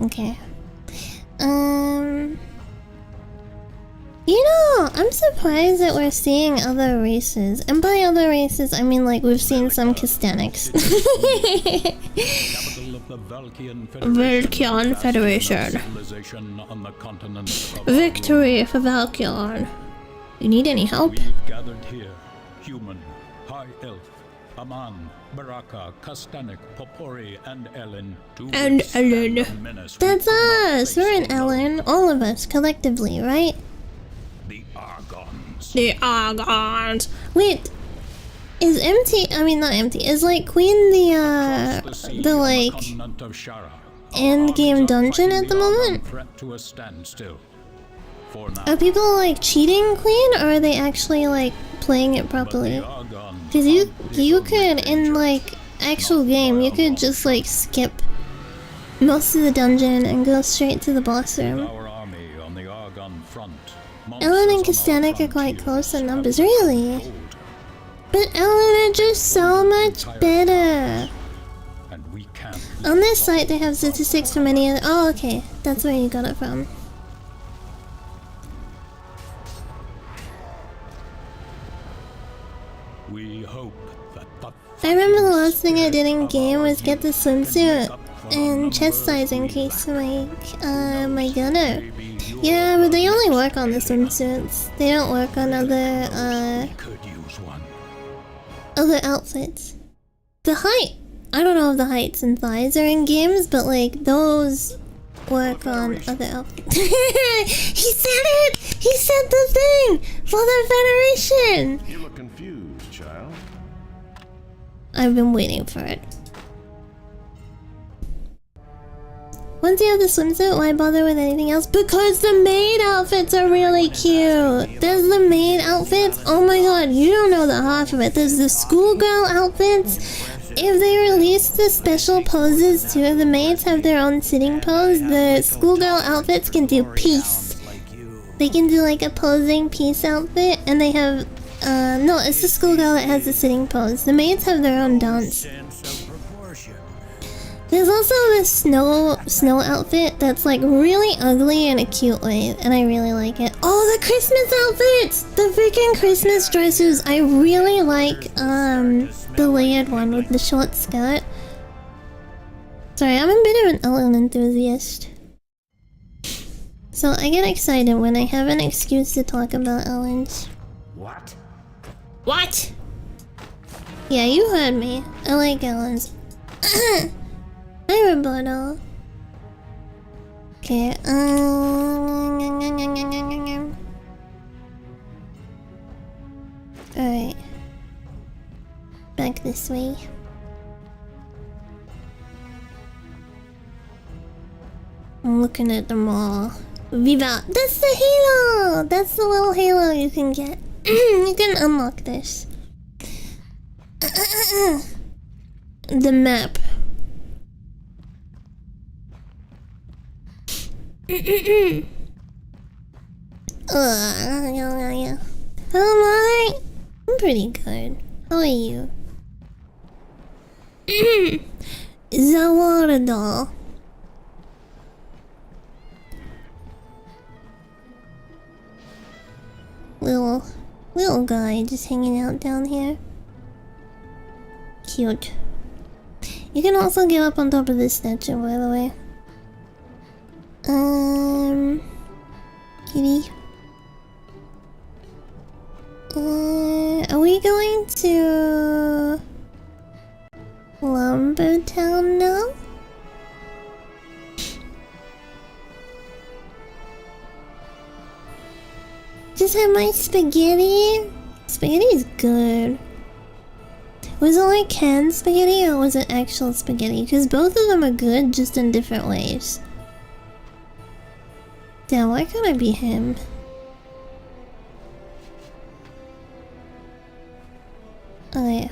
Okay. You know, I'm surprised that we're seeing other races. And by other races, I mean like we've seen some Kastanics. Valkion Federation. Victory for Valkion. You need any help? We've gathered here, human, high elf, Aman, Baraka, Kastanik, Popori, and Ellen. That's us! We're in Ellen. All of us, collectively, right? The Argons. The Argons. Wait, is empty? I mean, not empty. Is like Queen the like end game dungeon at the moment? Are people like cheating Queen, or are they actually like playing it properly? Cause you could in like actual game you could just like skip most of the dungeon and go straight to the boss room. Ellen and Kastanik are quite close in numbers, really. But Ellen are just so much better. On this site they have statistics from any other. Oh, okay, that's where you got it from. We hope that I remember the last thing I did in game was get the swimsuit and chest size increase for my my gunner. Yeah, but they only work on the swimsuits. They don't work on other outfits. The height. I don't know if the heights and thighs are in games, but like those work on other outfits. He said it! He said the thing for the Federation! You look confused, child. I've been waiting for it. Once you have the swimsuit, why bother with anything else? Because the maid outfits are really cute! There's the maid outfits, oh my god, you don't know the half of it. There's the schoolgirl outfits, if they release the special poses too, the maids have their own sitting pose. The schoolgirl outfits can do peace. They can do like a posing peace outfit, and they have no, it's the schoolgirl that has the sitting pose. The maids have their own dance. There's also this snow outfit that's like really ugly in a cute way, and I really like it. Oh, the Christmas outfits! The freaking Christmas dresses! I really like the layered one with the short skirt. Sorry, I'm a bit of an Ellen enthusiast. So I get excited when I have an excuse to talk about Ellens. What? What? Yeah, you heard me. I like Ellens. Hi, Roberto. Okay, alright. Back this way. I'm looking at them all. Viva! That's the halo! That's the little halo you can get. You can unlock this. The map. How am I? I'm pretty good. How are you? Zawardo. Little guy just hanging out down here. Cute. You can also get up on top of this statue, by the way. Kitty. Are we going to Lumber Town now? Just have my spaghetti. Spaghetti's good. Was it like canned spaghetti or was it actual spaghetti? Because both of them are good, just in different ways. Damn, why can't I be him? Oh yeah.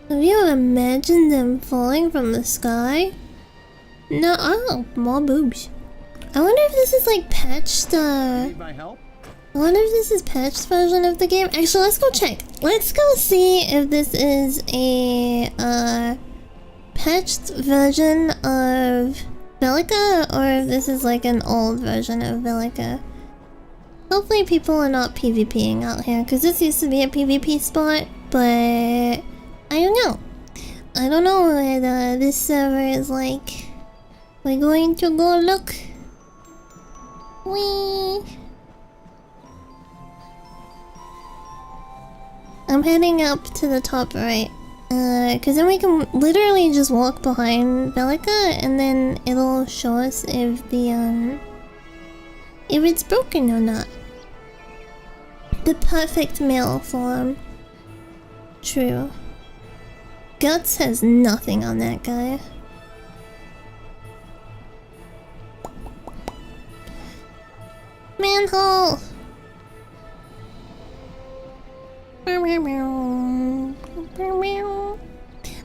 Have you imagined them falling from the sky? No, oh, more boobs. I wonder if this is like patched, Need my help? I wonder if this is patched version of the game. Actually, let's go check. Let's go see if this is a, patched version of Velica, or if this is like an old version of Velica. Hopefully people are not PvPing out here, because this used to be a PvP spot, but I don't know. I don't know what this server is like. We're going to go look. Whee! I'm heading up to the top right. Cause then we can literally just walk behind Velica and then it'll show us if the, if it's broken or not. The perfect male form. True. Guts has nothing on that guy. Manhole!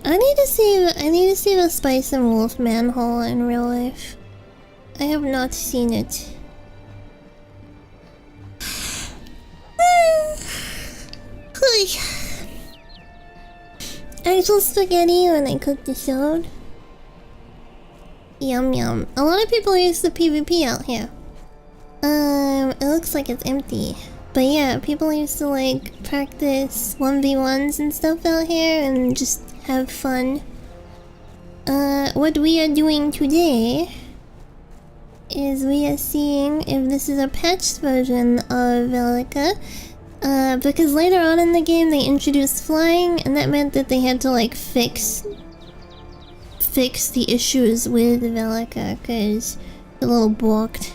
I need to see the Spice and Wolf manhole in real life. I have not seen it. Actual spaghetti when I cook the show. Yum yum. A lot of people use the PvP out here. It looks like it's empty. But yeah, people used to like practice 1v1s and stuff out here and just have fun. What we are doing today is we are seeing if this is a patched version of Velica. Because later on in the game they introduced flying, and that meant that they had to like fix the issues with Velica, because it's a little blocked.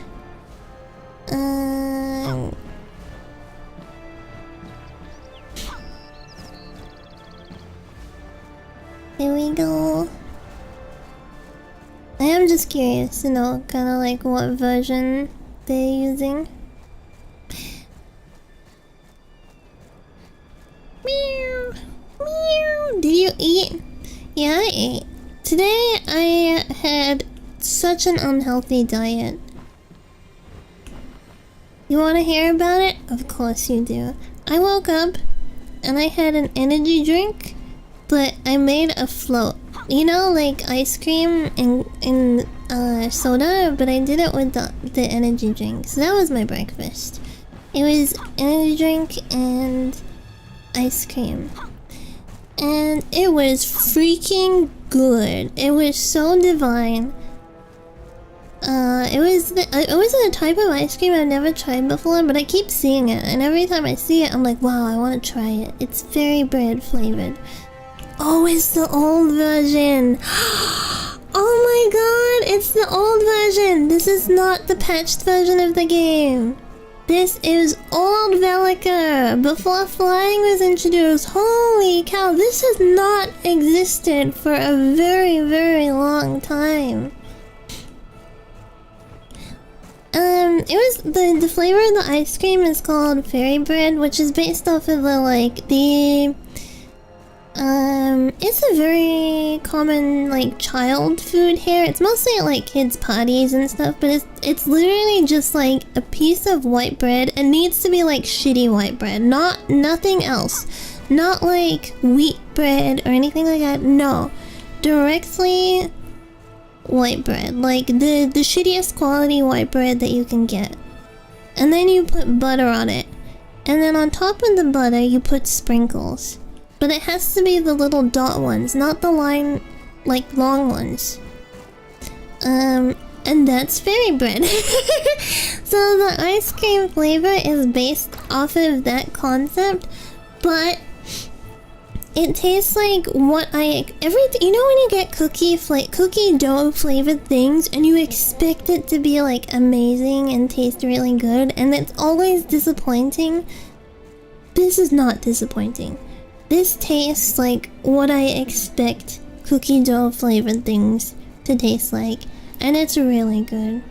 Here we go. I am just curious to know kind of like what version they're using. ate. Today I had such an unhealthy diet. You want to hear about it? Of course you do. I woke up and I had an energy drink, but I made a float. You know, like ice cream in soda, but I did it with the energy drink. So that was my breakfast. It was energy drink and ice cream. And it was freaking good. It was so divine. It was a type of ice cream I've never tried before, but I keep seeing it, and every time I see it, I'm like, wow, I want to try it. It's very bread flavored. Oh, it's the old version. Oh my god, it's the old version. This is not the patched version of the game. This is old Velica, before flying was introduced. Holy cow, this has not existed for a very, very long time. It was the flavor of the ice cream is called fairy bread, which is based off of it's a very common like child food here. It's mostly at like kids' parties and stuff, but it's literally just like a piece of white bread. It needs to be like shitty white bread, nothing else. Not like wheat bread or anything like that. No, directly white bread, like the shittiest quality white bread that you can get. And then you put butter on it, and then on top of the butter you put sprinkles. But it has to be the little dot ones, not the line, like long ones. And that's fairy bread. So the ice cream flavor is based off of that concept, but it tastes like what you know when you get cookie dough flavored things and you expect it to be like amazing and taste really good, and it's always disappointing? This is not disappointing. This tastes like what I expect cookie dough flavored things to taste like, and it's really good.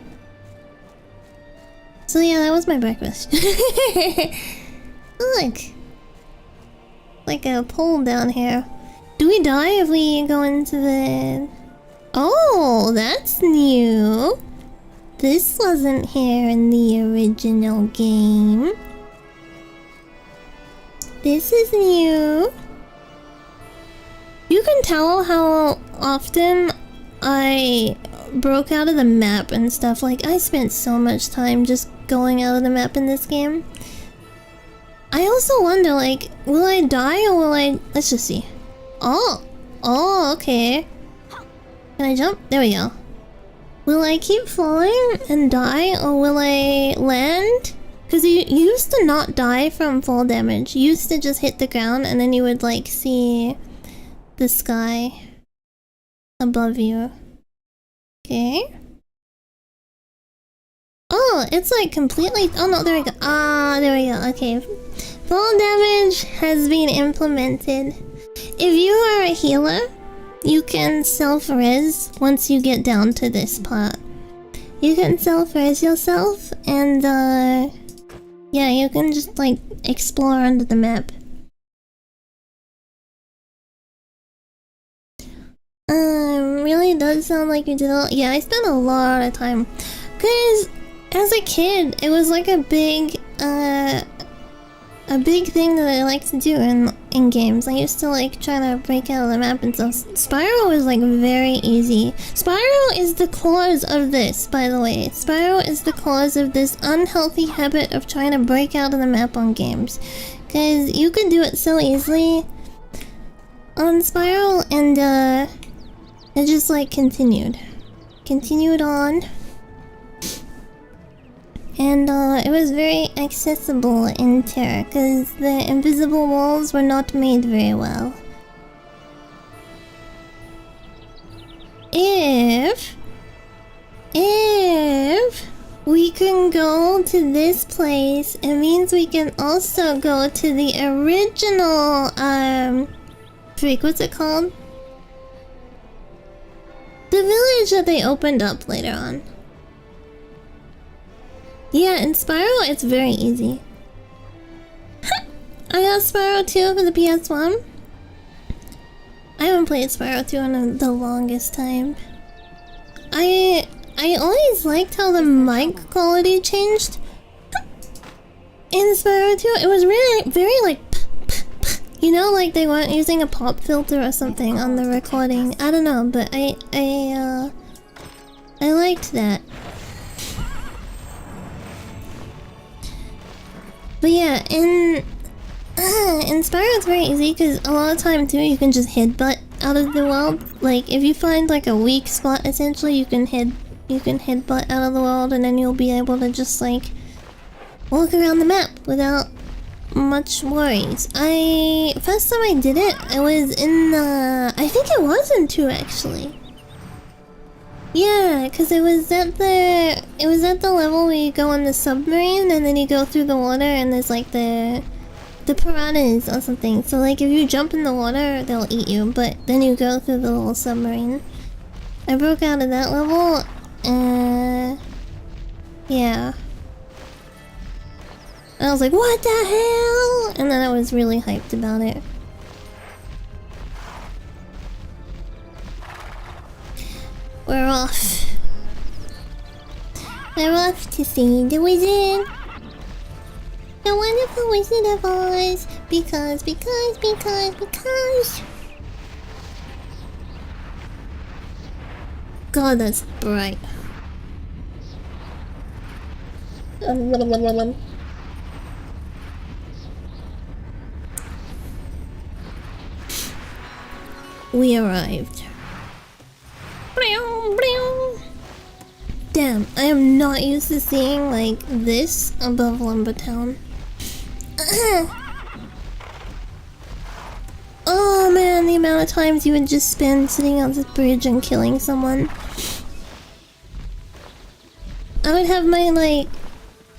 So yeah, that was my breakfast. Look, like a pole down here. Do we die if we go into the... Oh, that's new. This wasn't here in the original game. This is new. You can tell how often I broke out of the map and stuff. Like, I spent so much time just going out of the map in this game. I also wonder, like, will I die or will I... Let's just see. Oh, okay. Can I jump? There we go. Will I keep falling and die, or will I land? Because you used to not die from fall damage. You used to just hit the ground and then you would, like, see the sky above you. Okay. Oh, it's like completely... Oh no, there we go. Ah, there we go. Okay. Fall damage has been implemented. If you are a healer, you can self-res once you get down to this part. You can self-res yourself and yeah, you can just like explore under the map. Really does sound like you did yeah, I spent a lot of time. Cause as a kid, it was like a big thing that I like to do in games. I used to like try to break out of the map and stuff. Spyro was like very easy. Spyro is the cause of this, by the way. Spyro is the cause of this unhealthy habit of trying to break out of the map on games. Cause you could do it so easily on Spyro, and it just like continued on. And it was very accessible in Tera, because the invisible walls were not made very well. If we can go to this place, it means we can also go to the original, what's it called? The village that they opened up later on. Yeah, in Spyro, it's very easy. I got Spyro 2 for the PS1. I haven't played Spyro 2 in the longest time. I always liked how the mic quality changed in Spyro 2. It was really very like, you know, like they weren't using a pop filter or something on the recording. I don't know, but I liked that. But yeah, in Spyro it's very easy because a lot of time too you can just headbutt out of the world. Like if you find like a weak spot, essentially you can headbutt out of the world, and then you'll be able to just like walk around the map without much worries. First time I did it, I was in I think it was in 2 actually. Yeah, because it was at the level where you go on the submarine and then you go through the water and there's like the piranhas or something. So like if you jump in the water, they'll eat you, but then you go through the little submarine. I broke out of that level, yeah. And I was like, what the hell? And then I was really hyped about it. We're off. We're off to see the wizard. The wonderful Wizard of Oz. Because. God, that's bright. We arrived. Damn, I am not used to seeing like this above Lumbertown. Oh man, the amount of times you would just spend sitting on this bridge and killing someone. I would have my like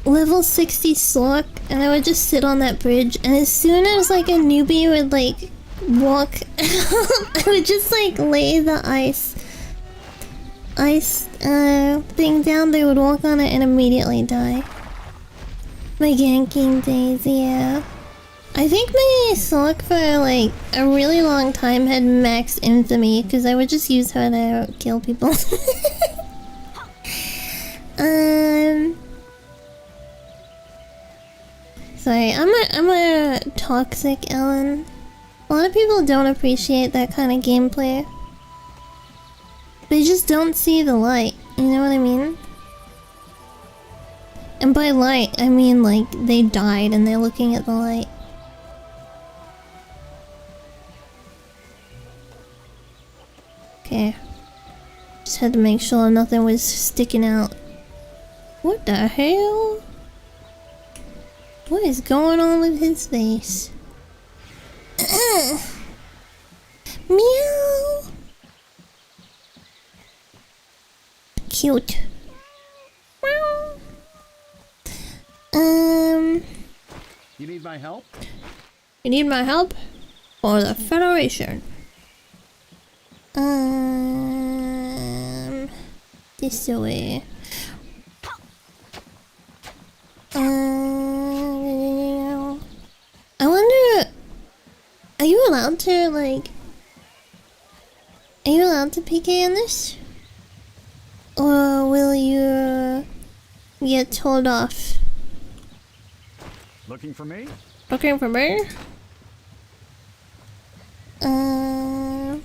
level 60 Sork and I would just sit on that bridge, and as soon as like a newbie would like walk out, I would just like lay the ice thing down. They would walk on it and immediately die. My ganking days, yeah. I think my Sork for like a really long time had max infamy because I would just use her to kill people. Sorry, I'm a toxic Ellen. A lot of people don't appreciate that kind of gameplay. They just don't see the light, you know what I mean? And by light, I mean like they died and they're looking at the light. Okay. Just had to make sure nothing was sticking out. What the hell? What is going on with his face? Meow! Cute. Meow. You need my help? You need my help? For the Federation. This way. I wonder, are you allowed to like, are you allowed to PK on this? Or will you get told off? Looking for me? Looking for me?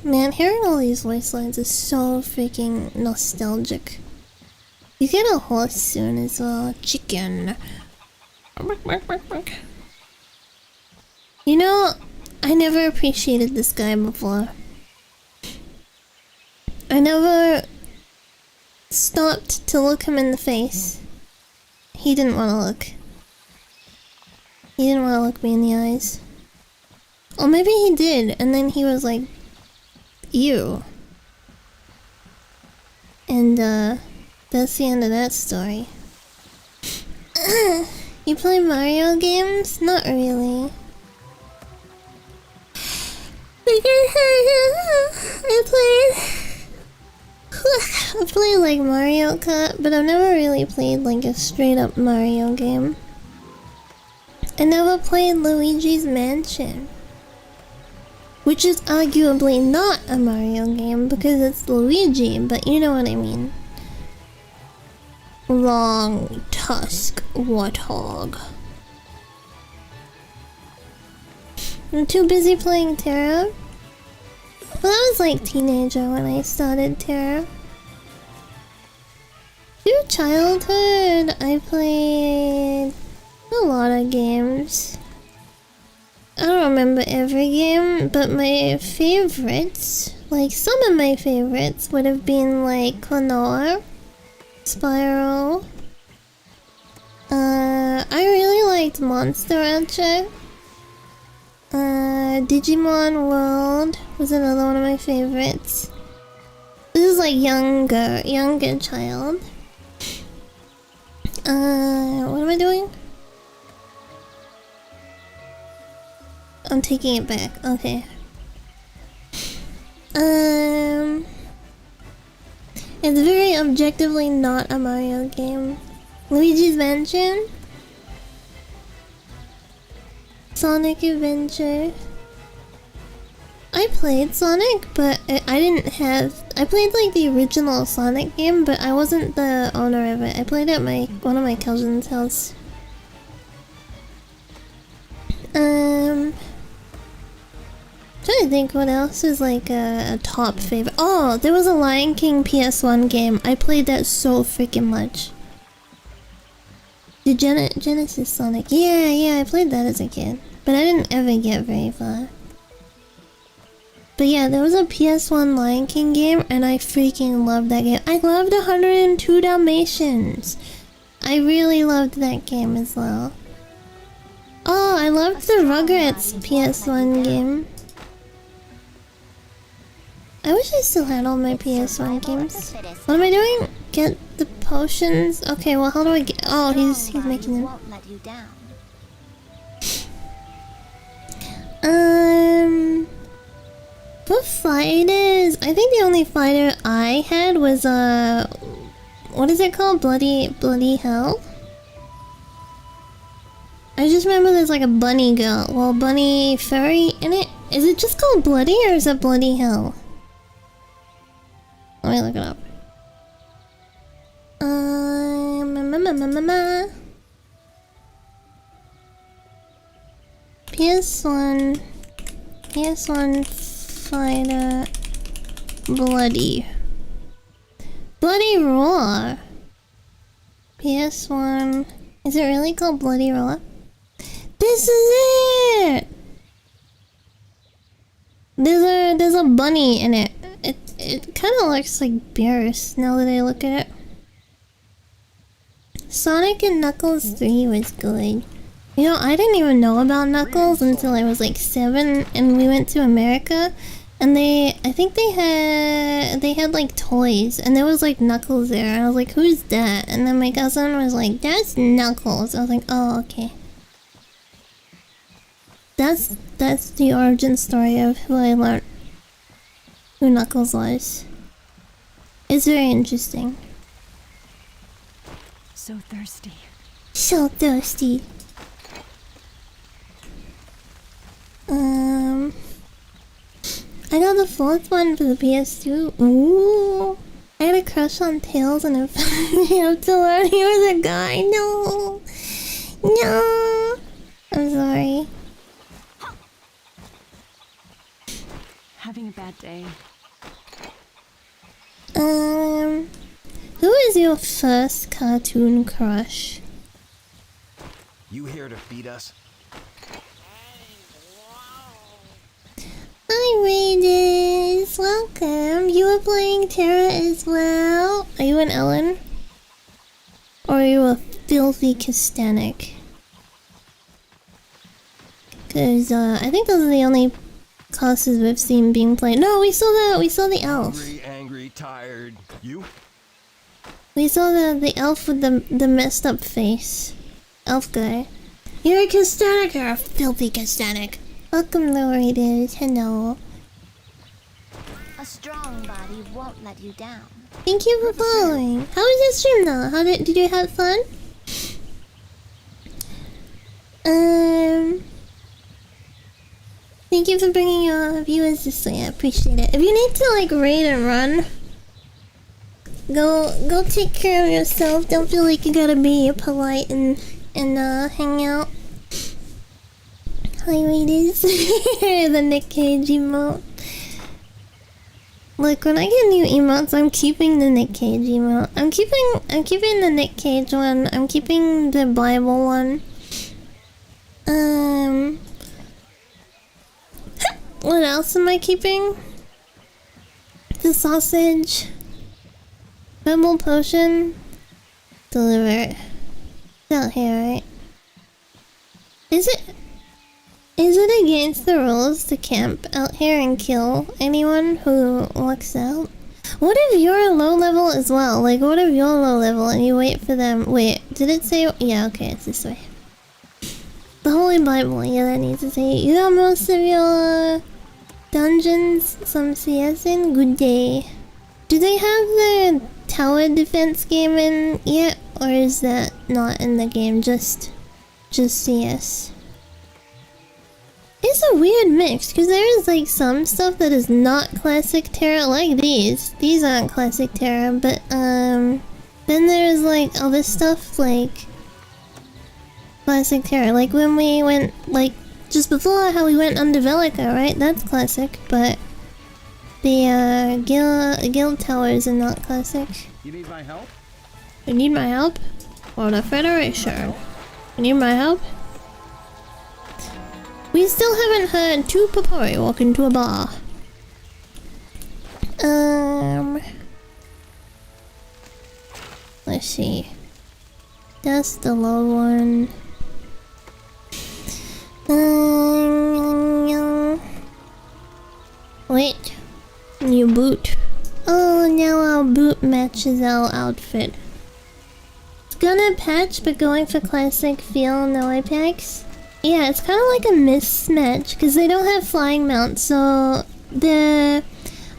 Man, hearing all these voice lines is so freaking nostalgic. You get a horse soon as well. Chicken. You know, I never appreciated this guy before. I never stopped to look him in the face. He didn't want to look. He didn't want to look me in the eyes. Or maybe he did, and then he was like, ew. And, that's the end of that story. You play Mario games? Not really. I played like Mario Kart, but I've never really played like a straight up Mario game. I never played Luigi's Mansion. which is arguably not a Mario game because it's Luigi, but you know what I mean. Long tusk warthog. I'm too busy playing Tera. Well, I was like teenager when I started Tera. Through childhood, I played a lot of games. I don't remember every game, but my favorites, like some of my favorites, would have been like Clonoa, Spyro. I really liked Monster Rancher. Digimon World was another one of my favorites. This is like younger child. What am I doing? I'm taking it back. Okay. It's very objectively not a Mario game. Luigi's Mansion, Sonic Adventure. I played Sonic, but I didn't have. I played like the original Sonic game, but I wasn't the owner of it. I played at one of my cousin's house. Trying to think what else is like a top favorite. Oh, there was a Lion King PS1 game. I played that so freaking much. The Genesis Sonic. Yeah, I played that as a kid, but I didn't ever get very far. But yeah, there was a PS1 Lion King game, and I freaking loved that game. I loved 102 Dalmatians. I really loved that game as well. Oh, I loved the Rugrats PS1 game. I wish I still had all my PS1 games. What am I doing? Get the potions? Okay, well how do I get... Oh, he's making them. What fighters? I think the only fighter I had was what is it called? Bloody Hell? I just remember there's like a bunny girl. Well, bunny fairy in it. Is it just called Bloody or is it Bloody Hell? Let me look it up. PS1 fighter Bloody Roar. PS1. Is it really called Bloody Roar? This is it. There's a bunny in it. It kind of looks like Beerus now that I look at it. Sonic and Knuckles 3 was good. You know, I didn't even know about Knuckles until I was like 7 and we went to America and I think they had like toys and there was like Knuckles there and I was like, who's that? And then my cousin was like, that's Knuckles. I was like, oh, okay. That's the origin story of who I learned who Knuckles was. It's very interesting. So thirsty. So thirsty. I got the 4th one for the PS2. Ooh. I had a crush on Tails and I have to learn he was a guy. No. No. I'm sorry. Having a bad day. Who is your first cartoon crush? You here to feed us? Hi Raiders, welcome. You were playing Tera as well. Are you an Ellen? Or are you a filthy Castanek? Cause I think those are the only classes we've seen being played. No, we saw the elf. Angry, tired. You? We saw the elf with the messed up face. Elf guy. You're a Castanek or a filthy Castanek. Welcome, Raiders. Hello. A strong body won't let you down. Thank you for following. How was your stream though? How did you have fun? Thank you for bringing your viewers this way. I appreciate it. If you need to like raid and run, go take care of yourself. Don't feel like you gotta be polite and hang out. Hi, ladies. The Nick Cage emote. Look, when I get new emotes, I'm keeping the Nick Cage emote. I'm keeping the Nick Cage one. I'm keeping the Bible one. What else am I keeping? The sausage. Pebble potion. Deliver. It's out here, right? Is it against the rules to camp out here and kill anyone who walks out? What if you're a low level as well? Like, what if you're low level and you wait for them? Wait, did it say? Yeah, okay, it's this way. The Holy Bible, yeah, that needs to say. You got most of your dungeons, some CS in? Good day. Do they have the tower defense game in yet? Or is that not in the game? Just CS? It's a weird mix, because there is like some stuff that is not classic Tera, like these. These aren't classic Tera, but then there's like other stuff like classic Tera. Like when we went, like just before how we went under Velica, right? That's classic, but the guild towers are not classic. You need my help? You need my help? For the Federation. You need my help? We still haven't heard two Popori walk into a bar. Let's see. That's the low one. Wait. New boot. Oh, now our boot matches our outfit. It's gonna patch, but going for classic feel, no eye packs. Yeah, it's kind of like a mismatch because they don't have flying mounts. So the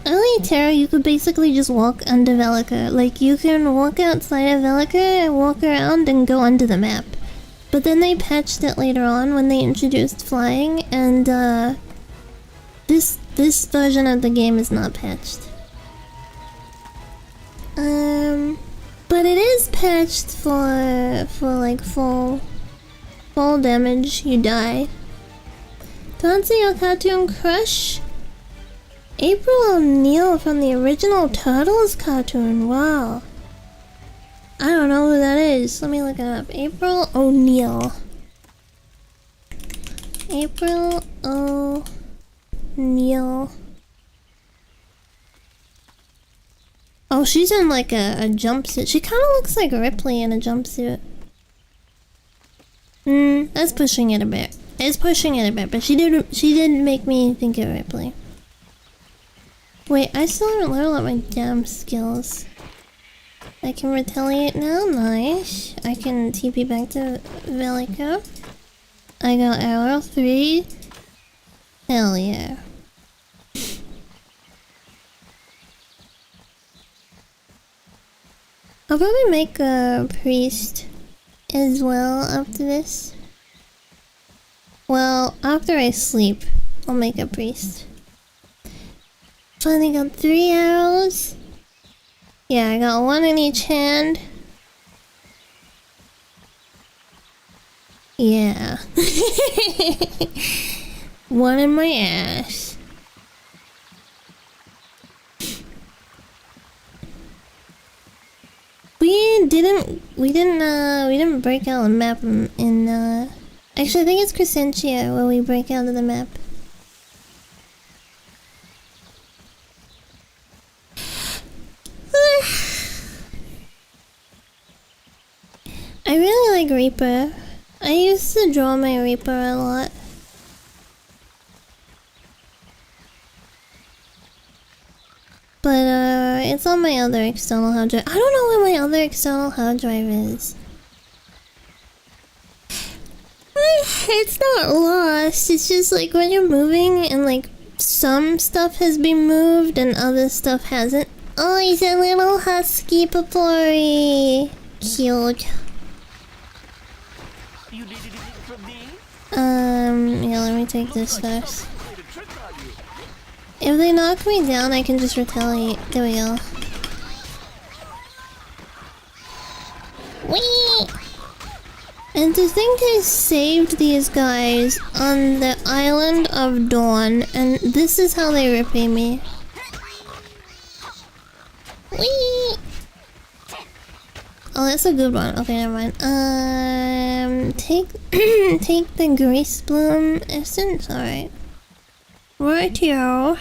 early Tera, you could basically just walk under Velica. Like you can walk outside of Velica and walk around and go under the map. But then they patched it later on when they introduced flying, and this version of the game is not patched. But it is patched for like full damage, you die. Don't see your cartoon crush? April O'Neil from the original Turtles cartoon, wow. I don't know who that is, let me look it up. April O'Neil. April O'Neil. Oh, she's in like a jumpsuit. She kind of looks like Ripley in a jumpsuit. That's pushing it a bit. It's pushing it a bit, but she did make me think of Ripley. Wait, I still haven't leveled up my damn skills. I can retaliate now, nice. I can TP back to Velica. I got arrow 3. Hell yeah. I'll probably make a priest as well after this. Well, after I sleep, I'll make a priest. Finally got 3 arrows. Yeah, I got 1 in each hand. Yeah. 1 in my ass. We didn't break out a map in actually I think it's Crescentia where we break out of the map. I really like Reaper. I used to draw my Reaper a lot. But it's on my other external hard drive. I don't know where my other external hard drive is. It's not lost, it's just like when you're moving and like some stuff has been moved and other stuff hasn't. Oh, he's a little husky Popori. Cute. You needed it from me? Yeah, let me take this first. If they knock me down, I can just retaliate. There we go. Whee! And to think I saved these guys on the island of Dawn, and this is how they repay me. Whee! Oh, that's a good one. Okay, never mind. Take take the Grace Bloom essence. All right. Rightio.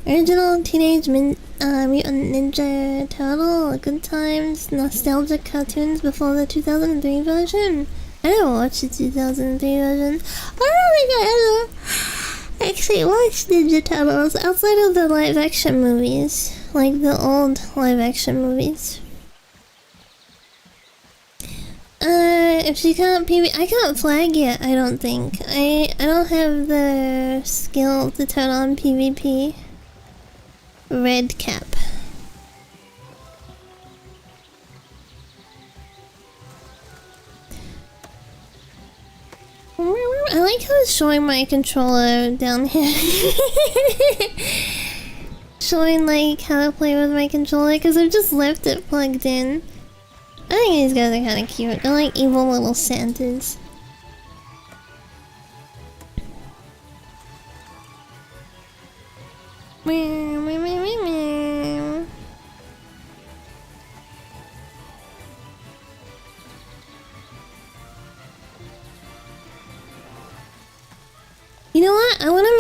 Original Teenage Mutant Ninja Turtle, Good Times, nostalgic cartoons before the 2003 version. I never watched the 2003 version. I don't think I ever actually watched Ninja Turtles outside of the live action movies. Like the old live action movies. If she can't PV, I can't flag yet, I don't think. I don't have the skill to turn on PvP. Red cap. I like how it's showing my controller down here. Showing like how to play with my controller because I've just left it plugged in. I think these guys are kind of cute. They're like evil little Santas. You know what? I wanna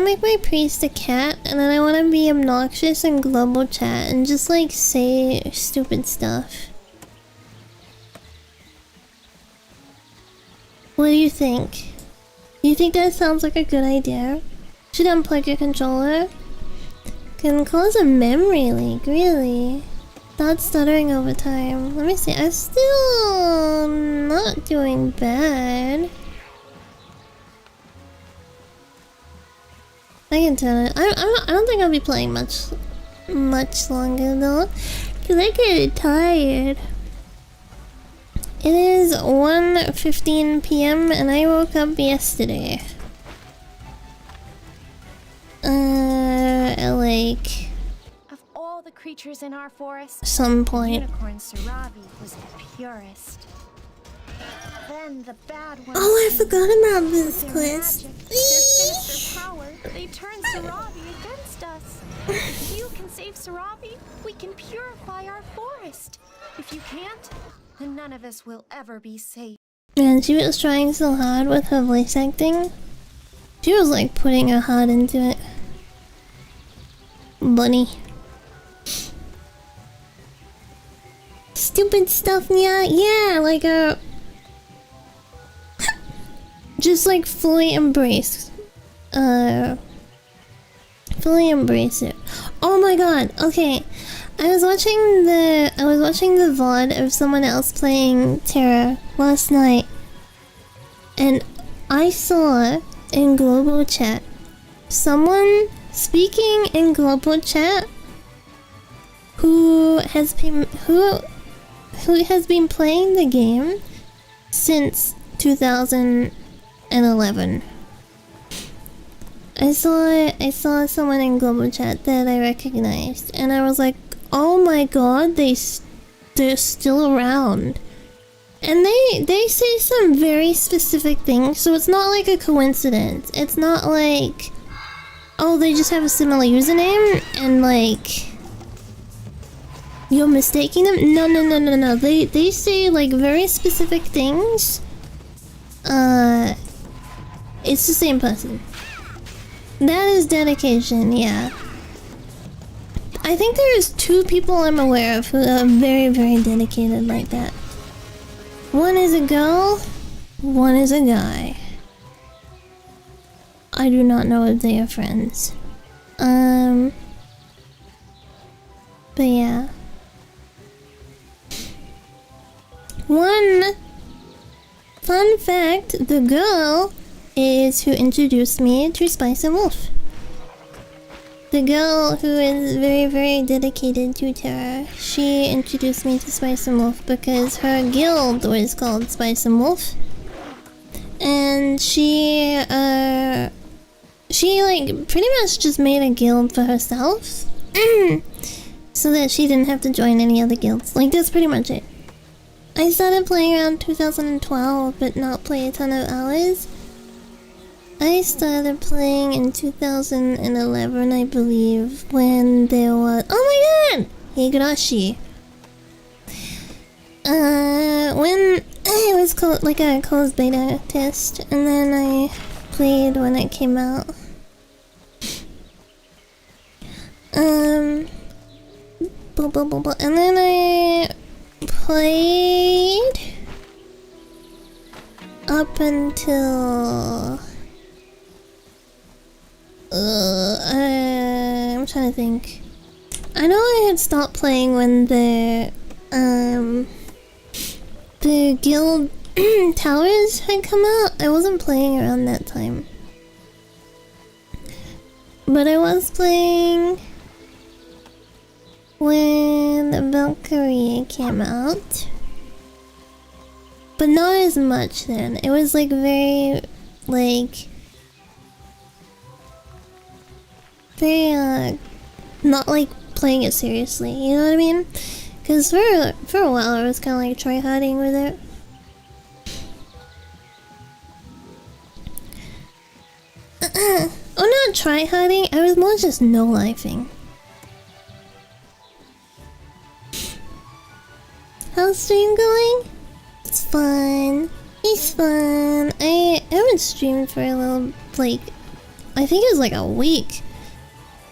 make my priest a cat, and then I wanna be obnoxious in global chat and just like say stupid stuff. What do you think? Do you think that sounds like a good idea? Should unplug your controller? Can cause a memory leak, really? Without stuttering over time. Let me see. I'm still not doing bad. I can turn it. I don't think I'll be playing much longer though, cause I get tired. It is 1:15 p.m. and I woke up yesterday. At like Of all the creatures in our forest, some point. Unicorn Sarabi was the purest. Then the bad ones. Oh, I forgot about With this their quest. magic, their sinister power, they turned Sarabi against us. If you can save Sarabi, we can purify our forest. If you can't, then none of us will ever be safe. Man, she was trying so hard with her voice acting. She was like putting her heart into it. Bunny. Stupid stuff, yeah, yeah, like just like fully embrace. Fully embrace it. Oh my god, okay. I was watching the VOD of someone else playing Tera last night. And I saw in global chat someone speaking in global chat who has been playing the game since 2011. I saw someone in global chat that I recognized, and I was like, oh my god, they're still around. And they say some very specific things, so it's not like a coincidence. It's not like, oh, they just have a similar username and like you're mistaking them. No. They say like very specific things. It's the same person. That is dedication, yeah. I think there is 2 people I'm aware of who are very, very dedicated like that. One is a girl, one is a guy. I do not know if they are friends. But yeah. One fun fact, the girl is who introduced me to Spice and Wolf. The girl who is very, very dedicated to Tera, she introduced me to Spice and Wolf because her guild was called Spice and Wolf. and she like pretty much just made a guild for herself, so that she didn't have to join any other guilds. Like that's pretty much it. I started playing around 2012, but not play a ton of hours. I started playing in 2011, I believe, when there was— oh my god! Higurashi. When it was like a closed beta test, and then I played when it came out. And then I played up until I'm trying to think. I know I had stopped playing when the guild towers had come out. I wasn't playing around that time, but I was playing when the Valkyrie came out, but not as much then. It was like very not like playing it seriously, you know what I mean? Because for a while I was kind of like try-harding with it. Oh, not try-harding, I was more just no-lifing. How's stream going? It's fun. It's fun. I haven't streamed for a little, like, I think it was like a week.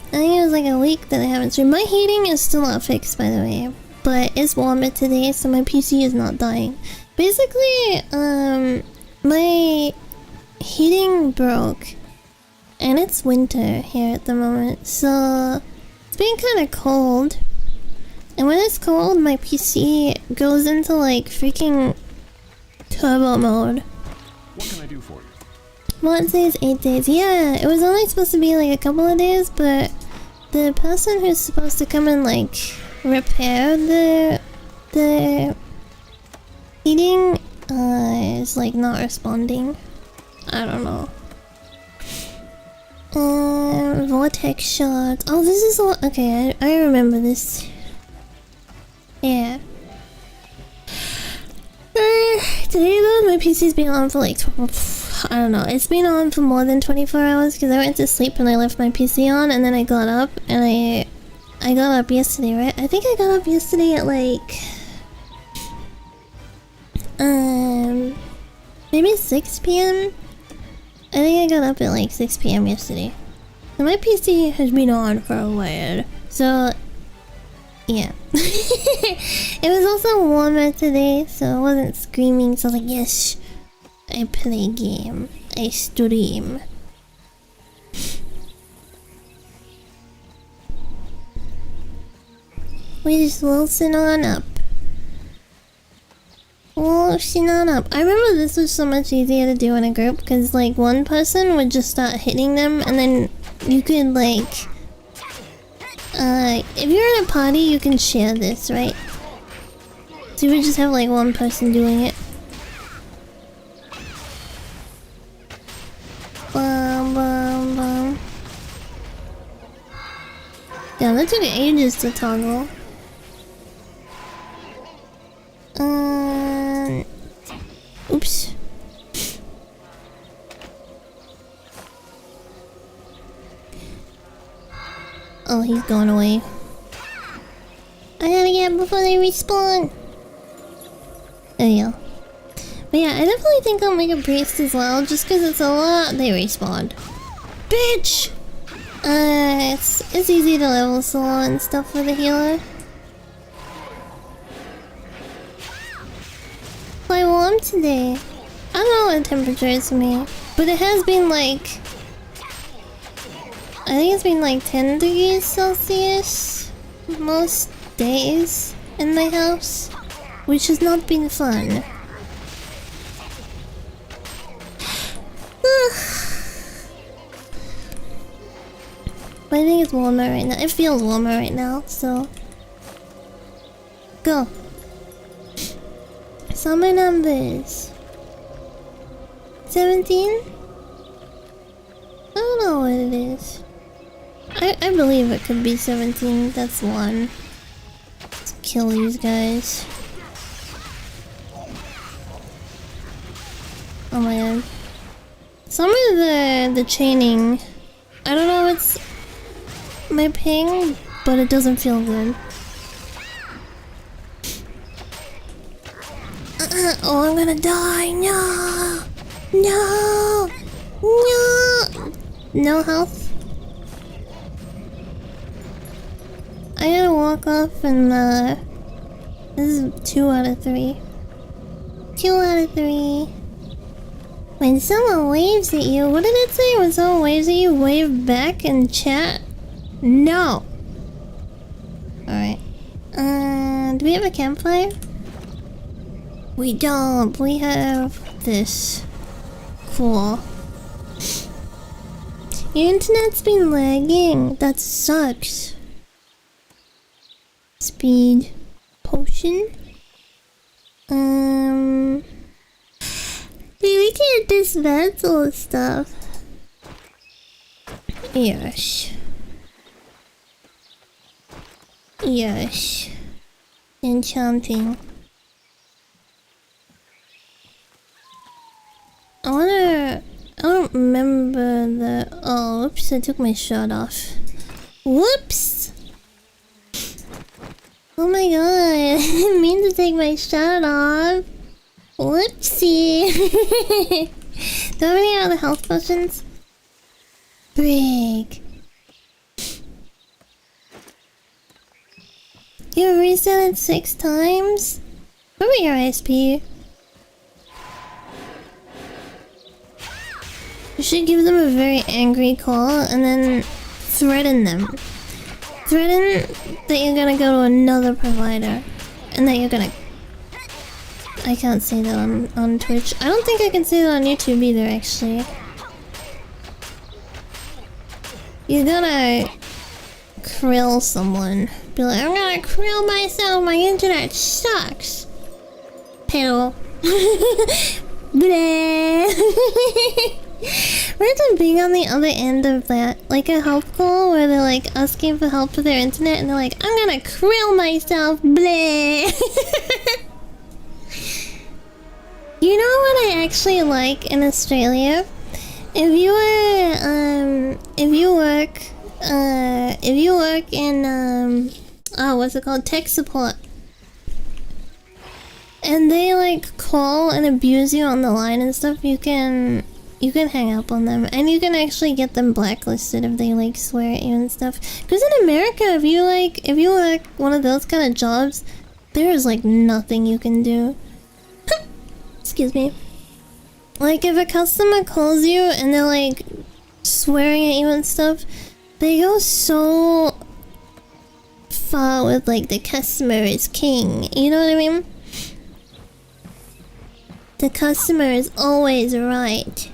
I think it was like a week that I haven't streamed. My heating is still not fixed, by the way, but it's warmer today, so my PC is not dying. Basically, my heating broke, and it's winter here at the moment, so it's been kind of cold. And when it's cold, my PC goes into like freaking turbo mode. What can I do for you? Well, it says 8 days. Yeah, it was only supposed to be like a couple of days, but the person who's supposed to come and like repair the heating is like not responding. I don't know. Vortex shots. Oh, this is a— okay, I remember this. Yeah. Today though, my PC's been on for like I don't know, it's been on for more than 24 hours because I went to sleep and I left my PC on, and then I got up and I got up yesterday, right? I think I got up yesterday at like maybe 6 p.m. I think I got up at like 6 p.m. yesterday. So my PC has been on for a while. So yeah. It was also warmer today, so I wasn't screaming, so I was like, yes, I play game, I stream. We just Wilson on up. Wilson on up. I remember this was so much easier to do in a group, because like one person would just start hitting them, and then you could like if you're in a party, you can share this, right? So you would just have like one person doing it. Bum, bum, bum. Yeah, that took ages to toggle. Oops. Oh, he's going away. I gotta get him before they respawn. There you go. But yeah, I definitely think I'll make a priest as well, just because it's a lot. They respawned. Bitch! It's easy to level solo and stuff for the healer. Quite warm today. I don't know what the temperature is for me, but it has been like— I think it's been like 10 degrees Celsius most days in my house, which has not been fun. But I think it's warmer right now. It feels warmer right now, so go. Summer numbers. 17? I don't know what it is. I believe it could be 17. That's one. Let's kill these guys. Oh my god. Some of the chaining, I don't know what's my ping, but it doesn't feel good. Oh, I'm gonna die. No! No! No! No health. I gotta walk off and this is 2 out of 3. 2 out of 3. When someone waves at you, what did it say? When someone waves at you, wave back in chat? No! Alright. Do we have a campfire? We don't. We have this. Cool. Your internet's been lagging. That sucks. Speed potion. We can't dismantle stuff. Yes. Yes. Enchanting. I don't remember the... Oh, whoops, I took my shirt off. Whoops! Oh my god, I didn't mean to take my shirt off. Whoopsie! Do I have any other health potions? Break. You reset it 6 times? What about your ISP? You should give them a very angry call and then threaten them. Threaten that you're gonna go to another provider and that you're gonna... I can't say that on Twitch. I don't think I can say that on YouTube either, actually. You're gonna krill someone. Be like, I'm gonna krill myself, my internet sucks. Pill. Bleh. Imagine being on the other end of that, like a help call where they're like asking for help with their internet and they're like, I'm gonna krill myself, bleh. You know what I actually like in Australia? If you work in, what's it called? Tech support. And they like call and abuse you on the line and stuff, you can hang up on them, and you can actually get them blacklisted if they like swear at you and stuff. Because in America, if you work one of those kind of jobs, there is like nothing you can do. Excuse me. Like if a customer calls you and they're like swearing at you and stuff, they go so far with like the customer is king. You know what I mean? The customer is always right.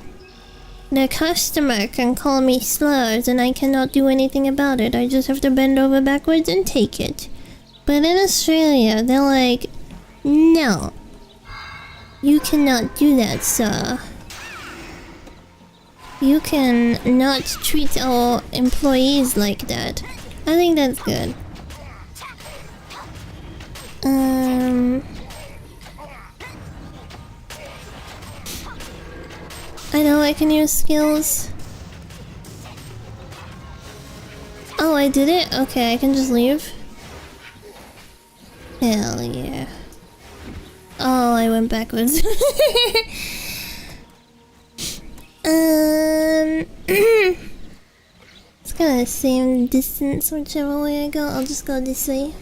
The customer can call me slurs and I cannot do anything about it. I just have to bend over backwards and take it. But in Australia, they're like, no. You cannot do that, sir. You can not treat our employees like that. I think that's good. I know I can use skills. Oh, I did it? Okay, I can just leave. Hell yeah. Oh, I went backwards. It's kind of the same distance whichever way I go. I'll just go this way.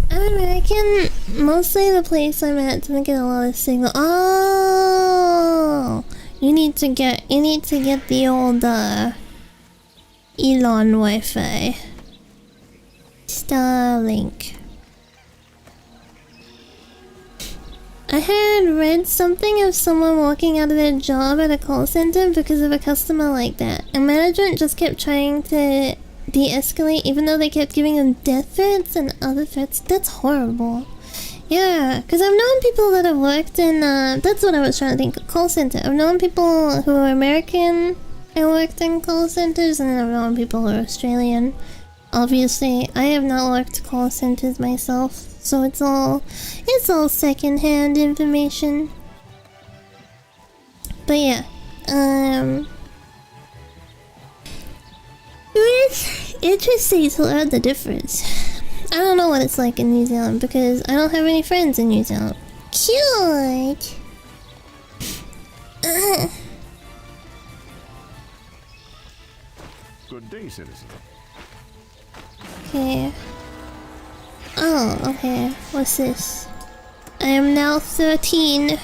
American, mostly the place I'm at doesn't get a lot of signal. Oh, you need to get the old Elon Wi-Fi. Starlink. I had read something of someone walking out of their job at a call center because of a customer like that, and management just kept trying to de-escalate even though they kept giving them death threats and other threats. That's horrible. Yeah, because I've known people that have worked in, that's what I was trying to think, call center. I've known people who are American and worked in call centers, and then I've known people who are Australian. Obviously, I have not worked call centers myself, so it's all secondhand information. But yeah, it's interesting to learn the difference. I don't know what it's like in New Zealand because I don't have any friends in New Zealand. Cute! Good day, citizen. Okay. Oh, okay. What's this? I am now 13.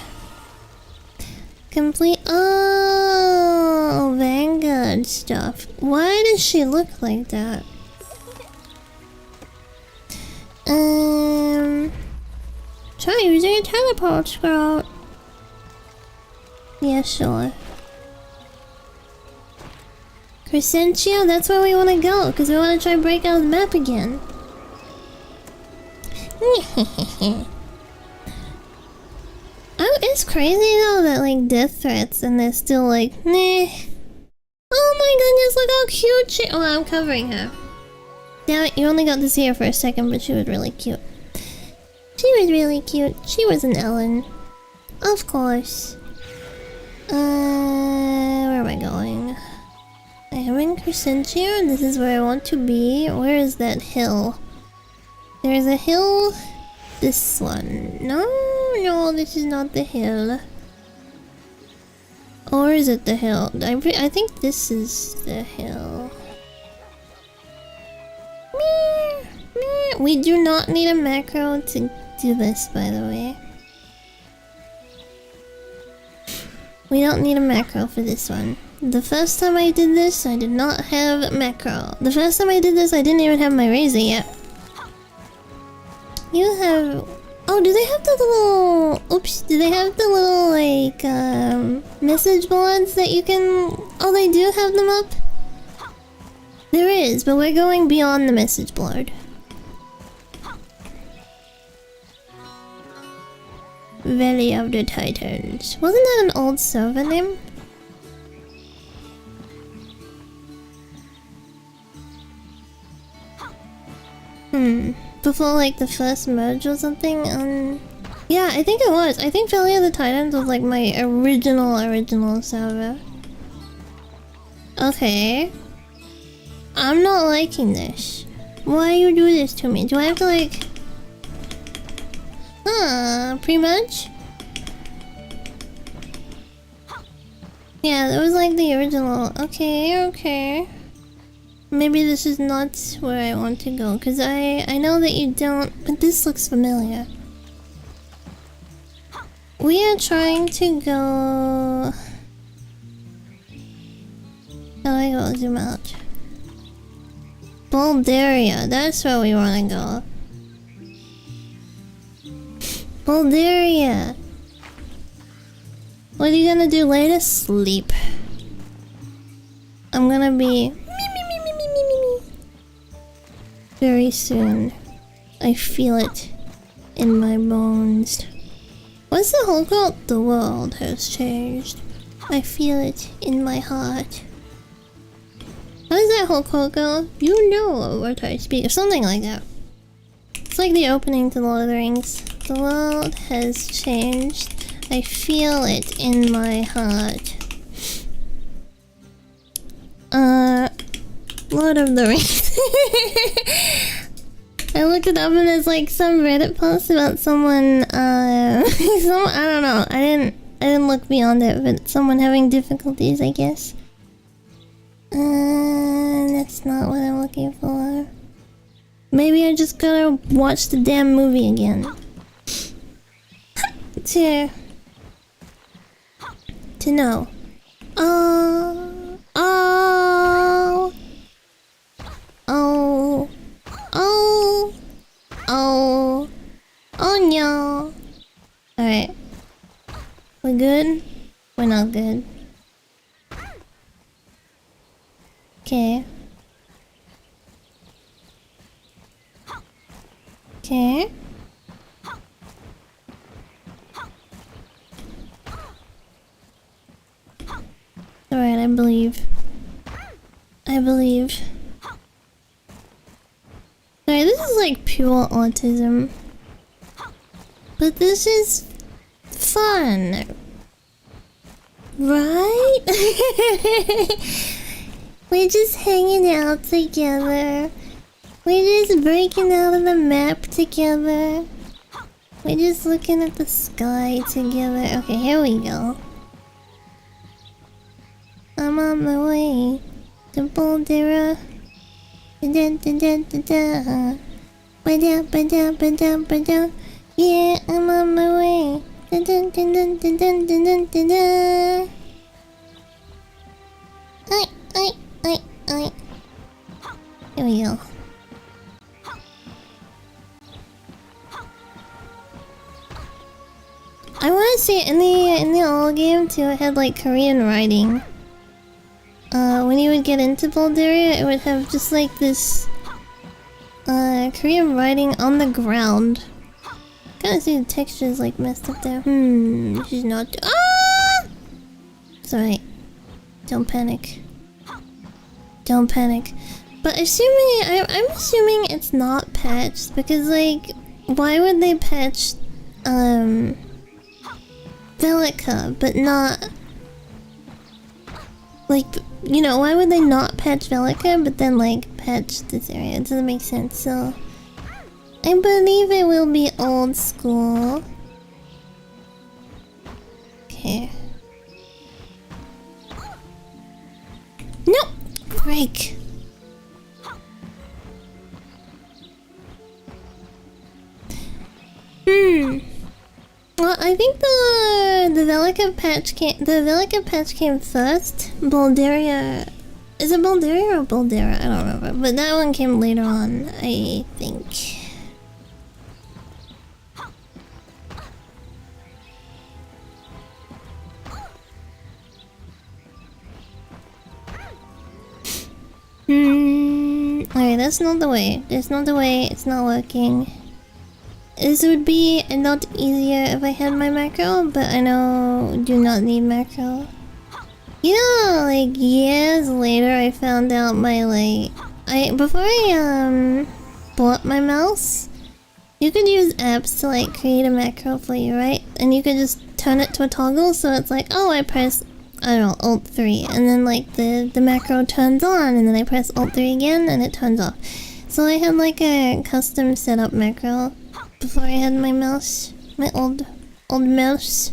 Complete. Oh, Vanguard stuff. Why does she look like that? Try using a teleport scroll. Yeah, sure. Crescentio, that's where we want to go, because we want to try and break out of the map again. Oh, it's crazy though that like death threats and they're still like, nah. Oh my goodness, look how cute she— oh, I'm covering her. Damn it, you only got to see her for a second, but she was really cute. She was really cute. She was an Ellen. Of course. Where am I going? I am in Crescentio, and this is where I want to be. Where is that hill? There's a hill. This one. No, no, this is not the hill. Or is it the hill? I think this is the hill. We do not need a macro to do this, by the way. We don't need a macro for this one. The first time I did this, I did not have macro. The first time I did this, I didn't even have my razor yet. You have— oh, do they have the little— oops, do they have the little, like, message boards that you can— oh, they do have them up? There is, but we're going beyond the message board. Valley of the Titans. Wasn't that an old server name? Before like the first merge or something? Yeah, I think it was. I think Valley of the Titans was like my original server. Okay. I'm not liking this. Why you do this to me? Do I have to like— pre-merge? Yeah, that was like the original. Okay, okay. Maybe this is not where I want to go, because I know that you don't— but this looks familiar. We are trying to go— how do I go? Zoom out. Bulgaria, that's where we want to go. Bulgaria! What are you gonna do later? Sleep. I'm gonna be— very soon. I feel it in my bones. What's the whole quote? The world has changed. I feel it in my heart. How does that whole quote go? You know what I speak. Or something like that. It's like the opening to Lord of the Rings. The world has changed. I feel it in my heart. Lord of the Rings. I looked it up and there's like some Reddit post about someone, I don't know. I didn't look beyond it, but someone having difficulties, I guess. That's not what I'm looking for. Maybe I just gotta watch the damn movie again. To know. Oh no. Alright. We're good? We're not good. Okay. Okay. Alright, I believe. I believe. Alright, this is like pure autism. But this is fun. Right? We're just hanging out together. We're just breaking out of the map together. We're just looking at the sky together. Okay, here we go. I'm on my way to Boldera. Yeah, I'm on my way. Ay. Here we go. I want to say in the old game too, it had like Korean writing. When you would get into Bulgaria, it would have just like this Korean writing on the ground. Kinda see the texture is like messed up there. This is not. Ah! It's alright. Don't panic. Don't panic. But assuming I'm assuming it's not patched because like why would they patch Velica but not like, you know, why would they not patch Velica but then like patch this area? It doesn't make sense. So I believe it will be old school. Okay. Nope! Break. Well, I think the Velica patch came first. Bulgaria. Is it Bulgaria or Bulgaria? I don't remember. But that one came later on, I think. Alright, that's not the way. That's not the way. It's not working. This would be a lot easier if I had my macro, but I know do not need macro. You know, like years later I found out my before I bought my mouse, you could use apps to like create a macro for you, right? And you could just turn it to a toggle, so it's like, oh, I press, I don't know, Alt 3, and then like the macro turns on, and then I press Alt 3 again, and it turns off. So I had like a custom setup macro before I had my mouse, my old mouse.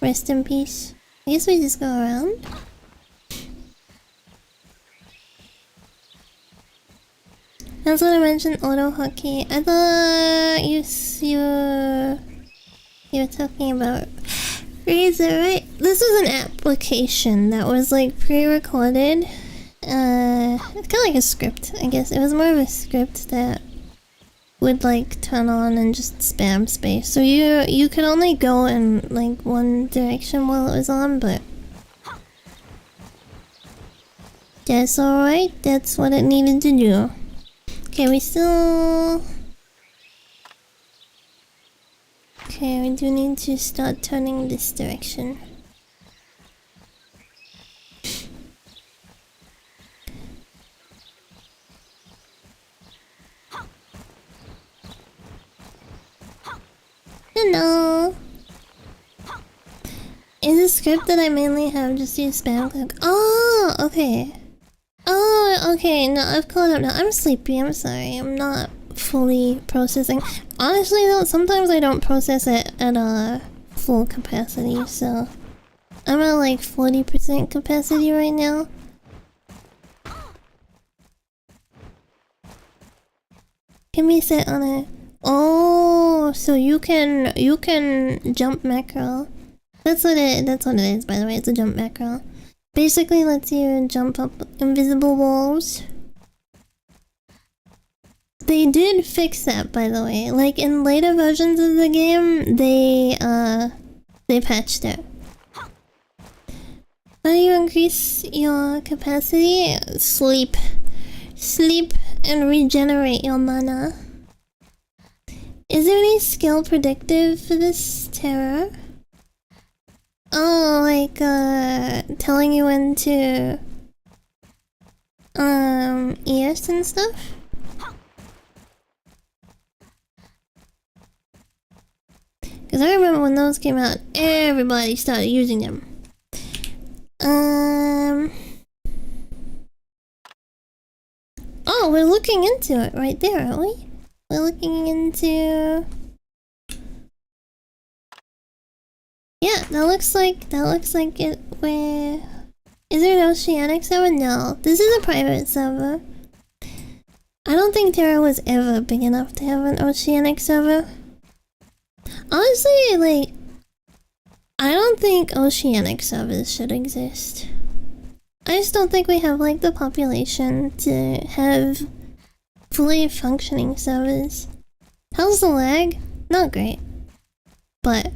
Rest in peace. I guess we just go around. That's what I mentioned, auto hockey. I thought you were talking about Razer, right? This was an application that was like pre-recorded. It's kind of like a script, I guess. It was more of a script that would like turn on and just spam space. So you could only go in like one direction while it was on, but that's alright. That's what it needed to do. Okay, we do need to start turning this direction. Hello. Is a script that I mainly have just use spam click. Oh, okay. Oh, okay. No, I've caught up now. I'm sleepy. I'm sorry. I'm not fully processing. Honestly, though, sometimes I don't process it at full capacity. So I'm at like 40% capacity right now. Can we set on a? Oh, so you can jump macro. That's what it is, by the way. It's a jump macro. Basically lets you jump up invisible walls. They did fix that, by the way. Like in later versions of the game, they patched it. How do you increase your capacity? Sleep and regenerate your mana. Is there any skill predictive for this Tera? Oh, like, telling you when to, ES and stuff? Because I remember when those came out, everybody started using them. Oh, we're looking into it right there, aren't we? We're looking into... Yeah, that looks like it. Where is there an Oceanic server? No, this is a private server. I don't think Tera was ever big enough to have an Oceanic server. Honestly, like, I don't think Oceanic servers should exist. I just don't think we have like the population to have fully functioning servers. How's the lag? Not great, but.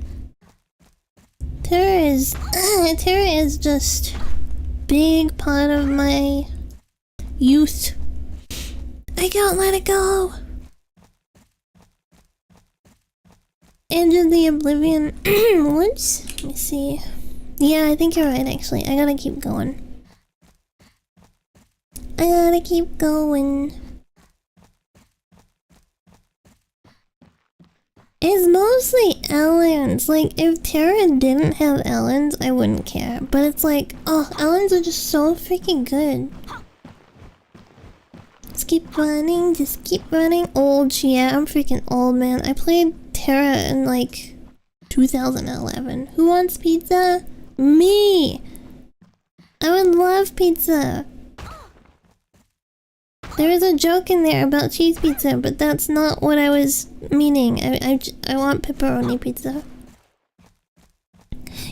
Tera is just big part of my youth. I can't let it go. Edge of the Oblivion. Whoops. Let me see. Yeah, I think you're right actually. I gotta keep going. I gotta keep going. It's mostly Ellens. Like, if Tera didn't have Ellens, I wouldn't care. But it's like, oh, Ellens are just so freaking good. Just keep running, just keep running. Old, yeah, I'm freaking old, man. I played Tera in like 2011. Who wants pizza? Me! I would love pizza. There is a joke in there about cheese pizza, but that's not what I was meaning. I want pepperoni pizza.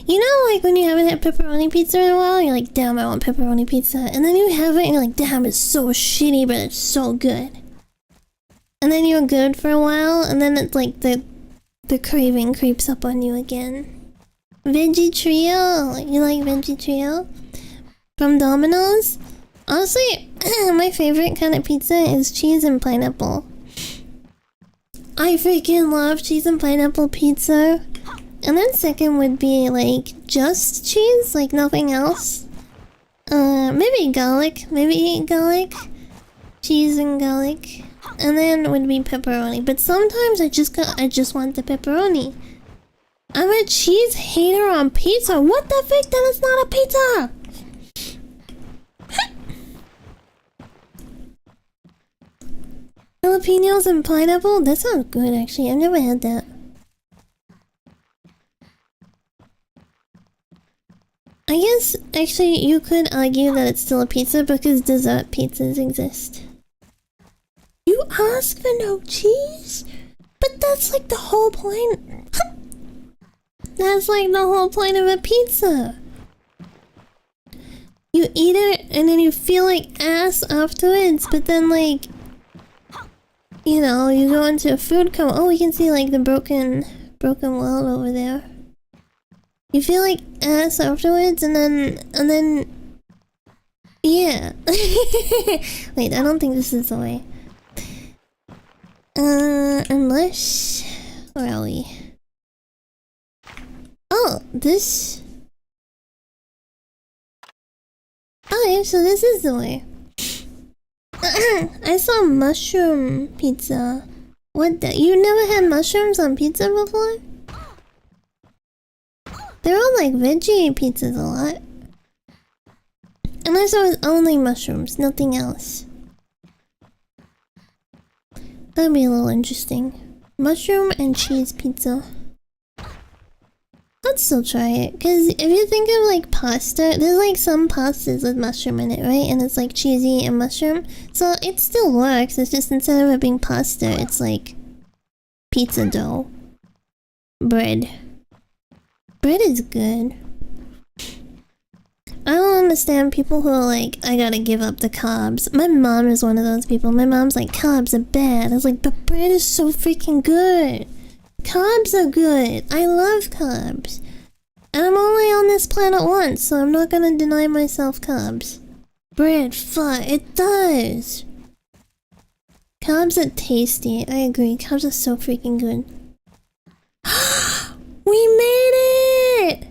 You know, like when you haven't had pepperoni pizza in a while, you're like, damn, I want pepperoni pizza. And then you have it and you're like, damn, it's so shitty, but it's so good. And then you're good for a while, and then it's like the craving creeps up on you again. Veggie Trio! You like Veggie Trio? From Domino's? Honestly, my favorite kind of pizza is cheese and pineapple. I freaking love cheese and pineapple pizza. And then second would be like just cheese, like nothing else. Maybe garlic, cheese and garlic. And then would be pepperoni. But sometimes I just want the pepperoni. I'm a cheese hater on pizza. What the frick? That is not a pizza! Jalapenos and pineapple? That sounds good actually. I've never had that. I guess actually you could argue that it's still a pizza because dessert pizzas exist. You ask for no cheese? But that's like the whole point. That's like the whole point of a pizza. You eat it and then you feel like ass afterwards, but then like, you know, you go into a food coma. Oh, we can see like the broken world over there. You feel like ass afterwards, and then, yeah. Wait, I don't think this is the way. Unless, where are we? Oh, this. Okay, so this is the way. I saw mushroom pizza. What the? You never had mushrooms on pizza before? They're all like veggie pizzas a lot. Unless it was only mushrooms, nothing else. That'd be a little interesting. Mushroom and cheese pizza. I'd still try it, cause if you think of like pasta, there's like some pastas with mushroom in it, right? And it's like cheesy and mushroom, so it still works. It's just instead of it being pasta, it's like pizza dough, bread. Bread is good. I don't understand people who are like, I gotta give up the carbs. My mom is one of those people. My mom's like, carbs are bad. I was like, but bread is so freaking good. Carbs are good. I love carbs. And I'm only on this planet once, so I'm not gonna deny myself carbs. Bread, fuck, it does. Carbs are tasty. I agree. Carbs are so freaking good. We made it!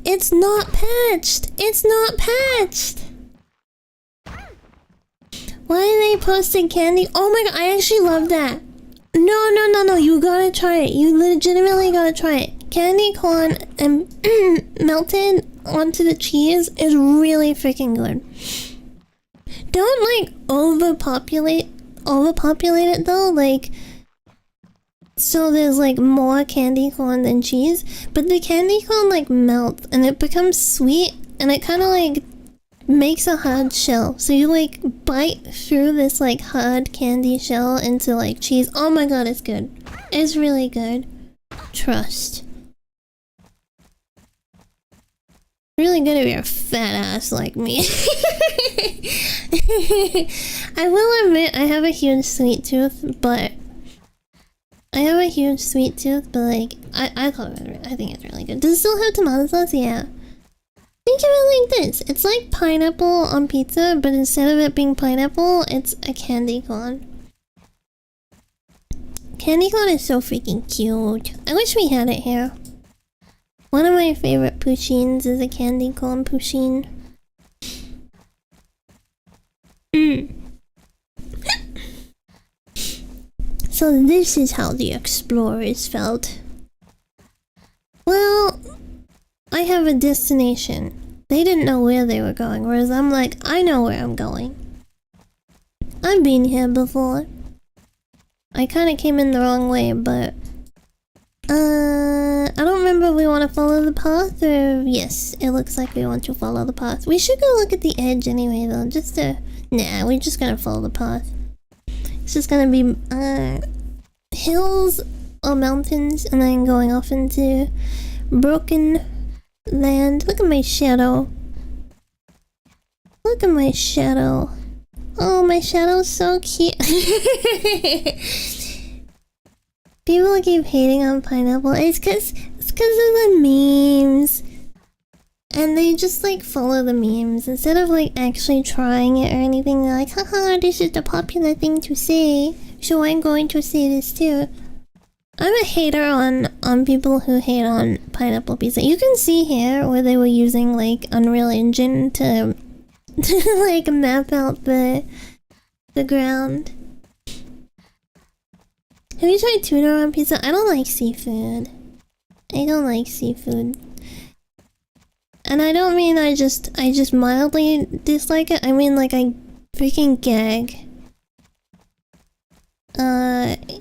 it's not patched. It's not patched. Why are they posting candy? Oh my god, I actually love that. No, you gotta try it. You legitimately gotta try it. Candy corn and melted onto the cheese is really freaking good. Don't like overpopulate it though, like so there's like more candy corn than cheese, but the candy corn like melts and it becomes sweet and it kind of like makes a hard shell. So you like bite through this like hard candy shell into like cheese. Oh my god, it's good. It's really good. Trust. Really good if you're a fat ass like me. I will admit I have a huge sweet tooth, but like I think it's really good. Does it still have tomato sauce? Yeah. Think of it like this. It's like pineapple on pizza, but instead of it being pineapple, it's a candy corn. Candy corn is so freaking cute. I wish we had it here. One of my favorite poutines is a candy corn poutine. So this is how the explorers felt. Well, I have a destination. They didn't know where they were going, whereas I'm like, I know where I'm going. I've been here before. I kinda came in the wrong way, but... I don't remember if we want to follow the path or... Yes, it looks like we want to follow the path. We should go look at the edge anyway though, just to... Nah, we're just gonna follow the path. It's just gonna be, hills or mountains and then going off into broken land. Look at my shadow. Look at my shadow. Oh, my shadow's so cute. People keep hating on pineapple. It's cause of the memes. And they just like follow the memes instead of like actually trying it or anything. They're like, haha, this is the popular thing to say, so I'm going to say this too. I'm a hater on people who hate on pineapple pizza. You can see here where they were using like Unreal Engine to like map out the ground. Have you tried tuna on pizza? I don't like seafood. I don't like seafood. And I don't mean I just mildly dislike it. I mean like I freaking gag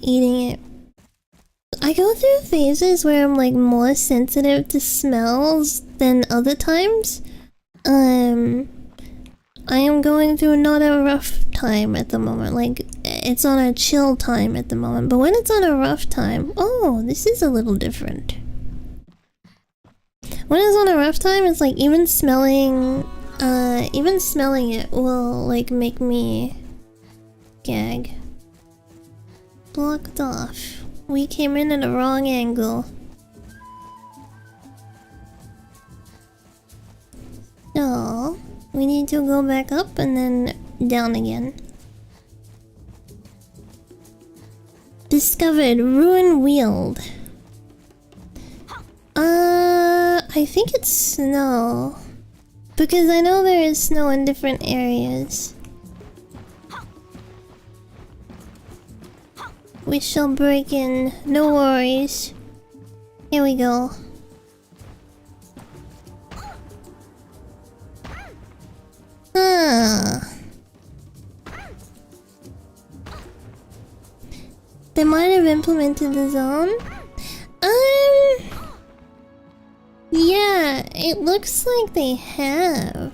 eating it. I go through phases where I'm like more sensitive to smells than other times. I am going through not a rough time at the moment. Like it's on a chill time at the moment. But when it's on a rough time, oh, this is a little different. When it's on a rough time, it's like even smelling it will like make me gag. Blocked off. We came in at a wrong angle. So, we need to go back up and then down again. Discovered Ruin Weald. I think it's snow. Because I know there is snow in different areas. We shall break in, no worries. Here we go. They might have implemented the zone. Yeah, it looks like they have.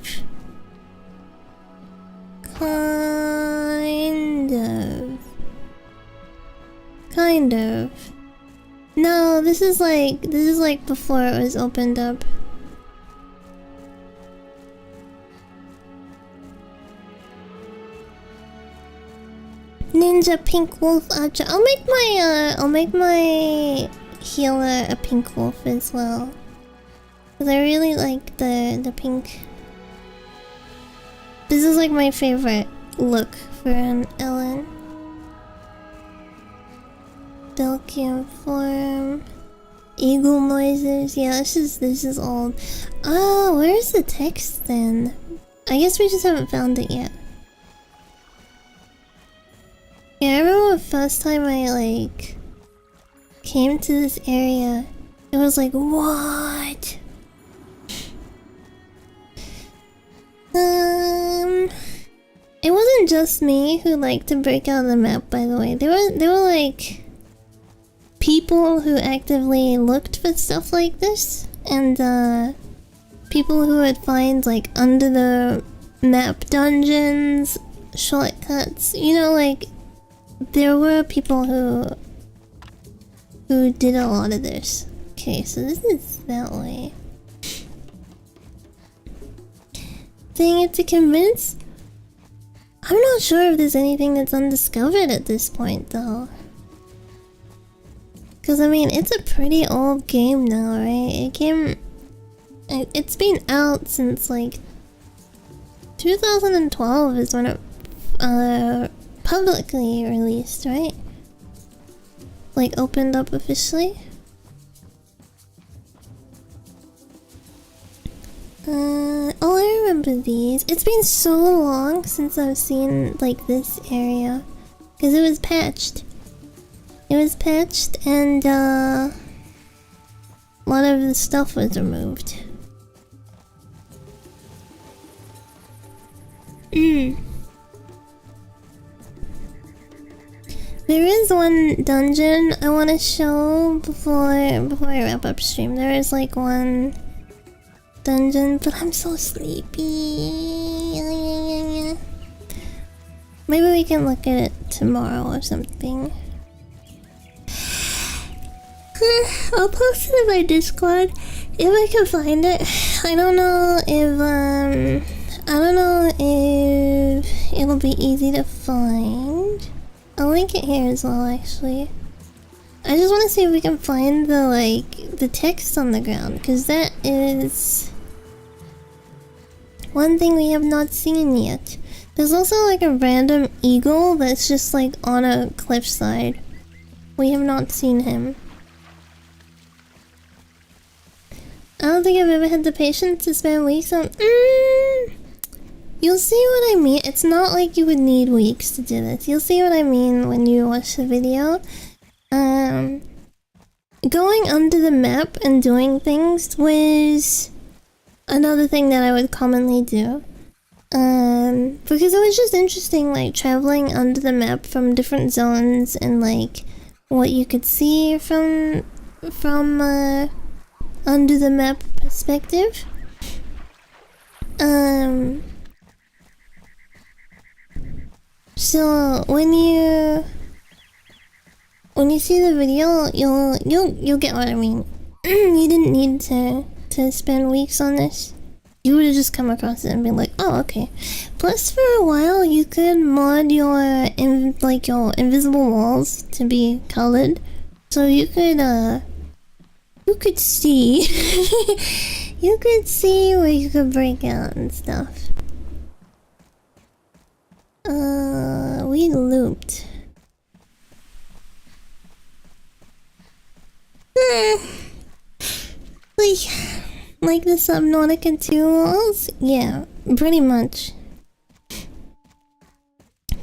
Kind of. No, this is like before it was opened up. Ninja Pink Wolf Archer. I'll make my healer a pink wolf as well. Cause I really like the pink. This is like my favorite look for an Ellen. Delkian form. Eagle noises. Yeah, this is old. Oh, where's the text then? I guess we just haven't found it yet. Yeah, I remember the first time I like came to this area, it was like, what? It wasn't just me who liked to break out of the map, by the way. There were like people who actively looked for stuff like this, and people who would find like under the map dungeons, shortcuts. You know, like there were people who did a lot of this. Okay, so this is that way. Dang it, to convince? I'm not sure if there's anything that's undiscovered at this point, though. Because, I mean, it's a pretty old game now, right? It's been out since, like, 2012 is when it, publicly released, right? Like, opened up officially. Oh, I remember these. It's been so long since I've seen, like, this area. Because it was patched. It was patched and, a lot of the stuff was removed. There is one dungeon I want to show before I wrap up stream. There is, like, one dungeon, but I'm so sleepy. Maybe we can look at it tomorrow or something. I'll post it in my Discord if I can find it. I don't know if it'll be easy to find. I'll link it here as well, actually. I just want to see if we can find the text on the ground, because that is one thing we have not seen yet. There's also like a random eagle that's just like on a cliffside. We have not seen him. I don't think I've ever had the patience to spend weeks on... You'll see what I mean. It's not like you would need weeks to do this. You'll see what I mean when you watch the video. Going under the map and doing things was another thing that I would commonly do. Because it was just interesting, like, traveling under the map from different zones and, like, what you could see from under the map perspective. So when you see the video, you'll get what I mean. You didn't need to spend weeks on this. You would have just come across it and been like, oh, okay. Plus, for a while, you could mod your invisible walls to be colored, so you could see, you could see where you could break out and stuff. We looped. Like the Subnautica 2 walls? Yeah, pretty much.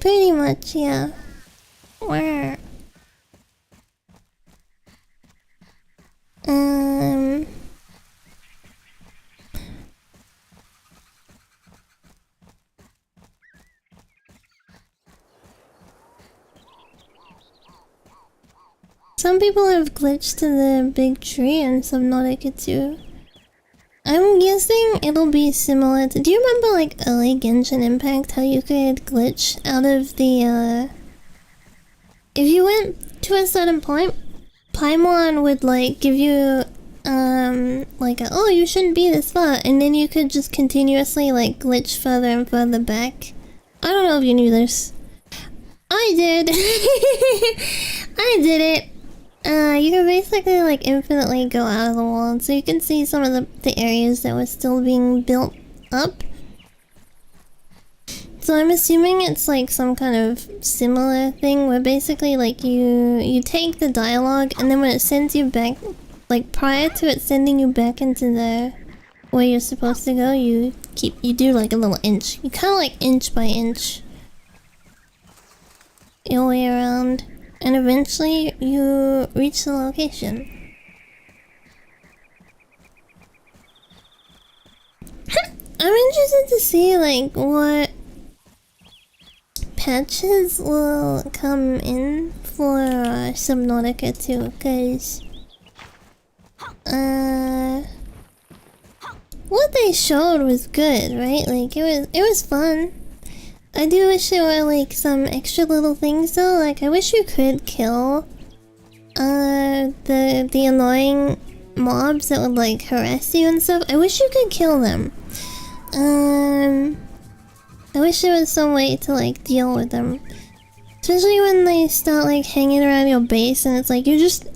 Pretty much, yeah. Where? Some people have glitched to the big tree in Subnautica 2. I'm guessing it'll be similar to... Do you remember, like, early Genshin Impact, how you could glitch out of the, If you went to a certain point, Paimon would, like, give you, oh, you shouldn't be this far, and then you could just continuously, like, glitch further and further back. I don't know if you knew this. I did! I did it! You can basically, like, infinitely go out of the world, so you can see some of the areas that were still being built up. So I'm assuming it's, like, some kind of similar thing, where basically, like, you take the dialogue, and then when it sends you back, like prior to it sending you back into the where you're supposed to go, you do like a little inch. You kind of like inch by inch your way around, and eventually you reach the location. I'm interested to see like what patches will come in for Subnautica 2, cause what they showed was good, right? Like it was fun. I do wish there were like some extra little things though. Like I wish you could kill the annoying mobs that would like harass you and stuff. I wish you could kill them. I wish there was some way to like deal with them. Especially when they start like hanging around your base and it's like you're just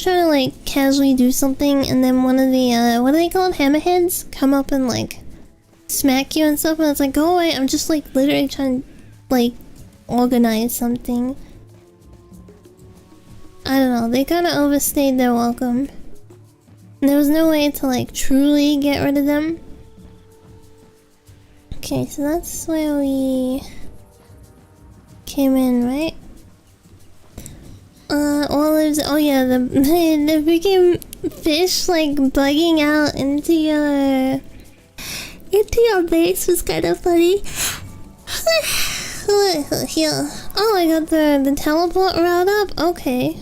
trying to like casually do something and then one of the what are they called? Hammerheads come up and like smack you and stuff and it's like go away, I'm just like literally trying to like organize something. I don't know, they kinda overstayed their welcome. There was no way to like truly get rid of them. Okay, so that's where we came in, right? Olives. Oh yeah, the freaking fish like bugging out into your base was kind of funny. Here. Oh, I got the teleport route up. Okay.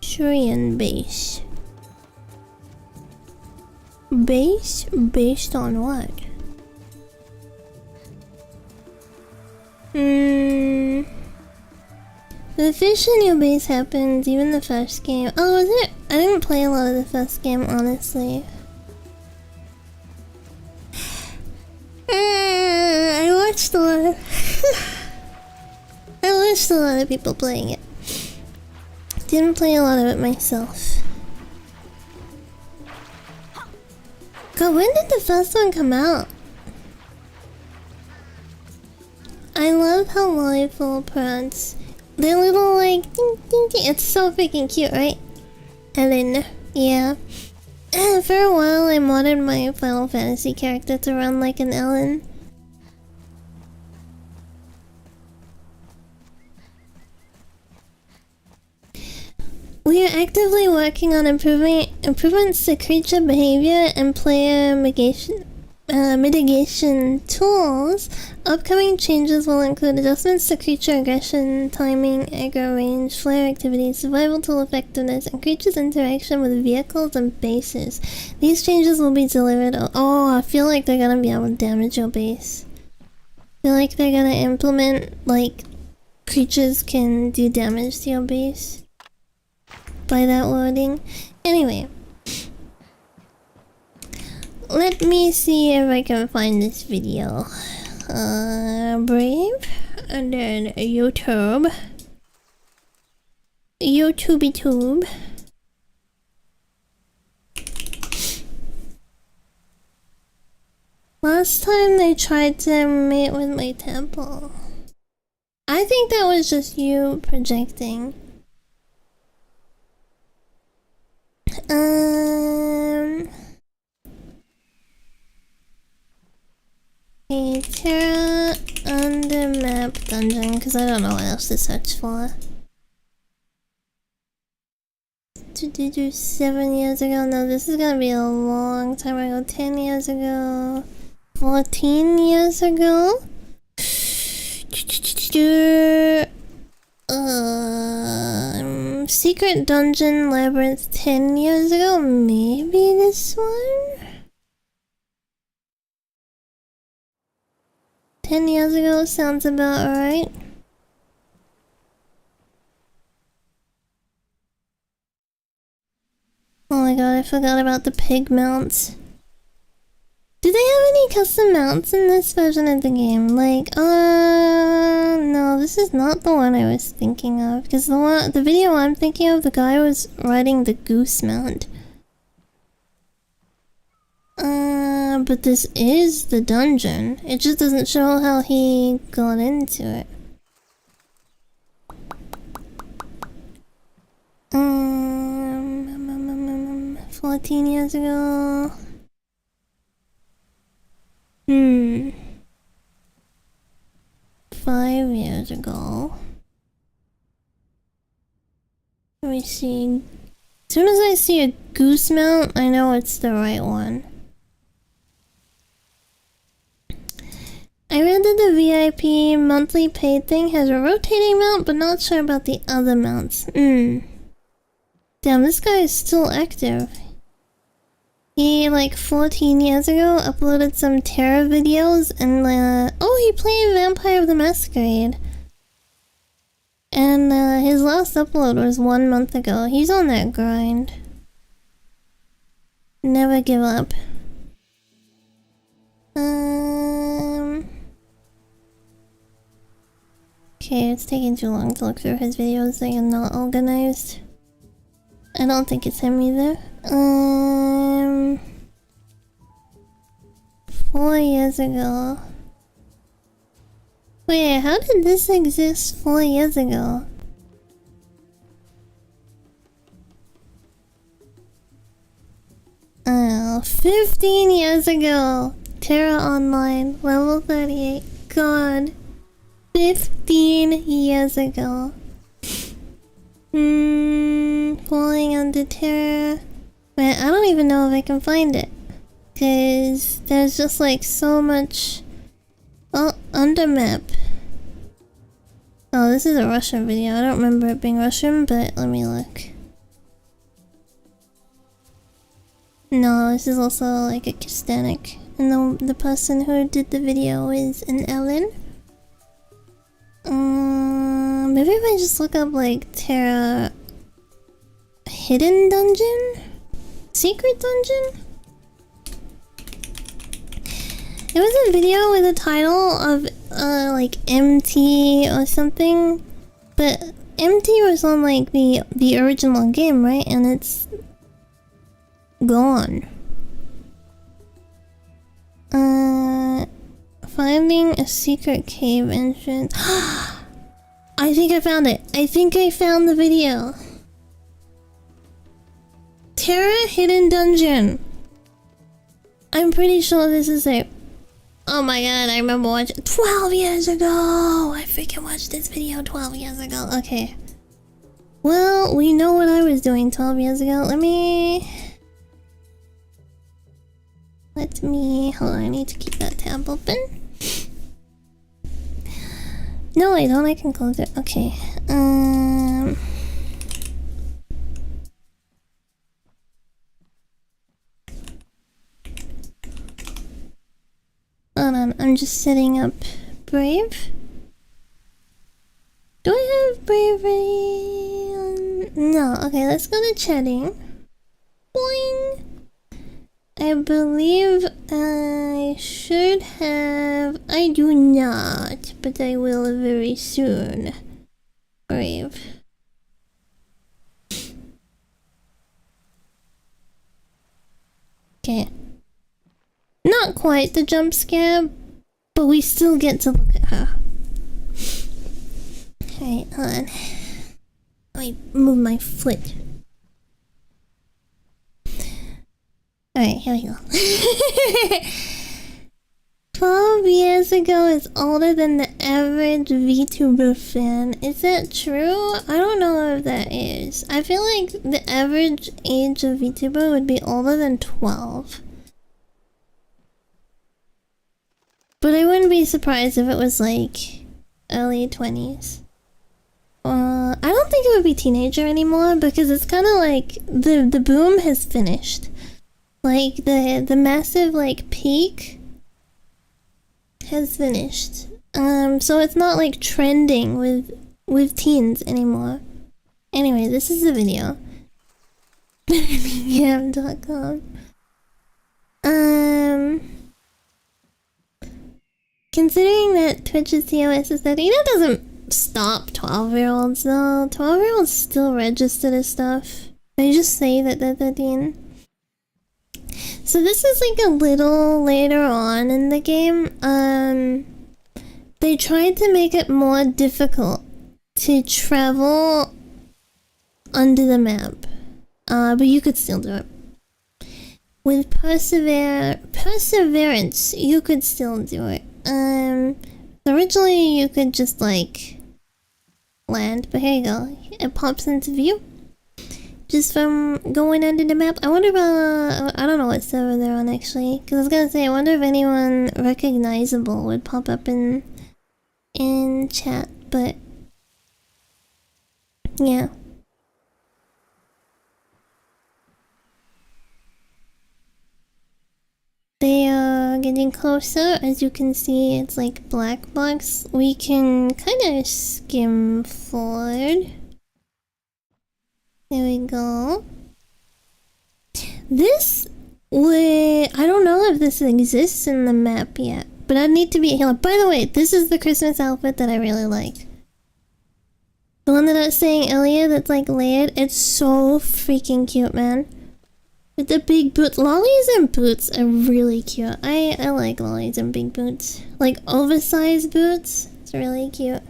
Shurian base. Base? Based on what? The fish in your base happened even the first game. Oh, was it? I didn't play a lot of the first game, honestly. I watched a lot of I watched a lot of people playing it. Didn't play a lot of it myself. God, when did the first one come out? I love how Lollipop prods. They're little like ding, ding, ding. It's so freaking cute, right? Ellen, yeah. For a while I modded my Final Fantasy character to run like an Ellen. We are actively working on improvements to creature behavior and player mitigation tools. Upcoming changes will include adjustments to creature aggression, timing, aggro range, flare activity, survival tool effectiveness, and creatures' interaction with vehicles and bases. These changes will be delivered. Oh, I feel like they're gonna be able to damage your base. I feel like they're gonna implement like creatures can do damage to your base by that wording. Anyway, let me see if I can find this video. Brave, and then YouTube. YouTubey-tube. Last time they tried to mate with my temple. I think that was just you projecting. A Tera on the map dungeon, because I don't know what else to search for. 7 years ago? No, this is gonna be a long time ago. 10 years ago. 14 years ago? Secret Dungeon Labyrinth 10 years ago? Maybe this one? 10 years ago sounds about right. Oh my god, I forgot about the pig mounts. Do they have any custom mounts in this version of the game? Like, no, this is not the one I was thinking of. Because the video I'm thinking of, the guy was riding the goose mount. But this is the dungeon. It just doesn't show how he got into it. 14 years ago. 5 years ago. Let me see. As soon as I see a goose mount, I know it's the right one. I read that the VIP monthly paid thing has a rotating mount, but not sure about the other mounts. Damn, this guy is still active. He, like, 14 years ago, uploaded some Tera videos, and, oh, he played Vampire the Masquerade. And, his last upload was 1 month ago. He's on that grind. Never give up. Okay, it's taking too long to look through his videos. They are not organized. I don't think it's him either. 4 years ago. Wait, how did this exist 4 years ago? Oh, 15 years ago. Tera Online, level 38. God. 15 years ago. Falling under Tera. Man, I don't even know if I can find it. Cause there's just like so much. Oh, under map. Oh, this is a Russian video. I don't remember it being Russian, but let me look. No, this is also like a Kistanic. And the person who did the video is an Ellen. Maybe if I just look up like Tera Hidden Dungeon? Secret Dungeon? There was a video with a title of like MT or something, but MT was on like the original game, right? And it's gone. Finding a secret cave entrance. I think I found it. I think I found the video. Tera Hidden Dungeon. I'm pretty sure this is it. Oh my god, I remember watching 12 years ago! I freaking watched this video 12 years ago. Okay. Well, we know what I was doing 12 years ago. Let me... Hold on, I need to keep that tab open. No, I don't. I can close it. Okay. Hold on, I'm just setting up Brave. Do I have bravery on? No. Okay, let's go to chatting. Boing. I believe I should have. I do not, but I will very soon. Brave. Okay. Not quite the jump scare, but we still get to look at her. Alright, hold on. Let me move my foot. Alright, here we go. 12 years ago is older than the average VTuber fan. Is that true? I don't know if that is. I feel like the average age of VTuber would be older than 12. But I wouldn't be surprised if it was like early 20s. I don't think it would be teenager anymore because it's kind of like the boom has finished. Like the massive like peak has finished. So it's not like trending with teens anymore. Anyway, this is the video. BetterBeGam.com. Considering that Twitch's TOS is 13, that doesn't stop 12-year-olds though. 12-year-olds still register this stuff. They just say that they're 13. So this is like a little later on in the game. They tried to make it more difficult to travel under the map. But you could still do it. With perseverance, you could still do it. Originally you could just like land, but here you go. It pops into view. Just from going under the map. I wonder if, I don't know what server they're on actually. Cause I was gonna say, I wonder if anyone recognizable would pop up in chat, but yeah. They are getting closer. As you can see, it's like black box. We can kind of skim forward. There we go. This way, I don't know if this exists in the map yet, but I need to be a healer. By the way, this is the Christmas outfit that I really like. The one that I was saying earlier that's like layered. It's so freaking cute, man. With the big boots. Lollies and boots are really cute. I like lollies and big boots. Like oversized boots. It's really cute.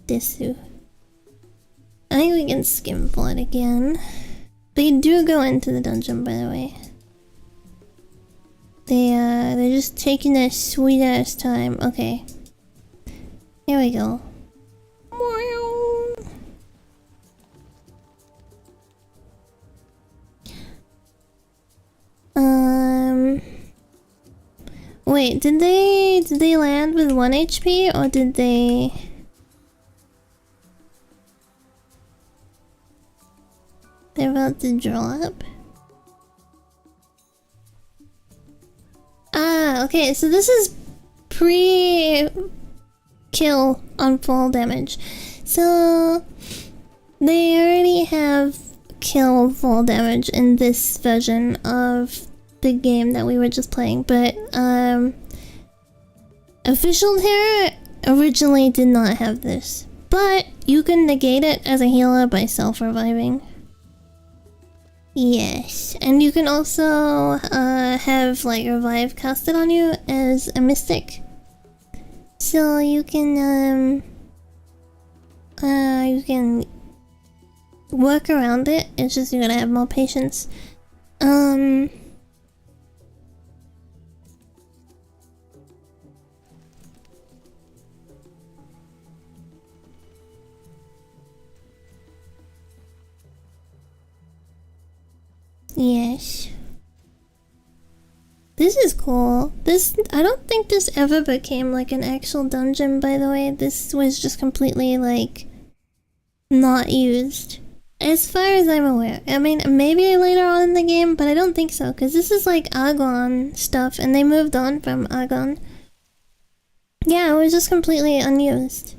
Desu. I think we can skim for it again. They do go into the dungeon, by the way. They're just taking their sweet ass time. Okay. Here we go. Wait, did they land with 1 HP or did they? They're about to drop. Ah, okay, so this is pre-kill on fall damage. So they already have kill fall damage in this version of the game that we were just playing, but Official Tera originally did not have this. But you can negate it as a healer by self-reviving. Yes, and you can also have like revive casted on you as a mystic. So you can work around it. It's just you're gonna have more patience. Yes. This is cool. I don't think this ever became like an actual dungeon, by the way. This was just completely like not used. As far as I'm aware. I mean, maybe later on in the game, but I don't think so, because this is like Argon stuff, and they moved on from Argon. Yeah, it was just completely unused.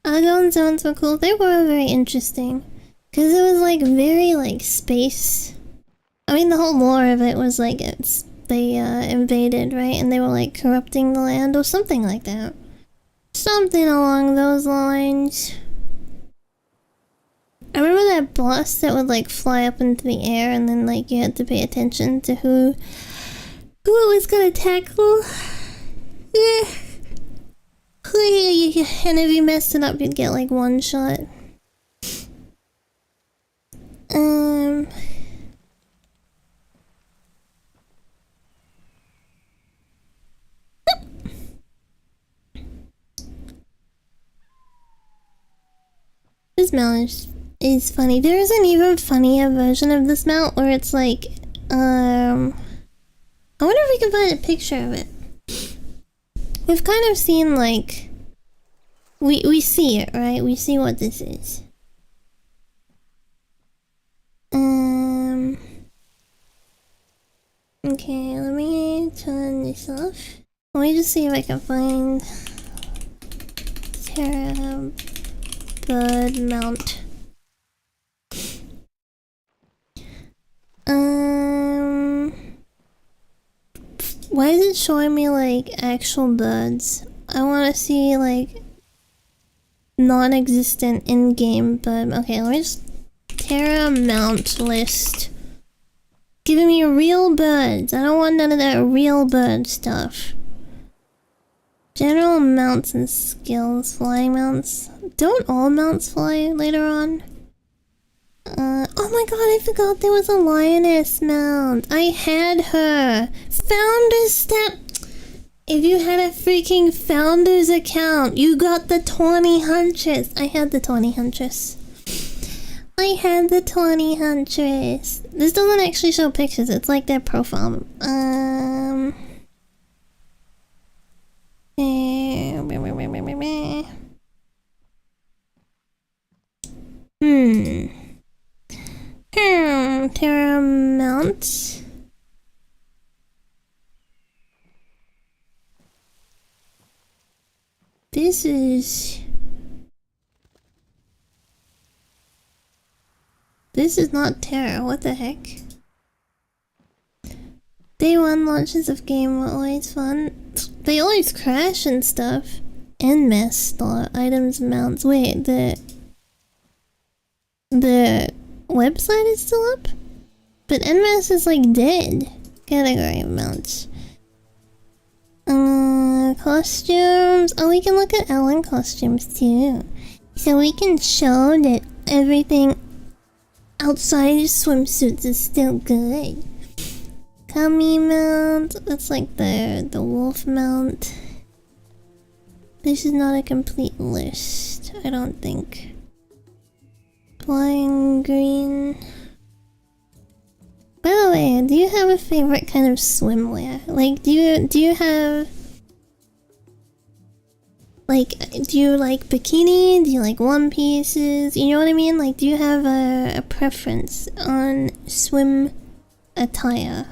Argon zones were cool. They were very interesting. Because it was like very like space. I mean, the whole lore of it was like they invaded, right? And they were like corrupting the land or something like that. Something along those lines. I remember that boss that would like fly up into the air and then like you had to pay attention to who it was gonna tackle. Yeah. And if you messed it up, you'd get like one shot. This mount is funny. There is an even funnier version of this mount where it's like, I wonder if we can find a picture of it. We've kind of seen like, we see it, right? We see what this is. Okay, let me turn this off. Let me just see if I can find Tera bird mount. Why is it showing me like actual birds? I want to see like non-existent in-game, but okay, let me just Tera mount list. Giving me real birds. I don't want none of that real bird stuff. General mounts and skills. Flying mounts. Don't all mounts fly later on? Oh my god, I forgot there was a lioness mount. I had her. Founders step. If you had a freaking founders account, you got the 20 huntress. I had the 20 huntress. I had the 20 huntress. This doesn't actually show pictures. It's like their profile. Tera mount. This is not Tera. What the heck? Day 1 launches of game were always fun. They always crash and stuff. And mess store items mounts. Wait, the website is still up? But NMAS is like dead. Category of mounts. Costumes. Oh, we can look at Ellen costumes too. So we can show that everything outside of swimsuits is still good. Kami mount. That's like the wolf mount. This is not a complete list, I don't think. Flying green. By the way, do you have a favorite kind of swimwear? Like, do you have like, do you like bikini? Do you like one pieces? You know what I mean? Like, do you have a preference on swim attire?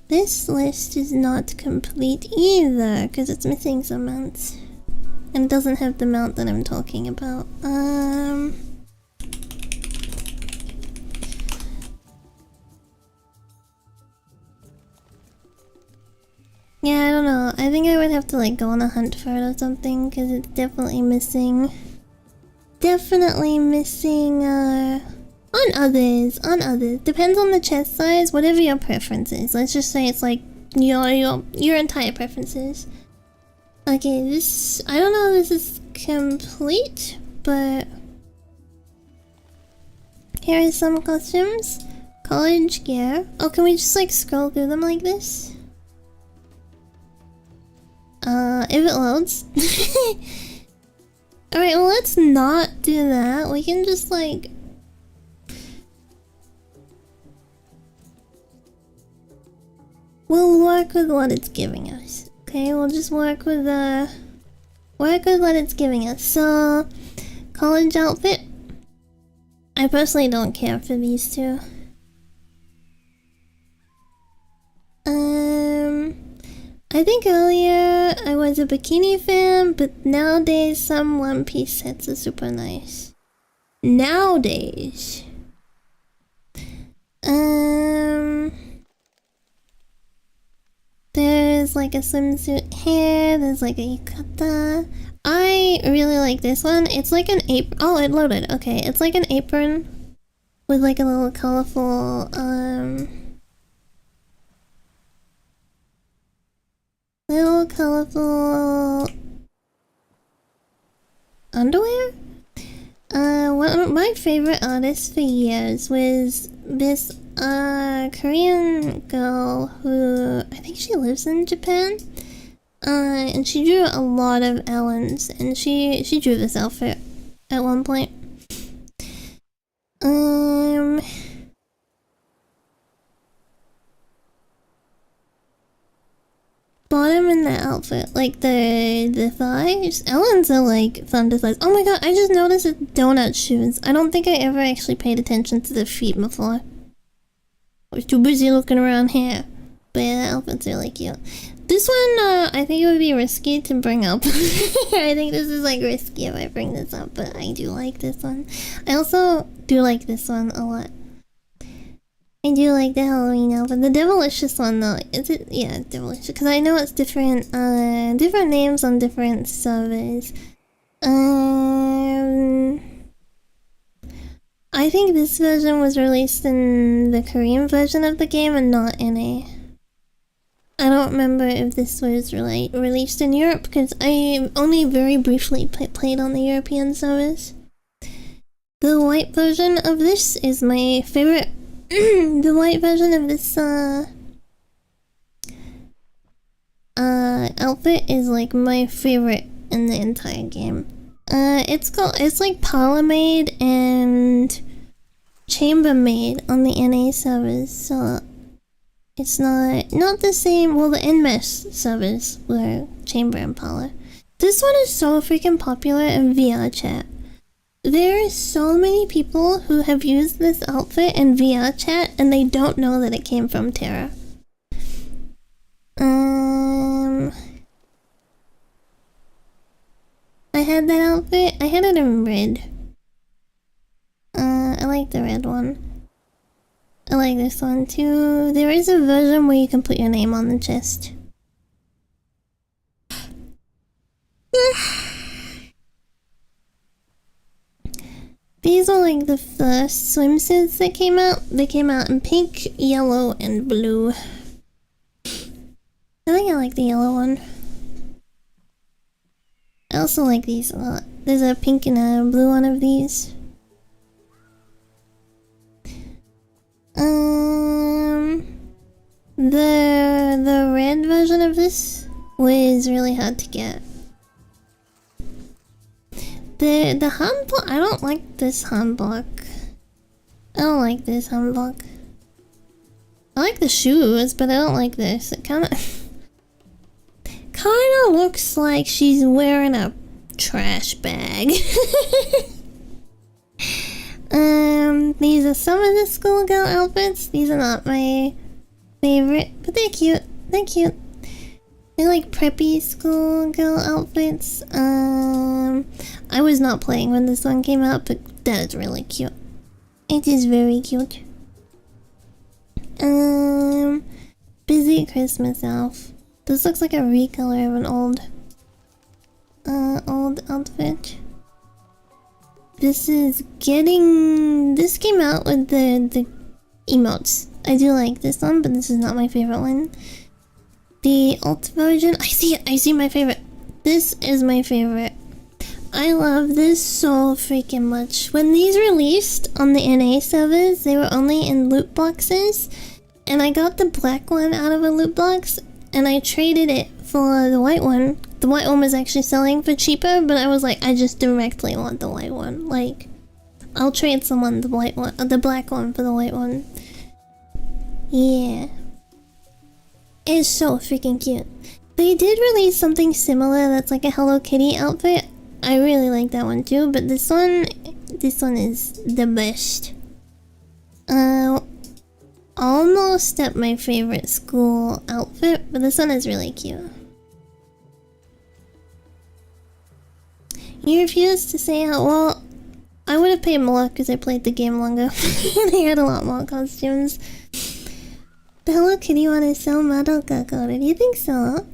This list is not complete either, because it's missing some mounts. And it doesn't have the mount that I'm talking about. Yeah, I don't know. I think I would have to like go on a hunt for it or something, because it's definitely missing. Definitely missing, on others. Depends on the chest size, whatever your preference is. Let's just say it's like your entire preferences. Okay, this, I don't know if this is complete, but here are some costumes. College gear. Oh, can we just like scroll through them like this? If it loads. Alright, well let's not do that. We can just like... We'll work with what it's giving us. Okay, we'll just work with what it's giving us. So, college outfit. I personally don't care for these two. I think earlier I was a bikini fan, but nowadays some one piece sets are super nice. Nowadays. There's like a swimsuit here, there's like a yukata. I really like this one. It's like an apron. Oh, it loaded. Okay, it's like an apron with like a little colorful, underwear? One of my favorite artists for years was this Korean girl who I think she lives in Japan. And she drew a lot of Ellens, and she drew this outfit at one point. Bottom in the outfit, like the thighs. Ellens are like thunder thighs. Oh my god, I just noticed it's donut shoes. I don't think I ever actually paid attention to the feet before. I was too busy looking around here. But yeah, that outfit's really cute. This one, I think it would be risky to bring up. I think this is like risky if I bring this up, but I do like this one. I also do like this one a lot. I do like the Halloween outfit. The Devilicious one though, is it? Yeah, Devilicious. Because I know it's different, different names on different servers. I think this version was released in the Korean version of the game and not NA. I don't remember if this was released in Europe because I only very briefly played on the European servers. The white version of this is my favorite. The white version of this outfit is like my favorite in the entire game. It's like Polymaid and Chambermaid on the NA servers, so it's not the same. Well, the NMES servers were Chamber and Poly. This one is so freaking popular in VR chat. There are so many people who have used this outfit in VR chat and they don't know that it came from Tera. I had that outfit. I had it in red. I like the red one. I like this one too. There is a version where you can put your name on the chest. These are like the first swimsuits that came out. They came out in pink, yellow, and blue. I think I like the yellow one. I also like these a lot. There's a pink and a blue one of these. The red version of this was really hard to get. The handblock, I don't like this handblock. I don't like this handblock. I like the shoes, but I don't like this. It kinda looks like she's wearing a trash bag. These are some of the schoolgirl outfits. These are not my favorite, but they're cute. They're cute. They're like preppy schoolgirl outfits. I was not playing when this one came out, but that is really cute. It is very cute. Busy Christmas Elf. This looks like a recolor of an old outfit. This came out with the emotes. I do like this one, but this is not my favorite one. The alt version, I see my favorite. This is my favorite. I love this so freaking much. When these released on the NA servers, they were only in loot boxes, and I got the black one out of a loot box, and I traded it for the white one. The white one was actually selling for cheaper, but I was like, I just directly want the white one. Like, I'll trade someone the white one, the black one for the white one. Yeah. It's so freaking cute. They did release something similar that's like a Hello Kitty outfit. I really like that one too, but this one is the best. Almost at my favorite school outfit, but this one is really cute. You refused to say how well. I would have paid more because I played the game longer. They had a lot more costumes. The Hello Kitty one is so madoka coded. You think so?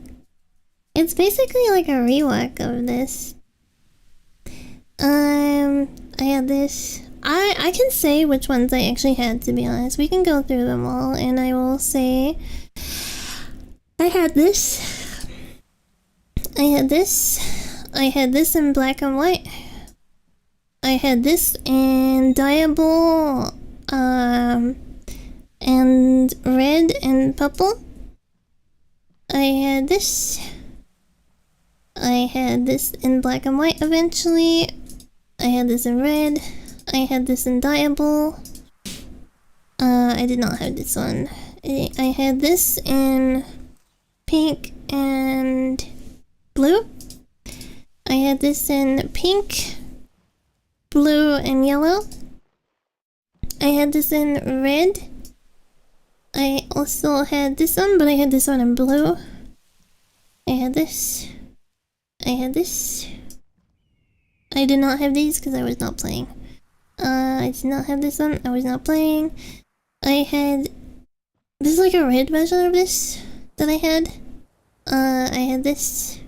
It's basically like a rework of this. I had this. I can say which ones I actually had, to be honest. We can go through them all, and I will say I had this. I had this. I had this in black and white. I had this in diable, and red and purple. I had this. I had this in black and white eventually. I had this in red. I had this in diable. I did not have this one. I had this in pink and blue. I had this in pink, blue, and yellow. I had this in red. I also had this one, but I had this one in blue. I had this. I had this. I did not have these because I was not playing. I did not have this one. I was not playing. I had... This is like a red version of this that I had. I had this.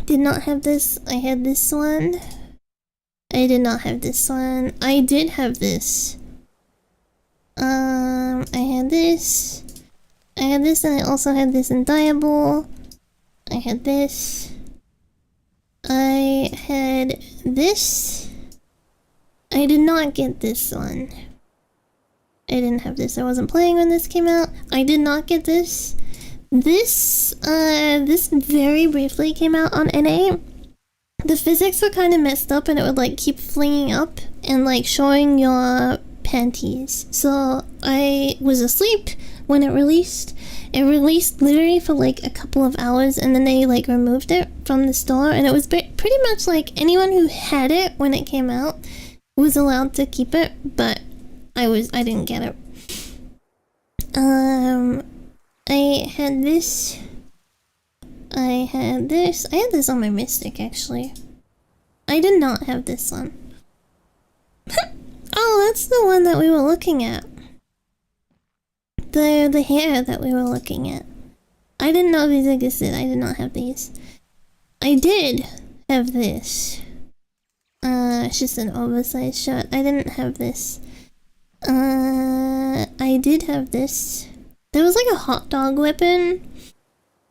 Did not have this. I had this one. I did not have this one. I did have this. I had this. I had this, and I also had this in Diable. I had this. I had this. I did not get this one. I didn't have this. I wasn't playing when this came out. I did not get this. This very briefly came out on NA. The physics were kind of messed up, and it would like keep flinging up and like showing your panties. So I was asleep when it released. It released literally for like a couple of hours, and then they like removed it from the store, and it was pretty much like anyone who had it when it came out was allowed to keep it, but I didn't get it. I had this. I had this. I had this on my Mystic, actually. I did not have this one. Oh, that's the one that we were looking at. The hair that we were looking at. I didn't know these existed. I did not have these. I did have this. It's just an oversized shot. I didn't have this. I did have this. There was like a hot dog weapon,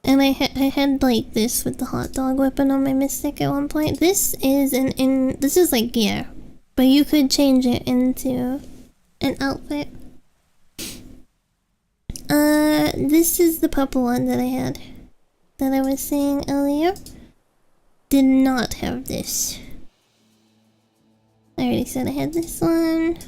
and I had like this with the hot dog weapon on my Mystic at one point. This is this is like gear, but you could change it into an outfit. This is the purple one that I had, that I was saying earlier. Did not have this. I already said I had this one.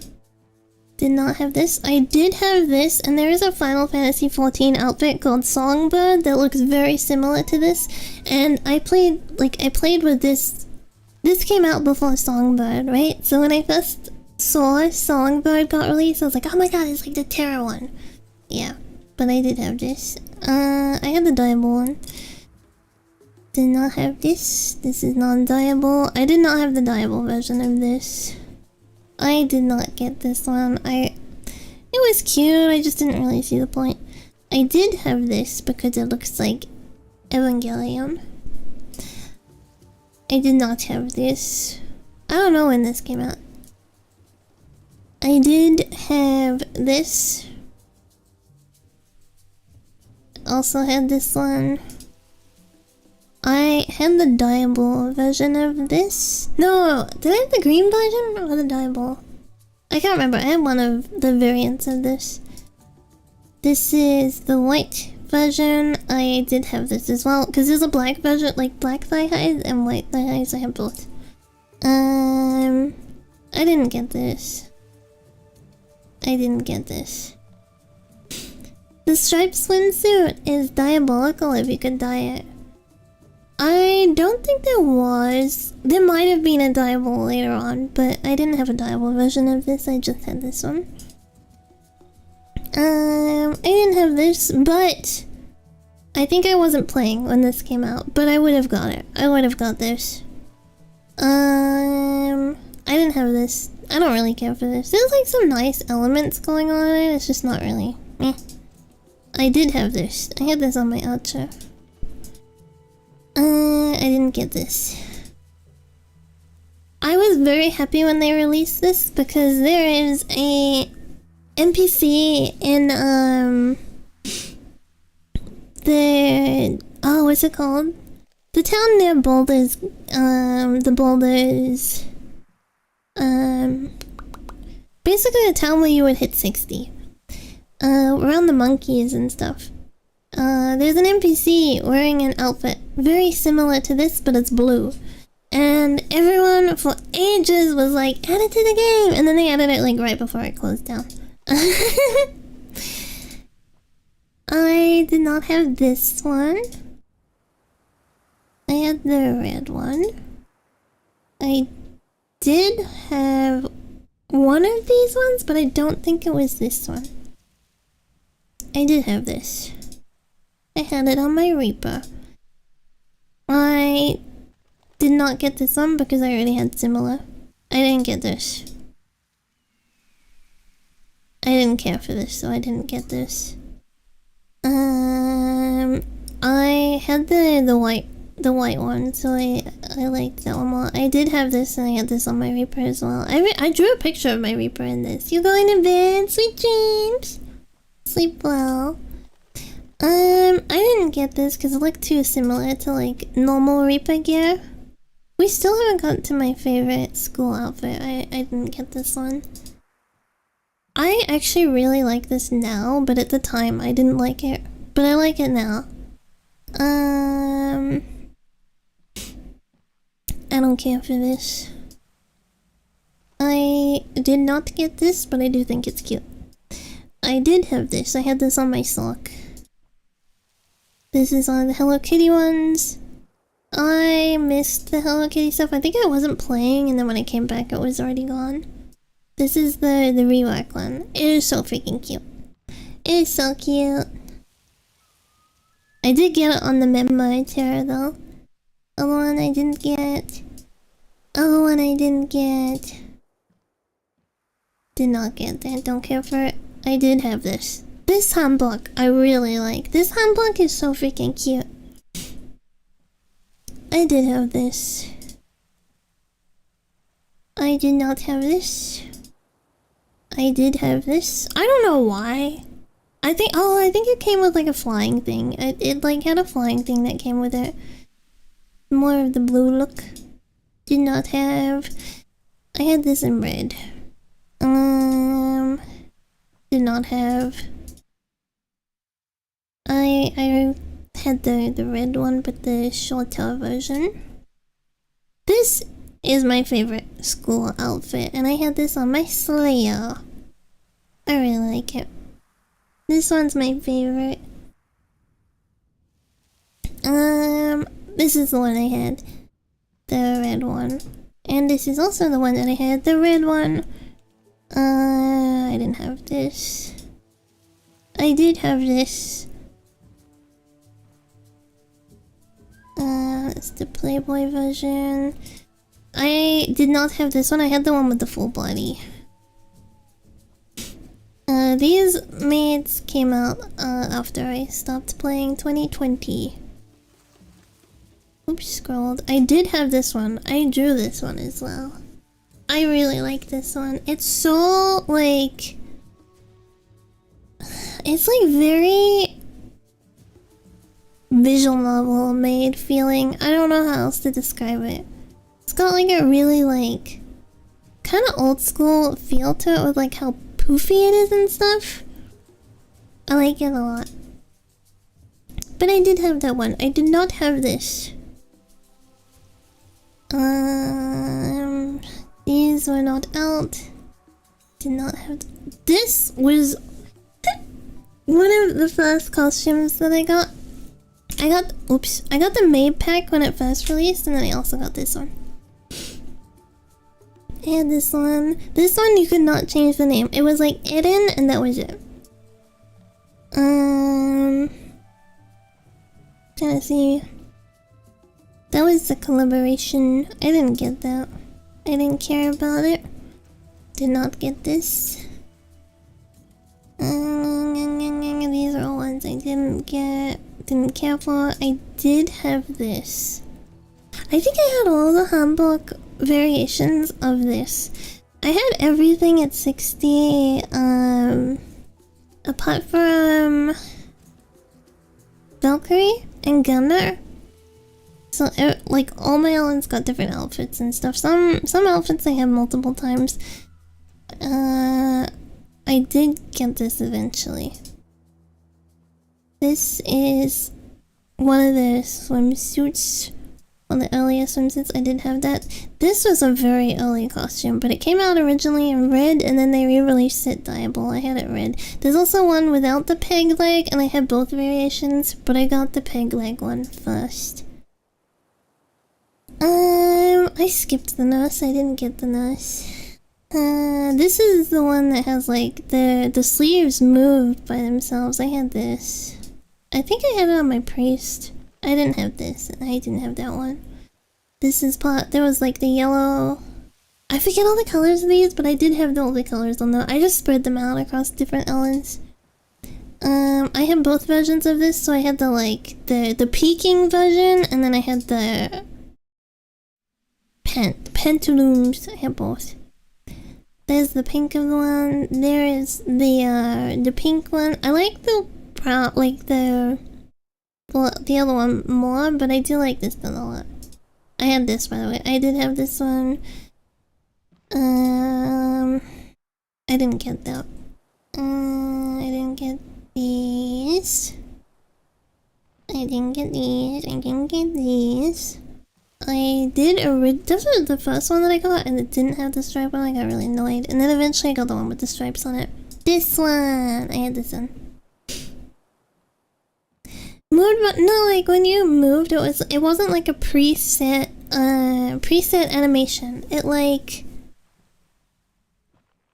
Did not have this. I did have this, and there is a Final Fantasy XIV outfit called Songbird that looks very similar to this. And I played with this. This came out before Songbird, right? So when I first saw Songbird got released, I was like, oh my god, it's like the Tera one. Yeah, but I did have this. I had the Diable one. Did not have this. This is non-Diable. I did not have the Diable version of this. I did not get this one. It was cute, I just didn't really see the point. I did have this because it looks like Evangelion. I did not have this. I don't know when this came out. I did have this. Also had this one. I had the Diable version of this. No, did I have the green version or the Diable? I can't remember. I had one of the variants of this. This is the white version. I did have this as well, because there's a black version, like black thigh highs and white thigh highs. I have both. I didn't get this. I didn't get this. The striped swimsuit is diabolical if you could dye it. I don't think there was. There might have been a Diable later on, but I didn't have a Diable version of this. I just had this one. I didn't have this, but I think I wasn't playing when this came out, but I would have got it. I would have got this. I didn't have this. I don't really care for this. There's like some nice elements going on in it. It's just not really meh. I did have this. I had this on my Archer. I didn't get this. I was very happy when they released this because there is a NPC in what's it called? The town near Boulders, basically a town where you would hit 60. Around the monkeys and stuff. There's an NPC wearing an outfit very similar to this, but it's blue. And everyone for ages was like, add it to the game! And then they added it like right before it closed down. I did not have this one. I had the red one. I did have one of these ones, but I don't think it was this one. I did have this. I had it on my Reaper. I did not get this one because I already had similar. I didn't get this. I I didn't care for this, so I didn't get this. I had the white one, so I liked that one more. I did have this, and I had this on my Reaper as well. I drew a picture of my Reaper in this. You going to bed? Sweet dreams. Sleep well. I didn't get this because it looked too similar to like normal Reaper gear. We still haven't gotten to my favorite school outfit. I didn't get this one. I actually really like this now, but at the time I didn't like it. But I like it now. I don't care for this. I did not get this, but I do think it's cute. I did have this. I had this on my sock. This is on the Hello Kitty ones. I missed the Hello Kitty stuff. I think I wasn't playing, and then when I came back it was already gone. This is the rework one. It is so freaking cute. It is so cute. I did get it on the memo Tera though. Other one I didn't get. Other one I didn't get. Did not get that. Don't care for it. I did have this. This handbook I really like. This handbook is so freaking cute. I did have this. I did not have this. I did have this. I don't know why. I think it came with like a flying thing. It like had a flying thing that came with it. More of the blue look. Did not have. I had this in red. Did not have. I had the red one, but the shorter version. This is my favorite school outfit, and I had this on my Slayer. I really like it. This one's my favorite. This is the one I had. The red one. And this is also the one that I had, the red one. I didn't have this. I did have this. It's the Playboy version. I did not have this one. I had the one with the full body. These maids came out after I stopped playing 2020. Oops, scrolled. I did have this one. I drew this one as well. I really like this one. It's so like... It's like very... visual novel made feeling. I don't know how else to describe it. It's got like a really like... kind of old school feel to it with like how poofy it is and stuff. I like it a lot. But I did have that one. I did not have this. These were not out. Did not have... This was one of the first costumes that I got. I got the maid pack when it first released, and then I also got this one. I had this one. This one you could not change the name. It was like Eden, and that was it. Trying to see. That was the collaboration. I didn't get that. I didn't care about it. Did not get this. These are all ones I didn't get. Didn't care for. I did have this. I think I had all the handbook variations of this. I had everything at 60, apart from Valkyrie and Gunnar. So like all my Ellens got different outfits and stuff. Some outfits I had multiple times. I did get this eventually. This is one of the swimsuits. One of the earliest swimsuits. I did have that. This was a very early costume, but it came out originally in red, and then they re-released it dyeable. I had it red. There's also one without the peg leg, and I had both variations, but I got the peg leg one first. I skipped the nurse. I didn't get the nurse. This is the one that has like the sleeves moved by themselves. I had this. I think I had it on my priest. I didn't have this, and I didn't have that one. This is part. There was like the yellow I forget all the colors of these, but I did have all the colors on them. I just spread them out across different Ellens. I had both versions of this, so I had the peaking version, and then I had the pantaloons. I had both. There's the pink of the one. There is the pink one. I like the brown, like the other one more, but I do like this one a lot. I had this, by the way. I did have this one. I didn't get that. I didn't get these. I didn't get these. I didn't get these. I did this was the first one that I got, and it didn't have the stripe on. I got really annoyed, and then eventually I got the one with the stripes on it. This one. I had this one. No, like when you moved, it wasn't like a preset animation. It like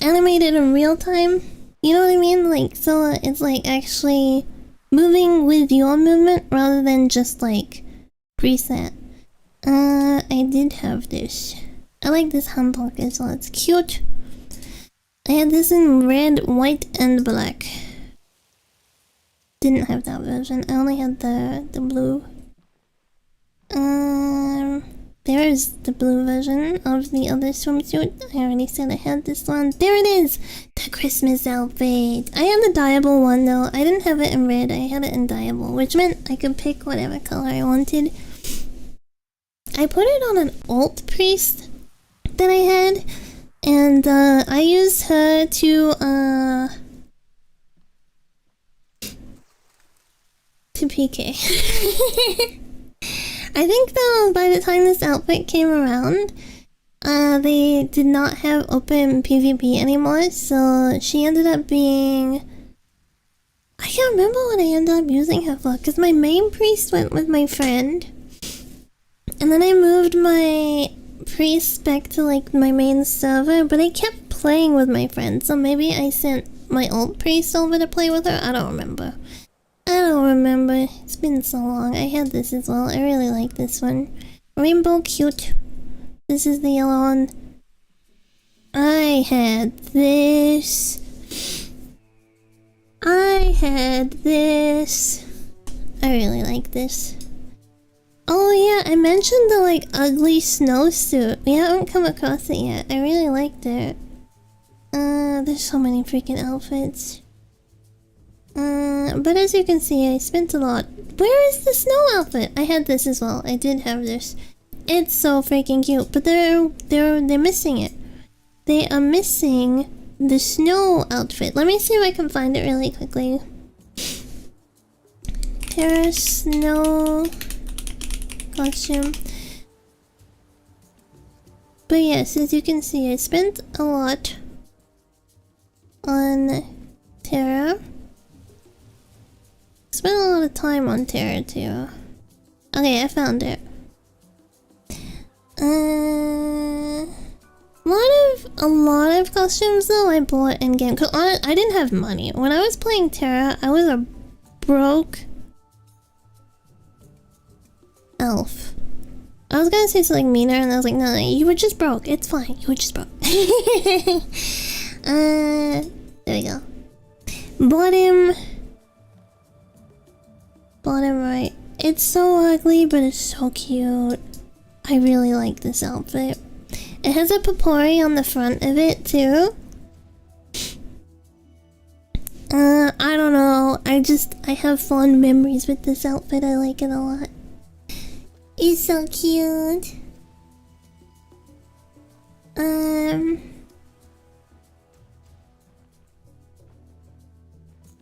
animated in real time. You know what I mean? Like, so it's like actually moving with your movement rather than just like preset. I did have this. I like this handbag as well. It's cute. I had this in red, white, and black. Didn't have that version. I only had the blue. There's the blue version of the other swimsuit. I already said I had this one. There it is! The Christmas outfit. I had the dyeable one though. I didn't have it in red. I had it in dyeable, which meant I could pick whatever color I wanted. I put it on an alt priest that I had, and I used her to PK. I think though by the time this outfit came around, they did not have open PvP anymore, so she ended up being... I can't remember what I ended up using her for, because my main priest went with my friend, and then I moved my priest back to like my main server, but I kept playing with my friend, so maybe I sent my old priest over to play with her. I don't remember. It's been so long. I had this as well. I really like this one. Rainbow cute. This is the yellow one. I had this. I really like this. Oh yeah, I mentioned the like ugly snowsuit. We haven't come across it yet. I really liked it. There's so many freaking outfits. But as you can see, I spent a lot. Where is the snow outfit? I had this as well. I did have this. It's so freaking cute, but they're missing it. They are missing the snow outfit. Let me see if I can find it really quickly. Tera snow costume. But yes, as you can see, I spent a lot on Tera. Spent a lot of time on Tera too. Okay, I found it. A lot of costumes though I bought in game. Cause I didn't have money when I was playing Tera. I was a broke elf. I was gonna say something meaner, and I was like, no, you were just broke. It's fine. You were just broke. There we go. Bottom right. It's so ugly, but it's so cute. I really like this outfit. It has a Popori on the front of it too. I don't know. I have fond memories with this outfit. I like it a lot. It's so cute.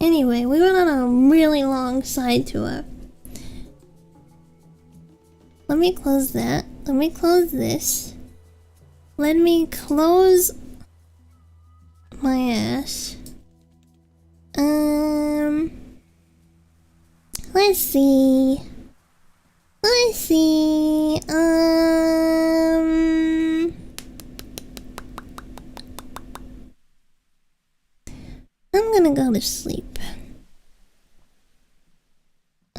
Anyway, we went on a really long side tour. Let me close that. Let me close this. Let me close my ass. Let's see. I'm gonna go to sleep.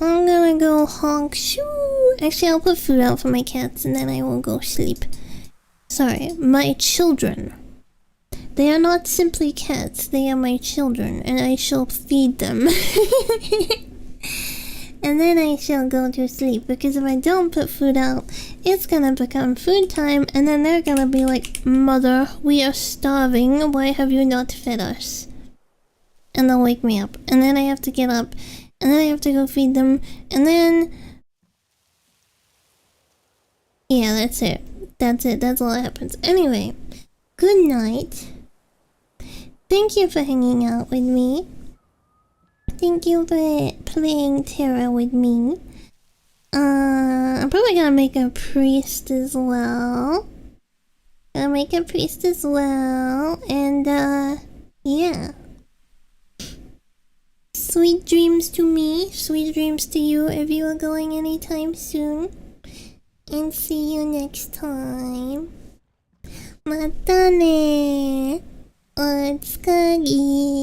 I'm gonna go honk shoo. Actually, I'll put food out for my cats and then I will go sleep. Sorry, my children. They are not simply cats, they are my children, and I shall feed them. And then I shall go to sleep, because if I don't put food out, it's gonna become food time, and then they're gonna be like, Mother, we are starving, why have you not fed us? And they'll wake me up, and then I have to get up, and then I have to go feed them, and then... Yeah, that's it. That's it, that's all that happens. Anyway, good night. Thank you for hanging out with me. Thank you for playing Tera with me. I'm probably gonna make a priest as well. And yeah. Sweet dreams to me, sweet dreams to you if you are going anytime soon. And see you next time. Mata ne. Otsukari.